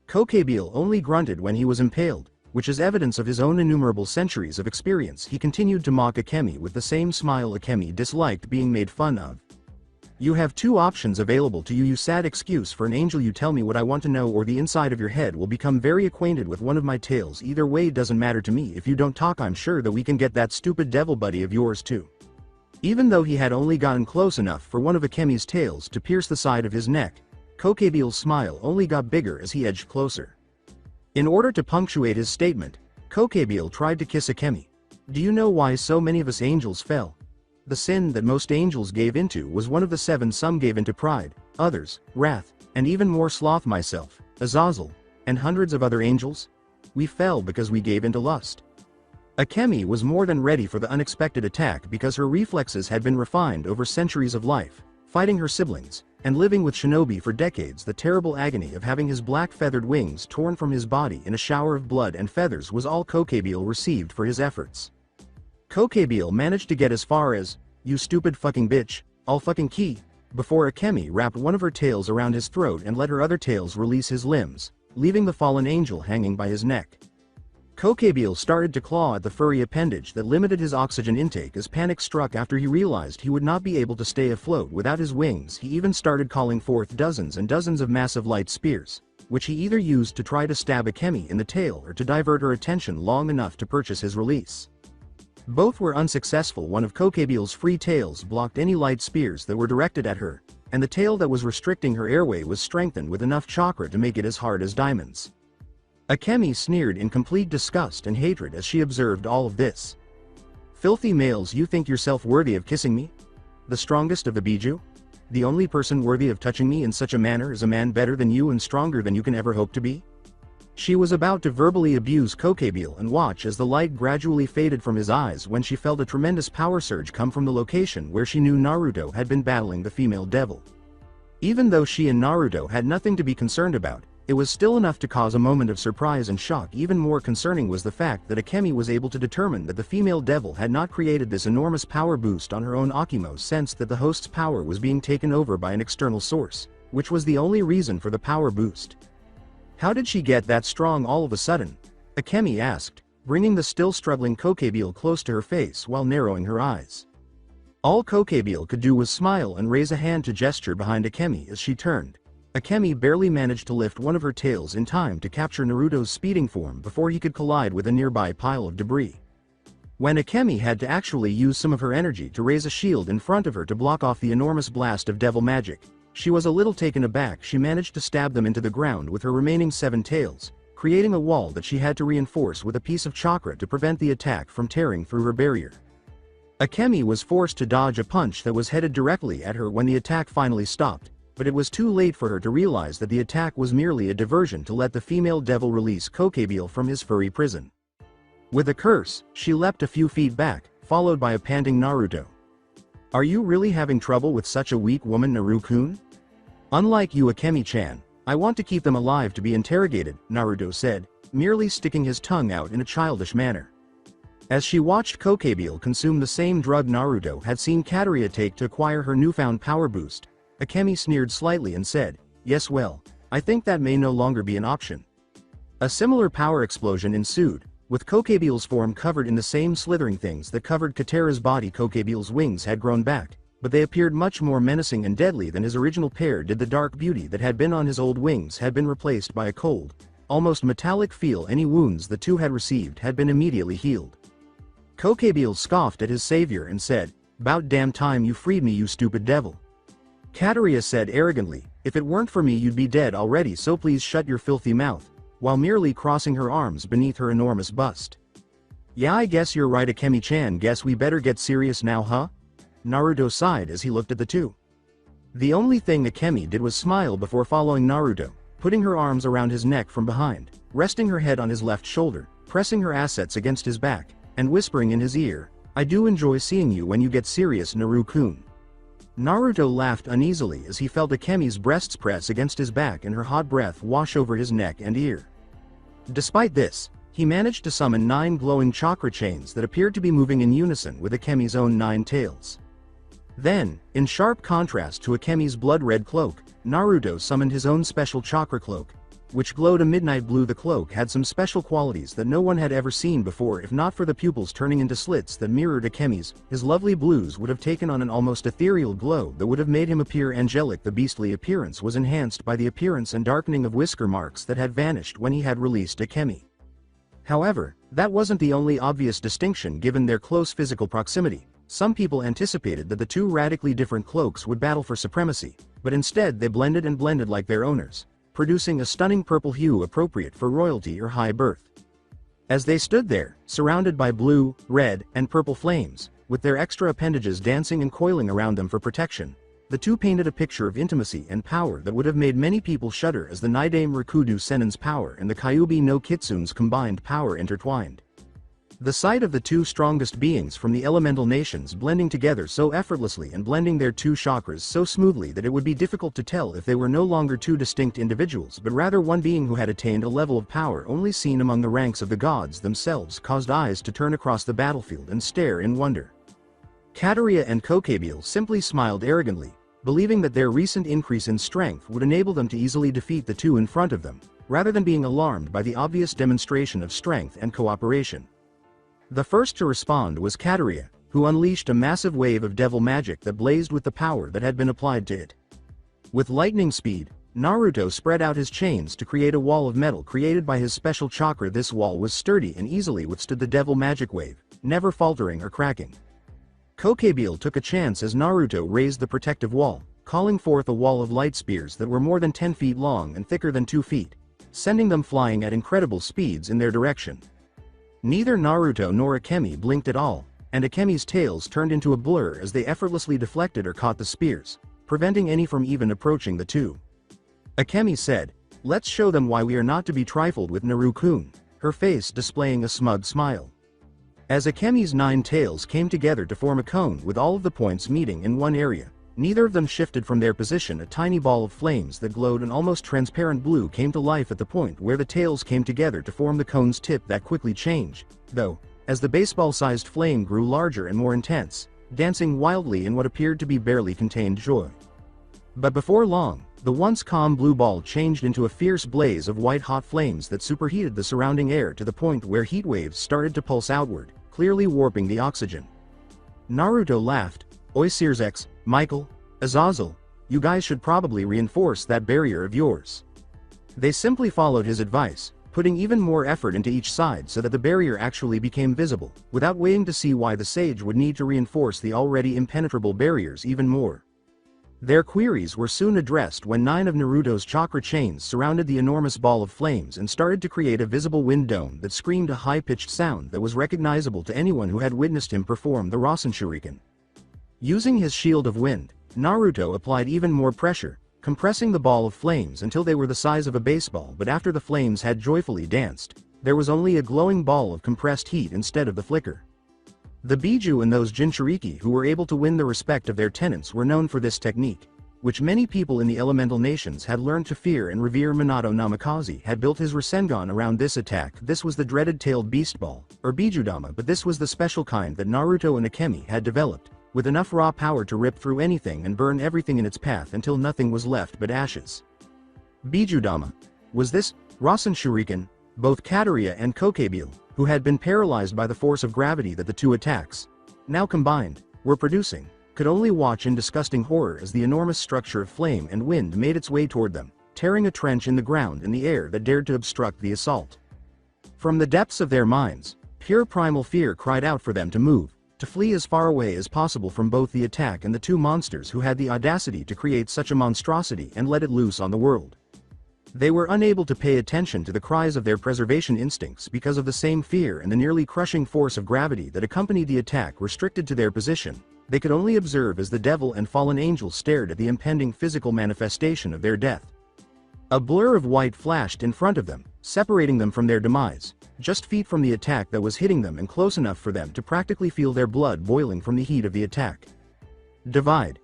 [SPEAKER 2] Kokebile only grunted when he was impaled, which is evidence of his own innumerable centuries of experience. He continued to mock Akemi with the same smile. Akemi disliked being made fun of. You have two options available to you, you sad excuse for an angel. You tell me what I want to know or the inside of your head will become very acquainted with one of my tails. Either way doesn't matter to me. If you don't talk, I'm sure that we can get that stupid devil buddy of yours too. Even though he had only gotten close enough for one of Akemi's tails to pierce the side of his neck, Kokebile's smile only got bigger as he edged closer. In order to punctuate his statement, Kokebile tried to kiss Akemi. Do you know why so many of us angels fell? The sin that most angels gave into was one of the seven. Some gave into pride, others, wrath, and even more sloth. Myself, Azazel, and hundreds of other angels? We fell because we gave into lust. Akemi was more than ready for the unexpected attack because her reflexes had been refined over centuries of life, fighting her siblings, and living with shinobi for decades. The terrible agony of having his black feathered wings torn from his body in a shower of blood and feathers was all Kokebile received for his efforts. Kokebile managed to get as far as, "You stupid fucking bitch, I'll fucking key," before Akemi wrapped one of her tails around his throat and let her other tails release his limbs, leaving the fallen angel hanging by his neck. Kokebile started to claw at the furry appendage that limited his oxygen intake as panic struck after he realized he would not be able to stay afloat without his wings. He even started calling forth dozens and dozens of massive light spears, which he either used to try to stab Akemi in the tail or to divert her attention long enough to purchase his release. Both were unsuccessful. One of Kokebile's free tails blocked any light spears that were directed at her, and the tail that was restricting her airway was strengthened with enough chakra to make it as hard as diamonds. Akemi sneered in complete disgust and hatred as she observed all of this. Filthy males, you think yourself worthy of kissing me? The strongest of the Biju? The only person worthy of touching me in such a manner is a man better than you and stronger than you can ever hope to be? She was about to verbally abuse Kokebile and watch as the light gradually faded from his eyes when she felt a tremendous power surge come from the location where she knew Naruto had been battling the female devil. Even though she and Naruto had nothing to be concerned about, it was still enough to cause a moment of surprise and shock. Even more concerning was the fact that Akemi was able to determine that the female devil had not created this enormous power boost on her own. Akimo sensed that the host's power was being taken over by an external source, which was the only reason for the power boost. How did she get that strong all of a sudden? Akemi asked, bringing the still struggling Kokebile close to her face while narrowing her eyes. All Kokebile could do was smile and raise a hand to gesture behind Akemi as she turned. Akemi barely managed to lift one of her tails in time to capture Naruto's speeding form before he could collide with a nearby pile of debris. When Akemi had to actually use some of her energy to raise a shield in front of her to block off the enormous blast of devil magic, she was a little taken aback. She managed to stab them into the ground with her remaining 7 tails, creating a wall that she had to reinforce with a piece of chakra to prevent the attack from tearing through her barrier. Akemi was forced to dodge a punch that was headed directly at her when the attack finally stopped, but it was too late for her to realize that the attack was merely a diversion to let the female devil release Kokebile from his furry prison. With a curse, she leapt a few feet back, followed by a panting Naruto. Are you really having trouble with such a weak woman, Naru-kun? Unlike you, Akemi-chan, I want to keep them alive to be interrogated, Naruto said, merely sticking his tongue out in a childish manner. As she watched Kokebile consume the same drug Naruto had seen Kateria take to acquire her newfound power boost, Akemi sneered slightly and said, yes, well, I think that may no longer be an option. A similar power explosion ensued, With Kokebiel's form covered in the same slithering things that covered Katera's body, Kokebiel's wings had grown back, but they appeared much more menacing and deadly than his original pair did. The dark beauty that had been on his old wings had been replaced by a cold, almost metallic feel. Any wounds the two had received had been immediately healed. Kokebiel scoffed at his savior and said, "'Bout damn time you freed me, you stupid devil." Kateria said arrogantly, "If it weren't for me you'd be dead already, so please shut your filthy mouth," while merely crossing her arms beneath her enormous bust. "Yeah, I guess you're right, Akemi-chan. Guess we better get serious now, huh?" Naruto sighed as he looked at the two. The only thing Akemi did was smile before following Naruto, putting her arms around his neck from behind, resting her head on his left shoulder, pressing her assets against his back, and whispering in his ear, "I do enjoy seeing you when you get serious, Naru-kun." Naruto laughed uneasily as he felt Akemi's breasts press against his back and her hot breath wash over his neck and ear. Despite this, he managed to summon 9 glowing chakra chains that appeared to be moving in unison with Akemi's own 9 tails. Then, in sharp contrast to Akemi's blood-red cloak, Naruto summoned his own special chakra cloak, which glowed a midnight blue. The cloak had some special qualities that no one had ever seen before. If not for the pupils turning into slits that mirrored Akemi's, his lovely blues would have taken on an almost ethereal glow that would have made him appear angelic. The beastly appearance was enhanced by the appearance and darkening of whisker marks that had vanished when he had released Akemi. However, that wasn't the only obvious distinction given their close physical proximity. Some people anticipated that the two radically different cloaks would battle for supremacy, but instead they blended and blended like their owners, producing a stunning purple hue appropriate for royalty or high birth. As they stood there, surrounded by blue, red, and purple flames, with their extra appendages dancing and coiling around them for protection, the two painted a picture of intimacy and power that would have made many people shudder as the Nidaime Rikudo Sennin's power and the Kyuubi no Kitsun's combined power intertwined. The sight of the two strongest beings from the elemental nations blending together so effortlessly and blending their two chakras so smoothly that it would be difficult to tell if they were no longer two distinct individuals but rather one being who had attained a level of power only seen among the ranks of the gods themselves caused eyes to turn across the battlefield and stare in wonder. Kateria and Kokebiel simply smiled arrogantly, believing that their recent increase in strength would enable them to easily defeat the two in front of them, rather than being alarmed by the obvious demonstration of strength and cooperation. The first to respond was Kateria, who unleashed a massive wave of devil magic that blazed with the power that had been applied to it. With lightning speed, Naruto spread out his chains to create a wall of metal created by his special chakra. This wall was sturdy and easily withstood the devil magic wave, never faltering or cracking. Kokebiel took a chance as Naruto raised the protective wall, calling forth a wall of light spears that were more than 10 feet long and thicker than 2 feet, sending them flying at incredible speeds in their direction. Neither Naruto nor Akemi blinked at all, and Akemi's tails turned into a blur as they effortlessly deflected or caught the spears, preventing any from even approaching the two. Akemi said, "Let's show them why we are not to be trifled with, Naru-kun," her face displaying a smug smile. As Akemi's 9 tails came together to form a cone with all of the points meeting in one area, neither of them shifted from their position. A tiny ball of flames that glowed an almost transparent blue came to life at the point where the tails came together to form the cone's tip. That quickly changed, though, as the baseball-sized flame grew larger and more intense, dancing wildly in what appeared to be barely contained joy. But before long, the once calm blue ball changed into a fierce blaze of white-hot flames that superheated the surrounding air to the point where heat waves started to pulse outward, clearly warping the oxygen. Naruto laughed. "Oi Searsex, Michael, Azazel, you guys should probably reinforce that barrier of yours." They simply followed his advice, putting even more effort into each side so that the barrier actually became visible, without waiting to see why the sage would need to reinforce the already impenetrable barriers even more. Their queries were soon addressed when 9 of Naruto's chakra chains surrounded the enormous ball of flames and started to create a visible wind dome that screamed a high-pitched sound that was recognizable to anyone who had witnessed him perform the Rasen Shuriken. Using his shield of wind, Naruto applied even more pressure, compressing the ball of flames until they were the size of a baseball. But after the flames had joyfully danced, there was only a glowing ball of compressed heat instead of the flicker. The Biju and those Jinchuriki who were able to win the respect of their tenants were known for this technique, which many people in the elemental nations had learned to fear and revere. Minato Namikaze had built his Rasengan around this attack. This was the dreaded tailed beast ball, or Bijudama, but this was the special kind that Naruto and Akemi had developed, with enough raw power to rip through anything and burn everything in its path until nothing was left but ashes. Bijudama. Was this Rasen Shuriken? Both Kateria and Kokebiel, who had been paralyzed by the force of gravity that the two attacks, now combined, were producing, could only watch in disgusting horror as the enormous structure of flame and wind made its way toward them, tearing a trench in the ground and the air that dared to obstruct the assault. From the depths of their minds, pure primal fear cried out for them to move, to flee as far away as possible from both the attack and the two monsters who had the audacity to create such a monstrosity and let it loose on the world. They were unable to pay attention to the cries of their preservation instincts because of the same fear and the nearly crushing force of gravity that accompanied the attack restricted to their position. They could only observe as the devil and fallen angels stared at the impending physical manifestation of their death. A blur of white flashed in front of them, separating them from their demise, just feet from the attack that was hitting them and close enough for them to practically feel their blood boiling from the heat of the attack. Divide.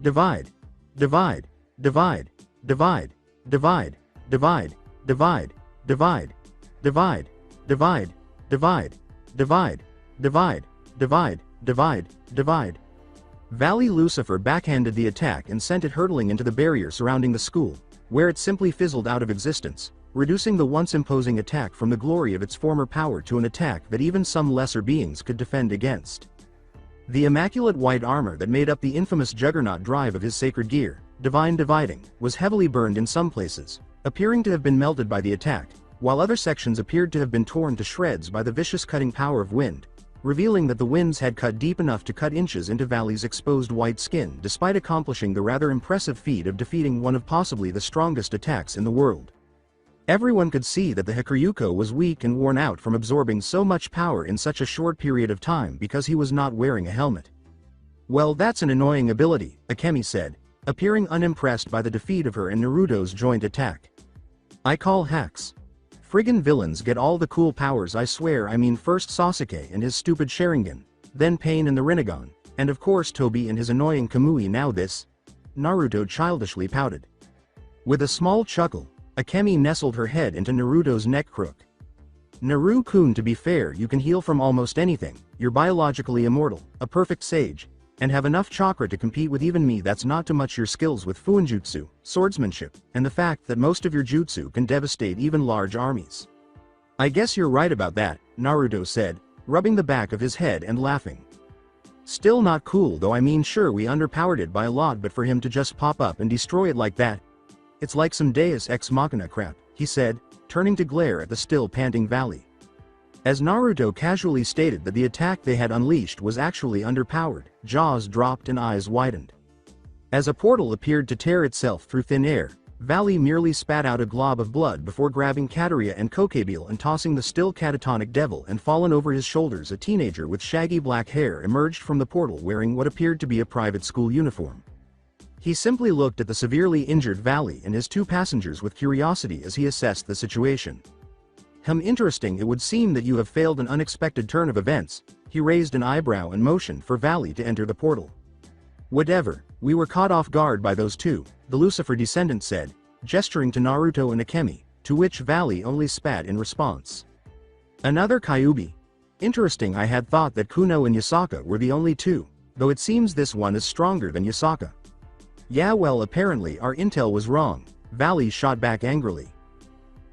[SPEAKER 2] Divide. Divide. Divide. Divide. Divide. Divide. Divide. Divide. Divide. Divide. Divide. Divide. Divide. Divide. Divide. Divide. Valley Lucifer backhanded the attack and sent it hurtling into the barrier surrounding the school, where it simply fizzled out of existence, reducing the once imposing attack from the glory of its former power to an attack that even some lesser beings could defend against. The immaculate white armor that made up the infamous juggernaut drive of his sacred gear, Divine Dividing, was heavily burned in some places, appearing to have been melted by the attack, while other sections appeared to have been torn to shreds by the vicious cutting power of wind, revealing that the winds had cut deep enough to cut inches into Valley's exposed white skin despite accomplishing the rather impressive feat of defeating one of possibly the strongest attacks in the world. Everyone could see that the Hikuryuko was weak and worn out from absorbing so much power in such a short period of time because he was not wearing a helmet. "Well, that's an annoying ability," Akemi said, appearing unimpressed by the defeat of her and Naruto's joint attack. "I call hacks. Friggin' villains get all the cool powers, I swear. I mean, first Sasuke and his stupid Sharingan, then Pain and the Rinnegan, and of course Tobi and his annoying Kamui, now this." Naruto childishly pouted. With a small chuckle, Akemi nestled her head into Naruto's neck crook. "Naru-kun, to be fair, you can heal from almost anything, you're biologically immortal, a perfect sage, and have enough chakra to compete with even me. That's not to much your skills with fuinjutsu, swordsmanship, and the fact that most of your jutsu can devastate even large armies." "I guess you're right about that," Naruto said, rubbing the back of his head and laughing. "Still not cool though. I mean, sure, we underpowered it by a lot, but for him to just pop up and destroy it like that, it's like some Deus Ex Machina crap," he said, turning to glare at the still panting Valley. As Naruto casually stated that the attack they had unleashed was actually underpowered, jaws dropped and eyes widened. As a portal appeared to tear itself through thin air, Valley merely spat out a glob of blood before grabbing Kateria and Kokebile and tossing the still catatonic devil and fallen over his shoulders. A teenager with shaggy black hair emerged from the portal wearing what appeared to be a private school uniform. He simply looked at the severely injured Valley and his two passengers with curiosity as he assessed the situation. Interesting. It would seem that you have failed an unexpected turn of events." He raised an eyebrow and motioned for Valley to enter the portal. "Whatever, we were caught off guard by those two," the Lucifer descendant said, gesturing to Naruto and Akemi, to which Valley only spat in response. "Another Kyuubi. Interesting. I had thought that Kuno and Yasaka were the only two, though it seems this one is stronger than Yasaka." "Yeah, well, apparently our intel was wrong," Valley shot back angrily.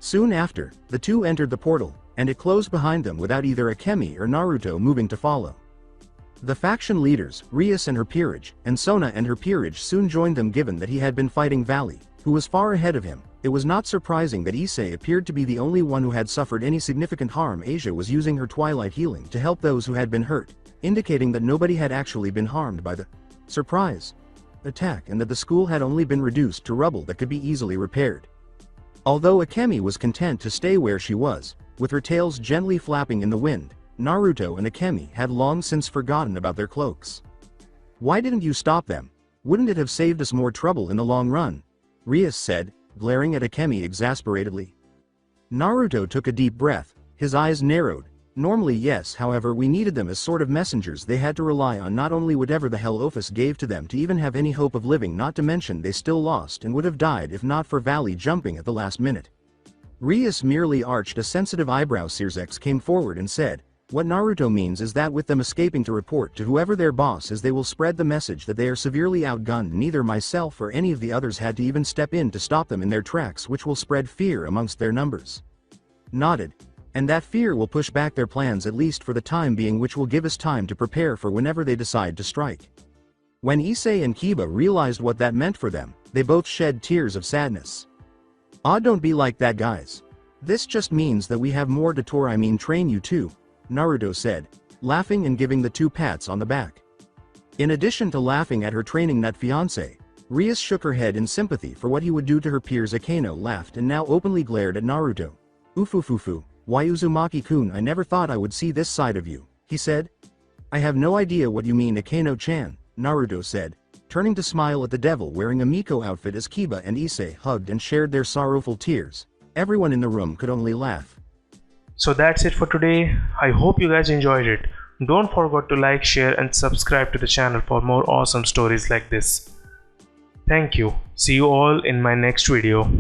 [SPEAKER 2] Soon after, the two entered the portal, and it closed behind them without either Akemi or Naruto moving to follow. The faction leaders, Rias and her peerage, and Sona and her peerage soon joined them. Given that he had been fighting Valley, who was far ahead of him, it was not surprising that Issei appeared to be the only one who had suffered any significant harm. Asia was using her twilight healing to help those who had been hurt, indicating that nobody had actually been harmed by the surprise attack and that the school had only been reduced to rubble that could be easily repaired. Although Akemi was content to stay where she was, with her tails gently flapping in the wind, Naruto and Akemi had long since forgotten about their cloaks. "Why didn't you stop them? Wouldn't it have saved us more trouble in the long run?" Rias said, glaring at Akemi exasperatedly. Naruto took a deep breath, his eyes narrowed. "Normally yes, however we needed them as sort of messengers. They had to rely on not only whatever the hell Ophis gave to them to even have any hope of living, not to mention they still lost and would have died if not for Valley jumping at the last minute." Rias merely arched a sensitive eyebrow. Sirzex came forward and said, "What Naruto means is that with them escaping to report to whoever their boss is, they will spread the message that they are severely outgunned. Neither myself or any of the others had to even step in to stop them in their tracks, which will spread fear amongst their numbers." Nodded. And that fear will push back their plans at least for the time being, which will give us time to prepare for whenever they decide to strike. When Issei and Kiba realized what that meant for them, they both shed tears of sadness. "Ah, don't be like that, guys. This just means that we have more to train you too," Naruto said, laughing and giving the two pats on the back. In addition to laughing at her training nut fiancé, Rias shook her head in sympathy for what he would do to her peers. Akeno laughed and now openly glared at Naruto. "Ufufufu, why Uzumaki-kun, I never thought I would see this side of you," he said. "I have no idea what you mean, Akeno-chan," Naruto said, turning to smile at the devil wearing a Miko outfit as Kiba and Issei hugged and shared their sorrowful tears. Everyone in the room could only laugh.
[SPEAKER 3] So that's it for today. I hope you guys enjoyed it. Don't forget to like, share and subscribe to the channel for more awesome stories like this. Thank you. See you all in my next video.